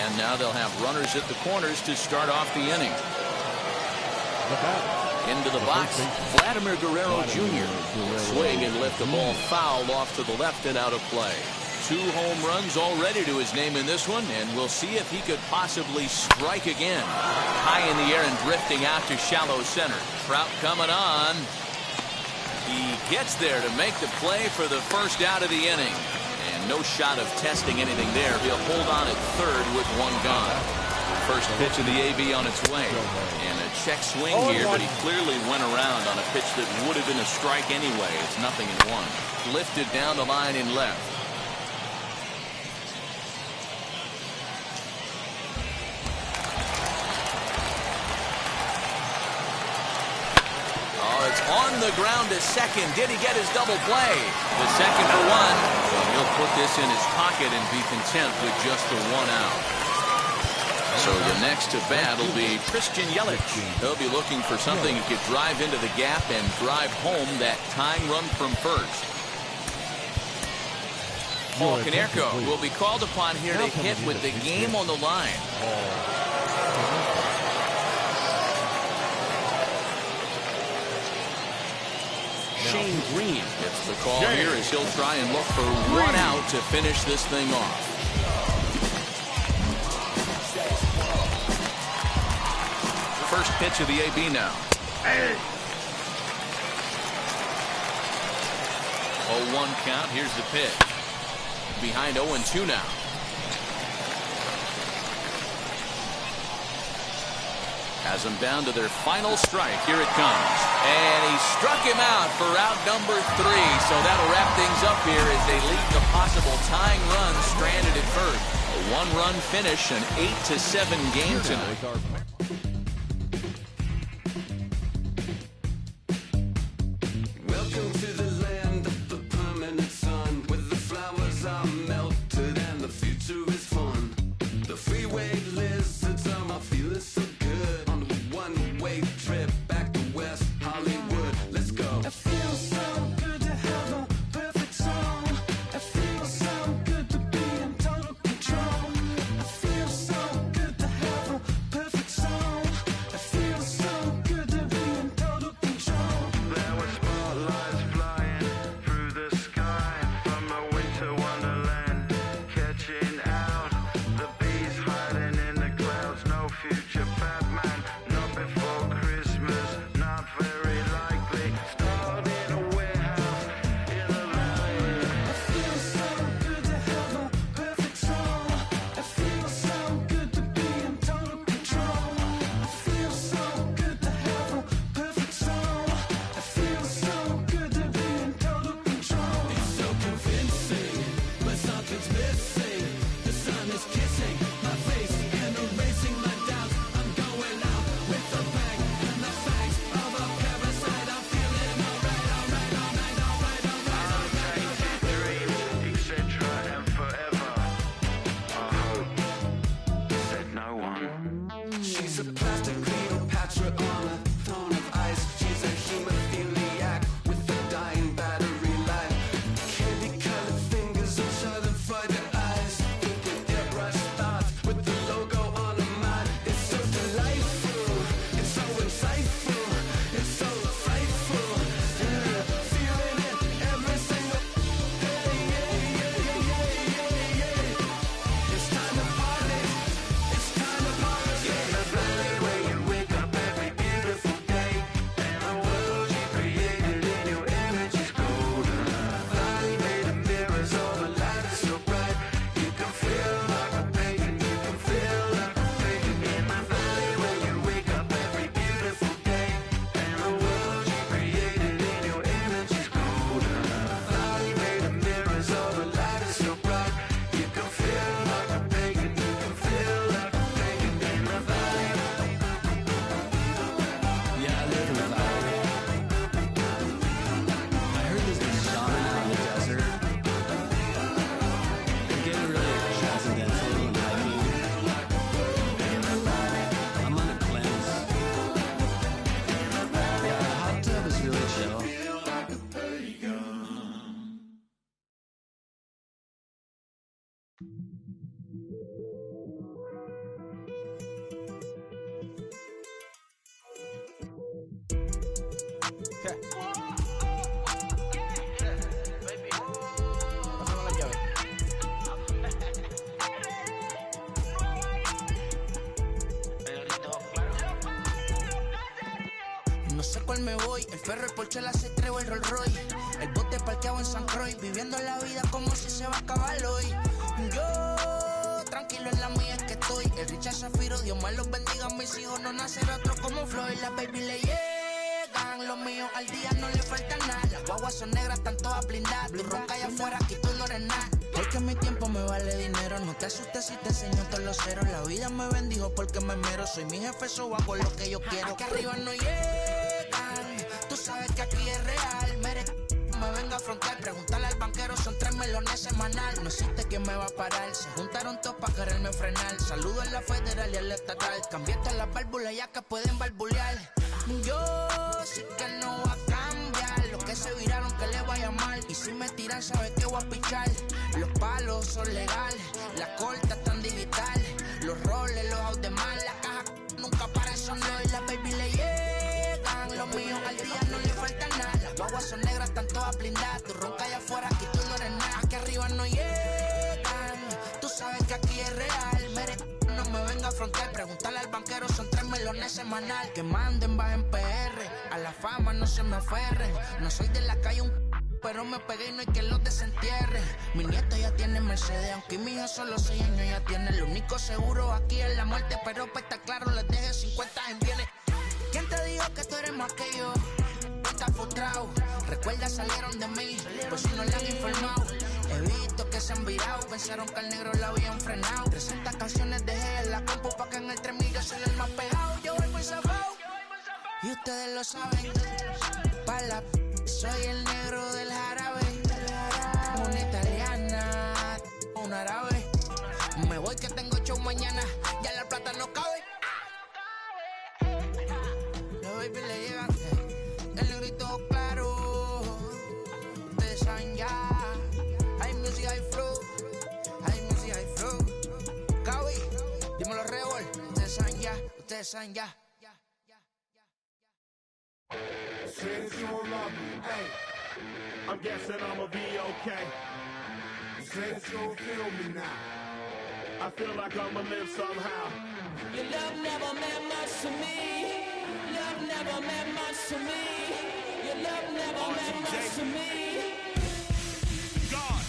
And now they'll have runners at the corners to start off the inning. Into the box, Vladimir Guerrero Jr. Swing and lift the ball foul off to the left and out of play. 2 home runs already to his name in this one, and we'll see if he could possibly strike again. High in the air and drifting out to shallow center. Trout coming on. He gets there to make the play for the first out of the inning. And no shot of testing anything there. He'll hold on at third with 1 gone. First pitch of the AB on its way. And a check swing here, but he clearly went around on a pitch that would have been a strike anyway. It's 0-1. Lifted down the line in left. It's on the ground to second. Did he get his double play? The second for 1. And he'll put this in his pocket and be content with just the 1 out. So the next to bat will be Christian Yelich. He'll be looking for something he could drive into the gap and drive home that tying run from first. Paul Konerko will be called upon here to hit with the game on the line. Shane Green gets the call here as he'll try and look for 1 out to finish this thing off. First pitch of the AB now. 0-1 count. Here's the pitch. Behind 0-2 now. Has them down to their final strike. Here it comes. And he struck him out for out number 3. So that'll wrap things up here as they leave the possible tying run stranded at first. A 1-run finish, an 8-7 game tonight. Welcome to the land No sé cuál me voy, el ferro, el Porsche, la C3 o el Rolls Royce. El bote parqueado en San Croix, viviendo la vida como si se va a acabar hoy. Yo, tranquilo en la mía es que estoy. El Richard Zafiro, Dios más los bendiga, mis hijos no nacerá otro como Floyd. Las baby le llegan, los míos al día no le falta nada. Las guaguas son negras, están todas blindadas. Tu ronca allá afuera, aquí tú no eres nada. Es que mi tiempo me vale dinero, no te asustes si te enseño todos los ceros. La vida me bendijo porque me mero, soy mi jefe, so hago lo que yo quiero. Aquí arriba no llegan, tú sabes que aquí es real. Me venga a afrontar, preguntarle al banquero, son 3 melones semanal. No existe quien me va a parar, se juntaron todos para quererme frenar. Saludo a la federal y a la estatal, cambié todas las válvulas ya que pueden barbulear. Yo sí que no va a cambiar, los que se viraron que le vaya mal. Y si me tiran sabes que voy a pichar. Los palos son legales, las cortas están digital. Los roles, los autos de mal, la caja nunca para eso no. Y las baby le llegan, los míos al día no le falta nada. Las guaguas son negras, están todas blindadas. Tu ronca allá afuera, aquí tú no eres nada. Aquí arriba no llegan, tú sabes que aquí es real. No me venga a afrontar, preguntarle al banquero, son 3 melones semanal. Que manden, bajen PR, a la fama no se me aferren. No soy de la calle pero me pegué y no hay que los desentierre. Mi nieto ya tiene Mercedes, aunque mi hija solo 6 años ya tiene. Lo único seguro aquí es la muerte, pero para estar claro les deje 50 en bienes. ¿Quién te dijo que tú eres más que yo? Estás frustrado, recuerda salieron de mí, pues si no le han informado. He visto que se han virado, pensaron que al negro la habían frenado. 300 canciones dejé en la compu pa' que en el 3000 yo soy el más pegado. Yo voy muy zafado, y ustedes lo saben. Pa' la soy el negro del jarabe. Una italiana, un árabe. Me voy que tengo show mañana, ya la plata no cabe. Los baby le llegan, el negrito claro. Ustedes saben ya. Hay music, hay flow. Hay music, hay flow. Cabi, dímelo Rebol. Ustedes saben ya, ustedes saben ya. Since you don't love me, hey, I'm guessing I'ma be okay. Since you don't feel me now, I feel like I'ma live somehow. Your love never meant much to me. Love never meant much to me. Your love never meant much to me. God,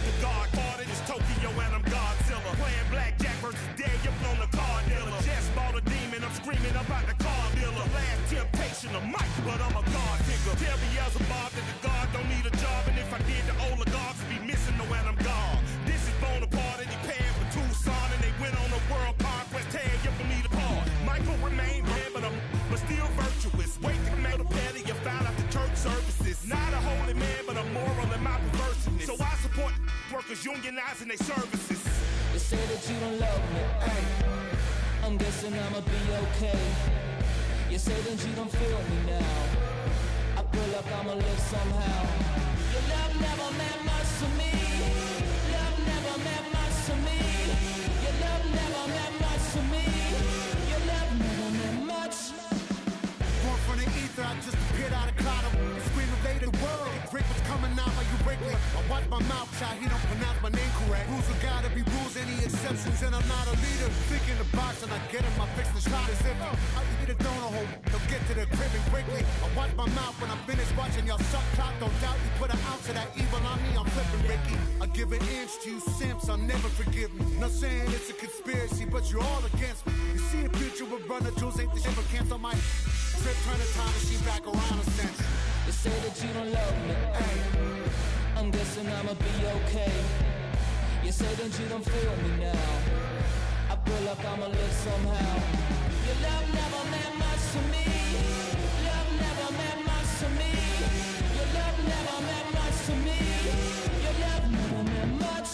the God ordered is Tokyo and I'm Godzilla. Playing blackjack versus dead, you're on the card dealer. Just bought a demon, I'm screaming about the car dealer. Last temptation of Mike, but I'm a God figure. Tell Beelzebub that the God don't need a job, and if I did, the oligarchs would be missing the when I'm gone. This is Bonaparte, and he paired with Tucson, and they went on a world conquest. Tear you from me apart. Michael remained dead, but still virtuous. Wait to make a petty, you found out the church services. Not a holy man, but a moral in my perverseness. So I support workers unionizing their services. You say that you don't love me, hey. I'm guessing I'ma be okay. You say that you don't feel me now. I feel like I'ma live somehow. Your love never meant much to me. Love never meant much to me. Your love never meant much to me. Your love never meant much. Born from the ether, I just appeared out of cloud. Scream invade the world. Break what's coming out like you break it. I watch my mouth shot, he don't pronounce my name correct. Rules will gotta be rules, any exceptions, and I'm not a leader. Think in the box and I get him, I fix the shot as if I eat a donut hole. They'll get to the crib and quickly. I watch my mouth when I'm finished watching y'all suck cock. Don't doubt you put an ounce of that evil on me, I'm flipping Ricky. I give an inch to you simps, I'll never forgive me. Not saying it's a conspiracy, but you're all against me. You see a future with runner jewels, ain't the shit but cancel my trip, turn the time machine back around a sense. You say that you don't love me, hey. I'm guessing I'ma be okay. You say that you don't feel me now. I feel like I'ma live somehow. Your love never meant much to me. Love never meant much to me. Your love never meant much to me. Your love never meant much.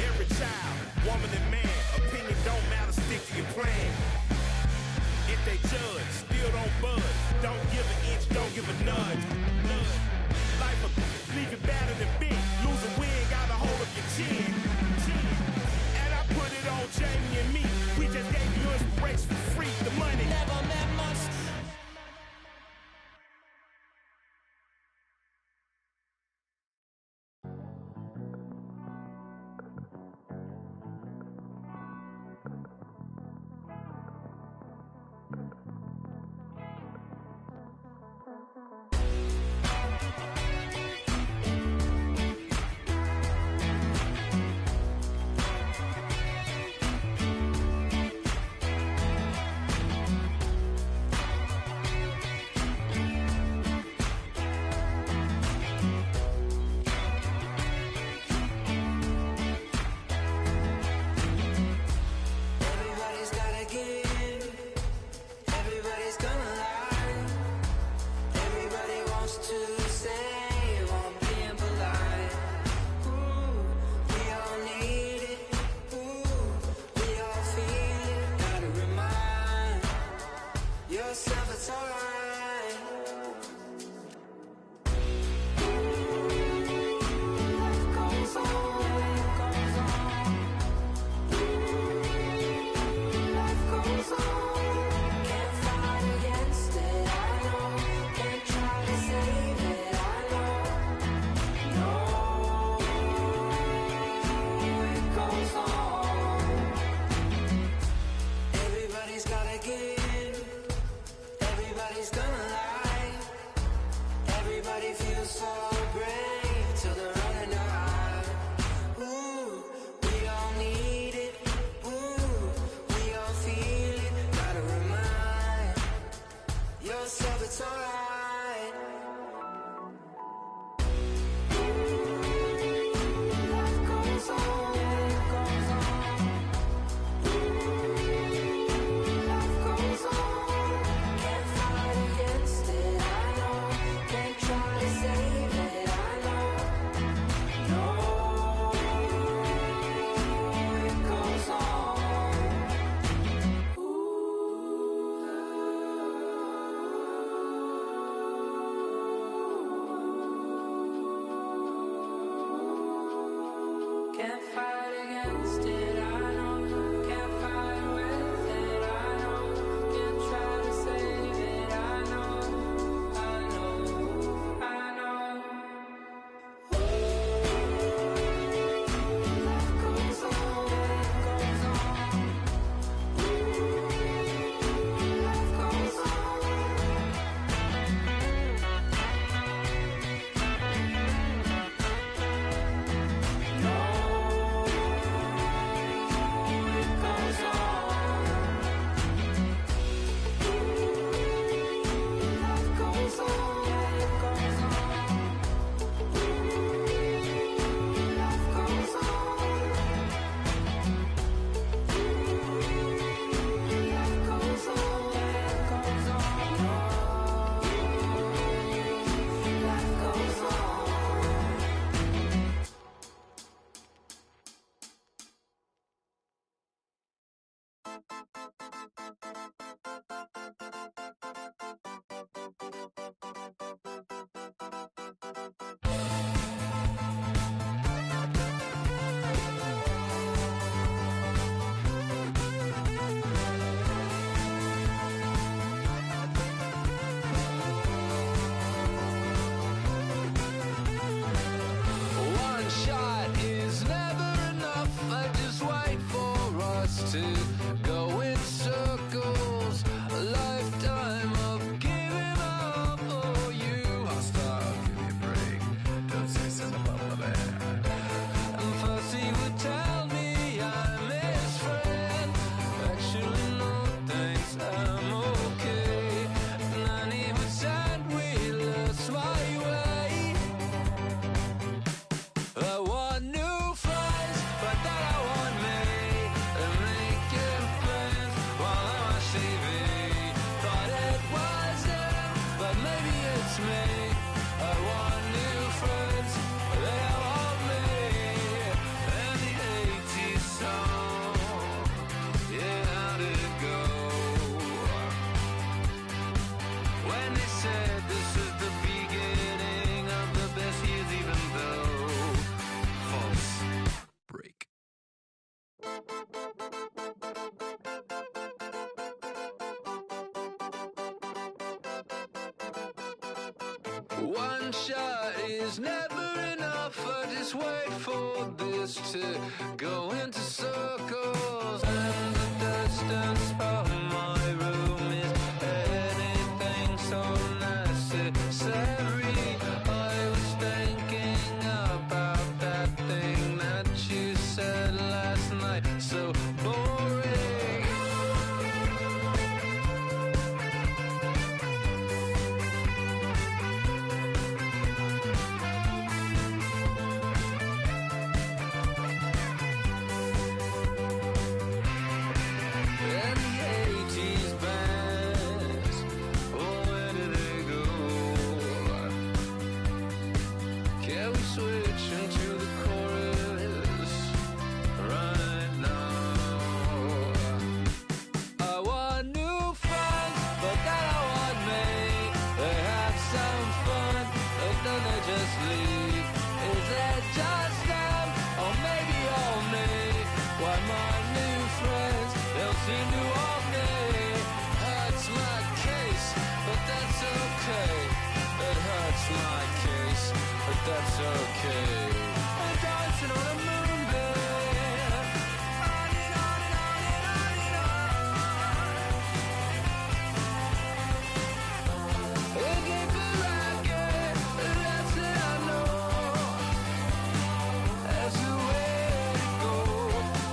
Every child, woman and man, opinion don't matter, stick to your Don't give an inch, don't give a nudge. Life will leave you battered and bent. Lose a win, got a hold of your chin. And I put it on Jamie and me. We just gave you inspiration for free. The money never meant much. I want new friends, but then I want me to make it One shot is never enough. I just wait for this to go into circles. And the distance of my room is anything so necessary. I was thinking about that thing that you said last night. So boring. That's okay. I'm dancing on a moonbeam. On and on and on and on and on. Looking for rocket, that's what I know. That's the way to go.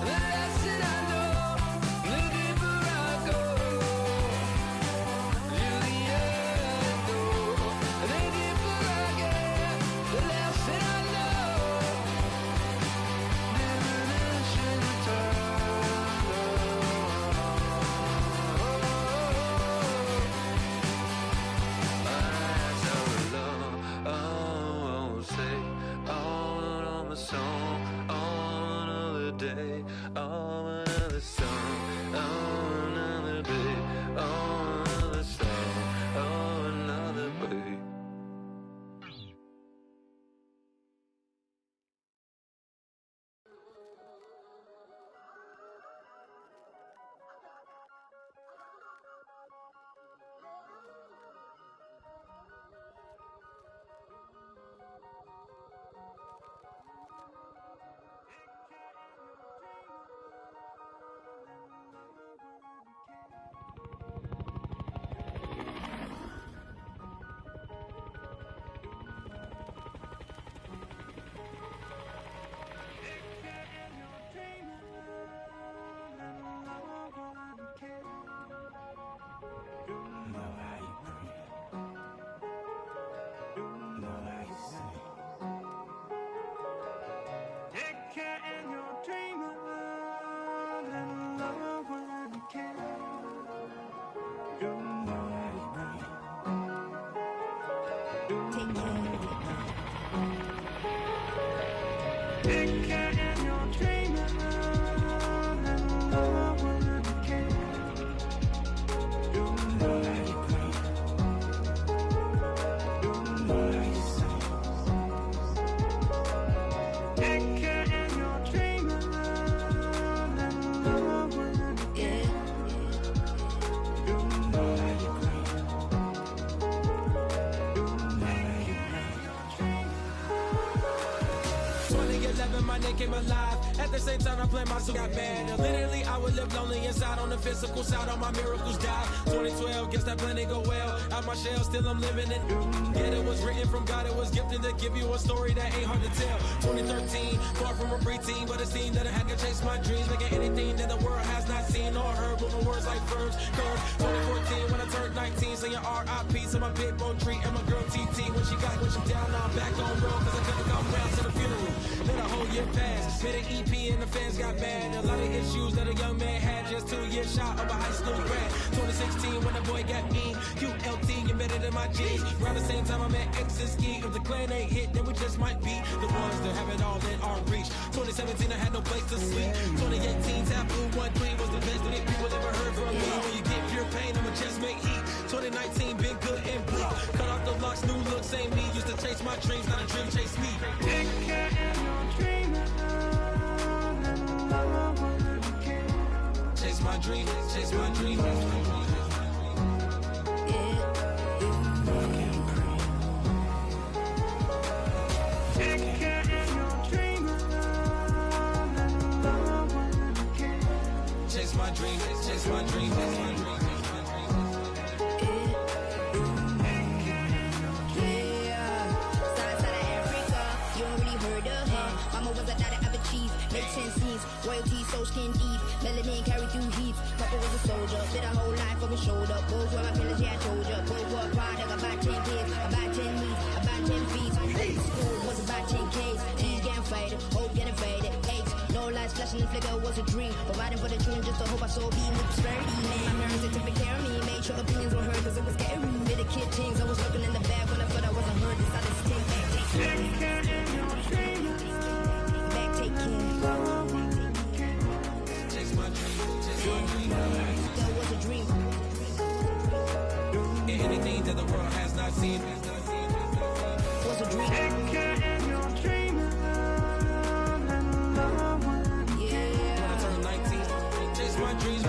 That's what I know. Looking for rocket. Juliet, looking for rocket. The last thing I know, diminishing return. Say on my song, on another day, on another song, on another day, on another song, on another day. My name came alive. At the same time, I planned my soul got bad. And literally, I would live lonely inside. On the physical side, all my miracles died. 2012, guess that plan didn't go well. Out my shell, still I'm living it. Yeah, it was written from God. It was gifted to give you a story that ain't hard to tell. 2013, far from a preteen, but it seemed that I had to chase my dreams, making anything that the world has not seen or heard. Moving words like verbs, curves. 2014, when I turned 19, singing R.I.P. to my big bone tree and my girl TT. When she down, now I'm back on road, cause I couldn't come down to the funeral. Let a whole year pass. Made an EP and the fans got mad. A lot of issues that a young man had. Just 2 years shy of a high school grad. 2016 when the boy got me. QLT embedded in my G's. Around the same time I met X and Ski. If the clan ain't hit, then we just might be the ones that have it all in our reach. 2017 I had no place to sleep. 2018 Taboo 1-3 was the best that people ever heard from me. When you get pure pain, I'ma just make heat. 2019 been good and bleak. Cut off the locks, new looks, ain't me. Used to chase my dreams, not a dream chase me. Chase my dream, chase my dream. chase my dream, chase my dream, chase my dream. Make sense scenes, royalty so skin deep, melanin carry through heat. Papa was a soldier, did a whole life over shoulder. Both were my pillars, yeah I told ya. Both were a product, about 10 kids, about 10 weeks, about 10 feet. School was about 10 Ks, T's getting faded, hope getting faded. H, no lights flashing and flicker was a dream. Providing for the children just to hope I saw being with prosperity. Man, my parents they took care of me, made sure opinions were heard cause it was scary. Did the kid things, I was looking in the back when I thought I wasn't heard. Decided to take back, take care. Back, take care. That was a dream. Anything that the world has not seen was a dream. Yeah. When I turn 19, chase my dreams.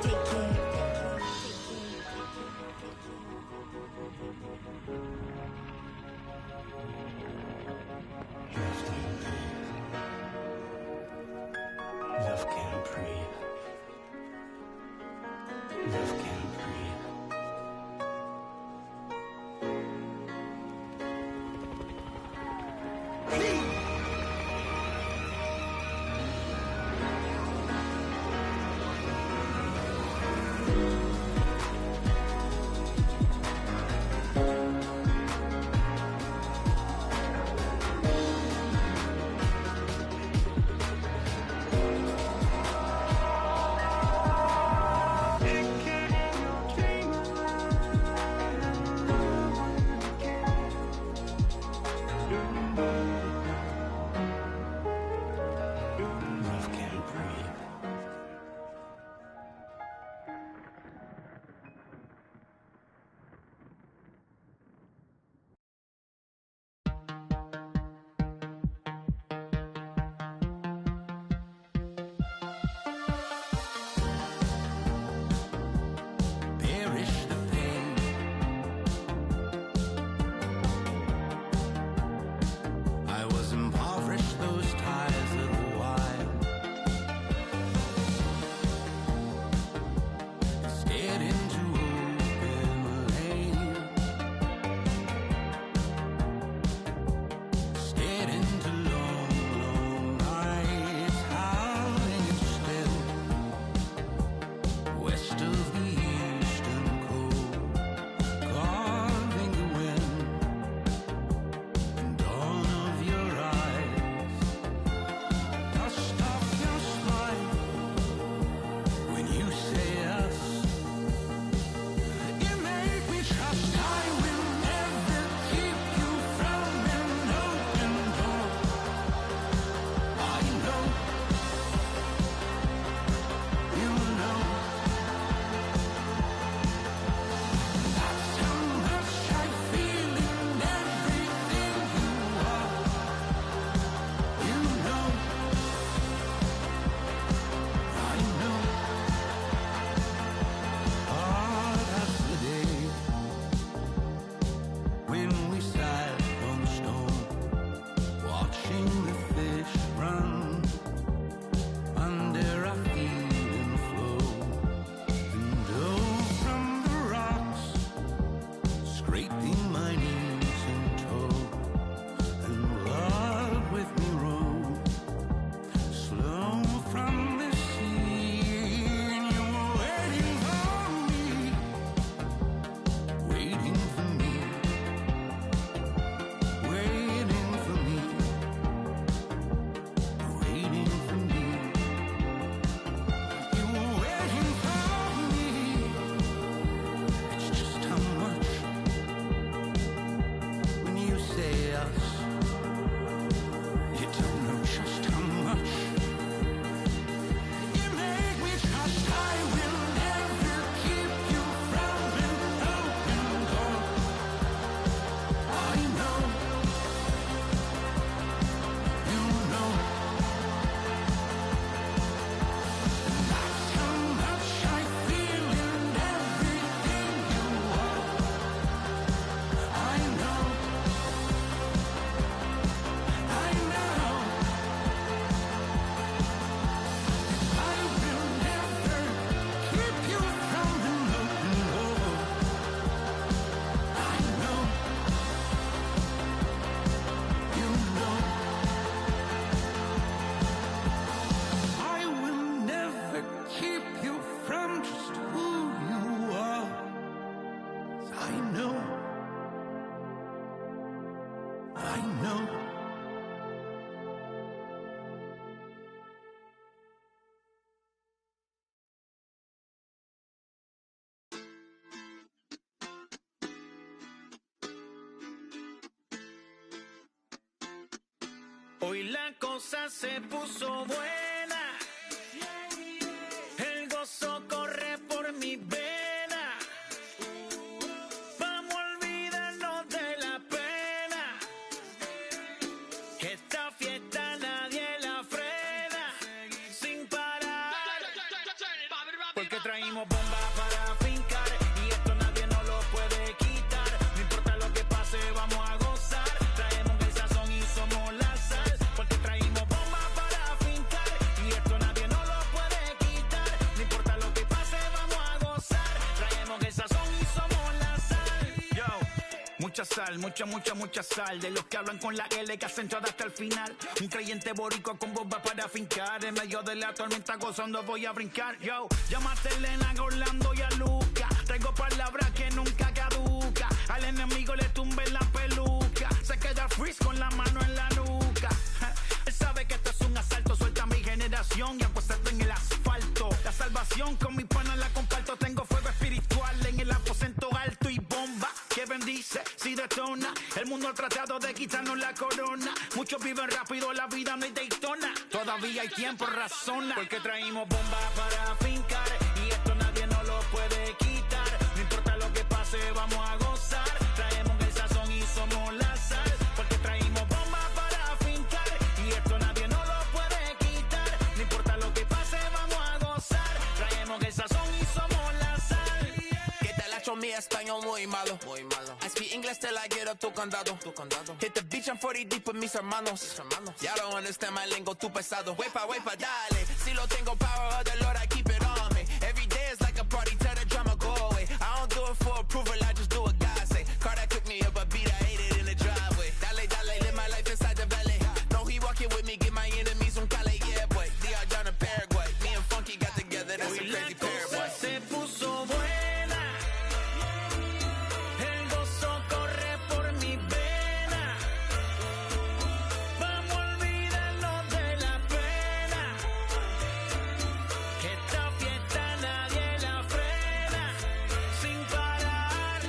Take care. Love can't breathe. Love can't breathe. I know. Hoy la cosa se puso buena. El gozo corre por mi vena. Vamos a olvidarnos de la pena. Esta fiesta nadie la frena. Sin parar. Porque traímos bombas para fincar. Y esto nadie nos lo puede quitar. No importa lo que pase, vamos a gozar. Traemos el sazón y somos la sal. Porque traímos bombas para fincar. Y esto nadie nos lo puede quitar. No importa lo que pase, vamos a gozar. Traemos el sazón y somos la sal. Yo, mucha sal, mucha sal. De los que hablan con la L que hacen todo hasta el final. Un creyente boricua con bomba para fincar. En medio de la tormenta gozando voy a brincar. Yo, llámate a Elena, a Orlando y a Luca. Traigo palabras que nunca caduca. Al enemigo le tumbe la peluca. Se queda freeze con la mano en la nuca. Él sabe que esto es un asalto. Suelta mi generación y apuéstate en el asfalto. La salvación con mi pana la comparto. Tengo fuego espiritual en el aposento alto y bomba que bendice si detona. El mundo ha tratado de quitarnos la corona. Muchos viven rápido, la vida no hay Daytona. Todavía hay tiempo, razona. Porque traímos bombas para fincar. Y esto nadie nos lo puede quitar. No importa lo que pase, vamos a gozar. Traemos el sazón y somos la sal. Porque traímos bombas para fincar. Y esto nadie nos lo puede quitar. No importa lo que pase, vamos a gozar. Traemos el sazón y somos la sal. Que te la echo mi español muy malo. I speak English till I get up tu condado. Hit the beach, I'm 40 deep with mis hermanos. Ya don't understand my lingo, tu pesado. Wepa, dale. Si lo tengo power of the Lord, I keep it on me. Every day is like a party, tell the drama go away. I don't do it for approval, I just do what God say. Car that cooked me up a beat, I ate it in the driveway. Dale, live my life inside the valley. No, he walking with me, get my enemies on Cali, yeah, boy. D.R. John in Paraguay. Me and Funky got together, that's a crazy pair, boy. Se puso buena. El gozo corre por mi vena. Vamos a olvidarnos de la pena. Que esta fiesta nadie la frena. Sin parar.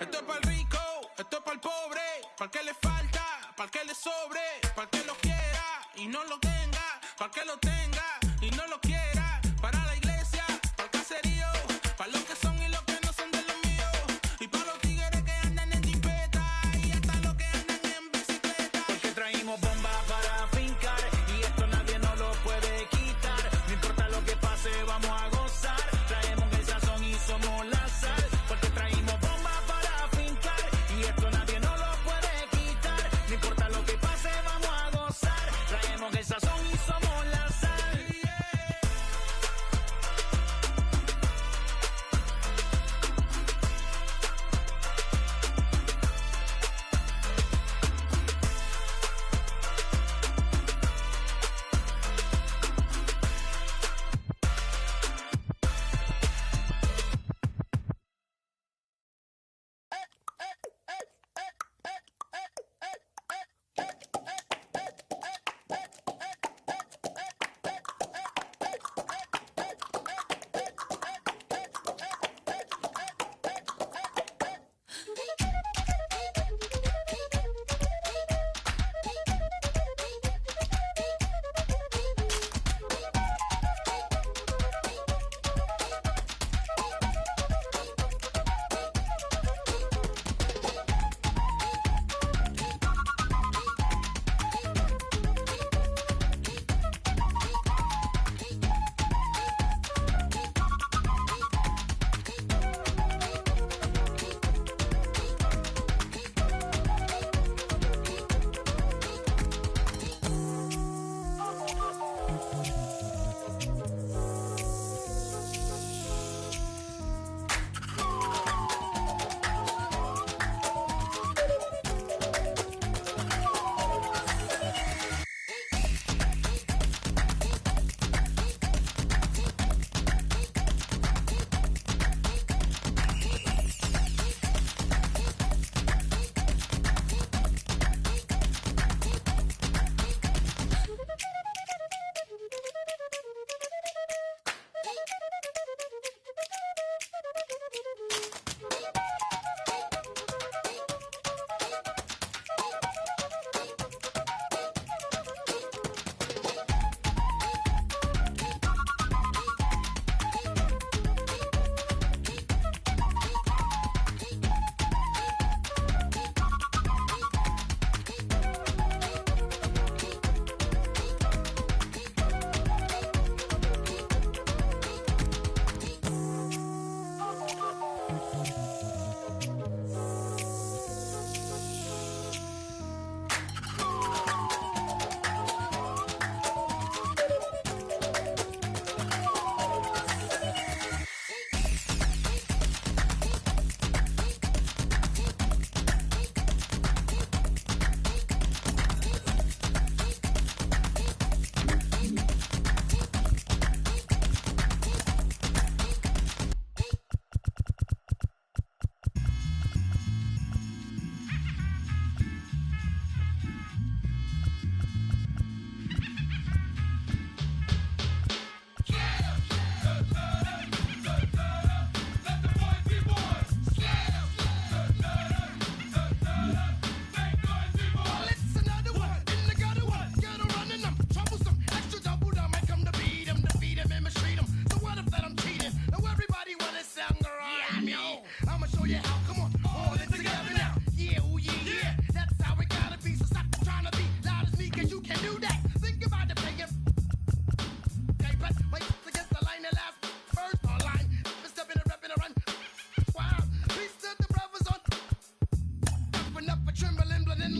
Esto es para el rico, esto es para el pobre. Para el que le falta, para el que le sobre. Para el que lo quiera y no lo tenga. Para el que lo tenga y no lo quiera. Para la iglesia, para el caserío. Para los que son y los que no son de los míos. Y para los tigres que andan en jipeta. Y hasta los que andan en bicicleta. Porque traímos bombas para fincar. Y esto nadie nos lo puede quitar. No importa lo que pase, vamos a gozar. Traemos el sazón y somos la sal. Porque traímos bombas para fincar. Y esto nadie nos lo puede quitar. No importa lo que pase, vamos a gozar. Traemos el sazón y somos la sal.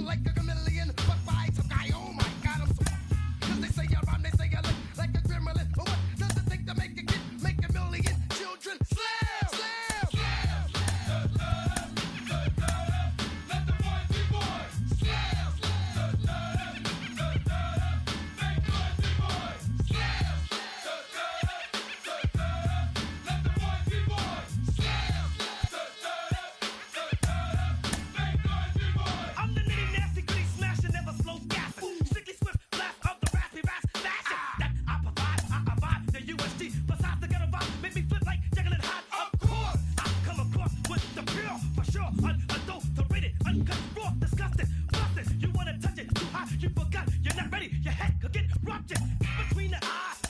feeling like a chameleon. Fuck by some guy, oh my God, I'm so. Cause they say I rhyme, they say I look like a gremlin. But what does it take to make a kid, make a million children? Slam! Slam! Let the boys be boys. Slam! Make boys be boys. Slam! Let the boys be boys. Slam! I'm the nitty nasty goody smasher, never slow gassing. Strictly swift blast of the raspy rasp fashion that I provide the USD. Besides the ghetto vibe, make me flip like juggling hot. Of course, I come across with the pure, for sure, unadulterated, uncut, raw, disgusting, busted. You wanna touch it too high, you forgot, you're not ready. Your head could get ruptured between the eyes.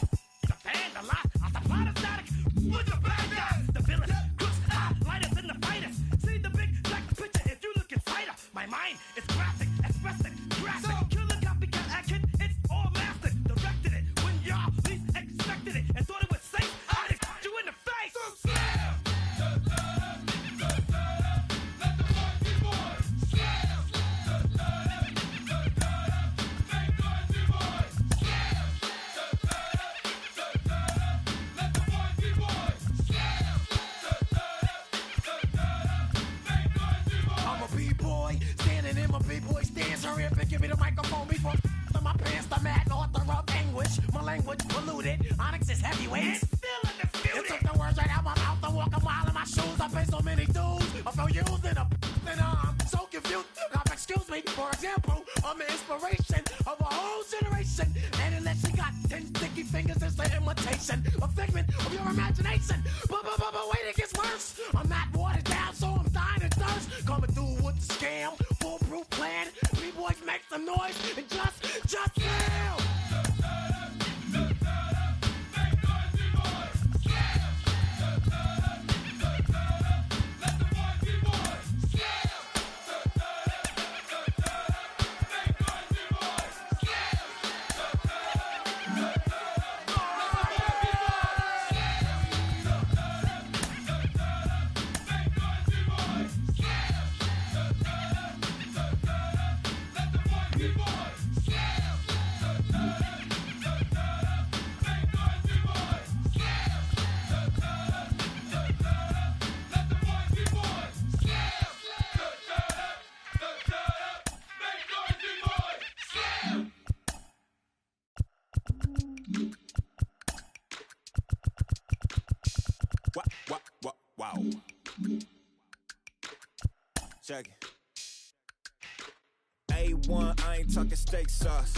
The fan, the lie, I supply the static with the bad guys, the villains, crooks, lighters, and the fighters. See the big black picture if you look inside her. My mind is graphic, expressive, graphic. Killer copycat action, it's all mastered. Directed it when y'all least expected it and thought it was safe. I just you in the face. So slam! Let the boys be boys. Slam! Make boys be boys. Slam! Let the boys be boys. Slam! Make boys be boys. I'm a b-boy, standing in my b-boy stance. Hurry up and give me the microphone before my pants. The mad author of anguish, my language polluted. Onyx is heavyweight. It's still undisputed. It took the words right out my mouth to walk a mile in my shoes. I pay so many dues. I felt used in a and I'm so confused. Now, excuse me, for example, I'm the inspiration of a whole generation. And unless you got 10 sticky fingers, it's the imitation, a figment of your imagination. But wait, it gets worse. I'm not watered down, so I'm dying of thirst. Coming through with the scam, foolproof plan. B-boys make some noise and just fail. Wow. Check it. A1, I ain't talking steak sauce.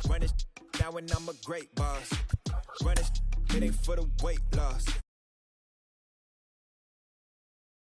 Run this now and I'm a great boss. Run this, it ain't for the weight loss.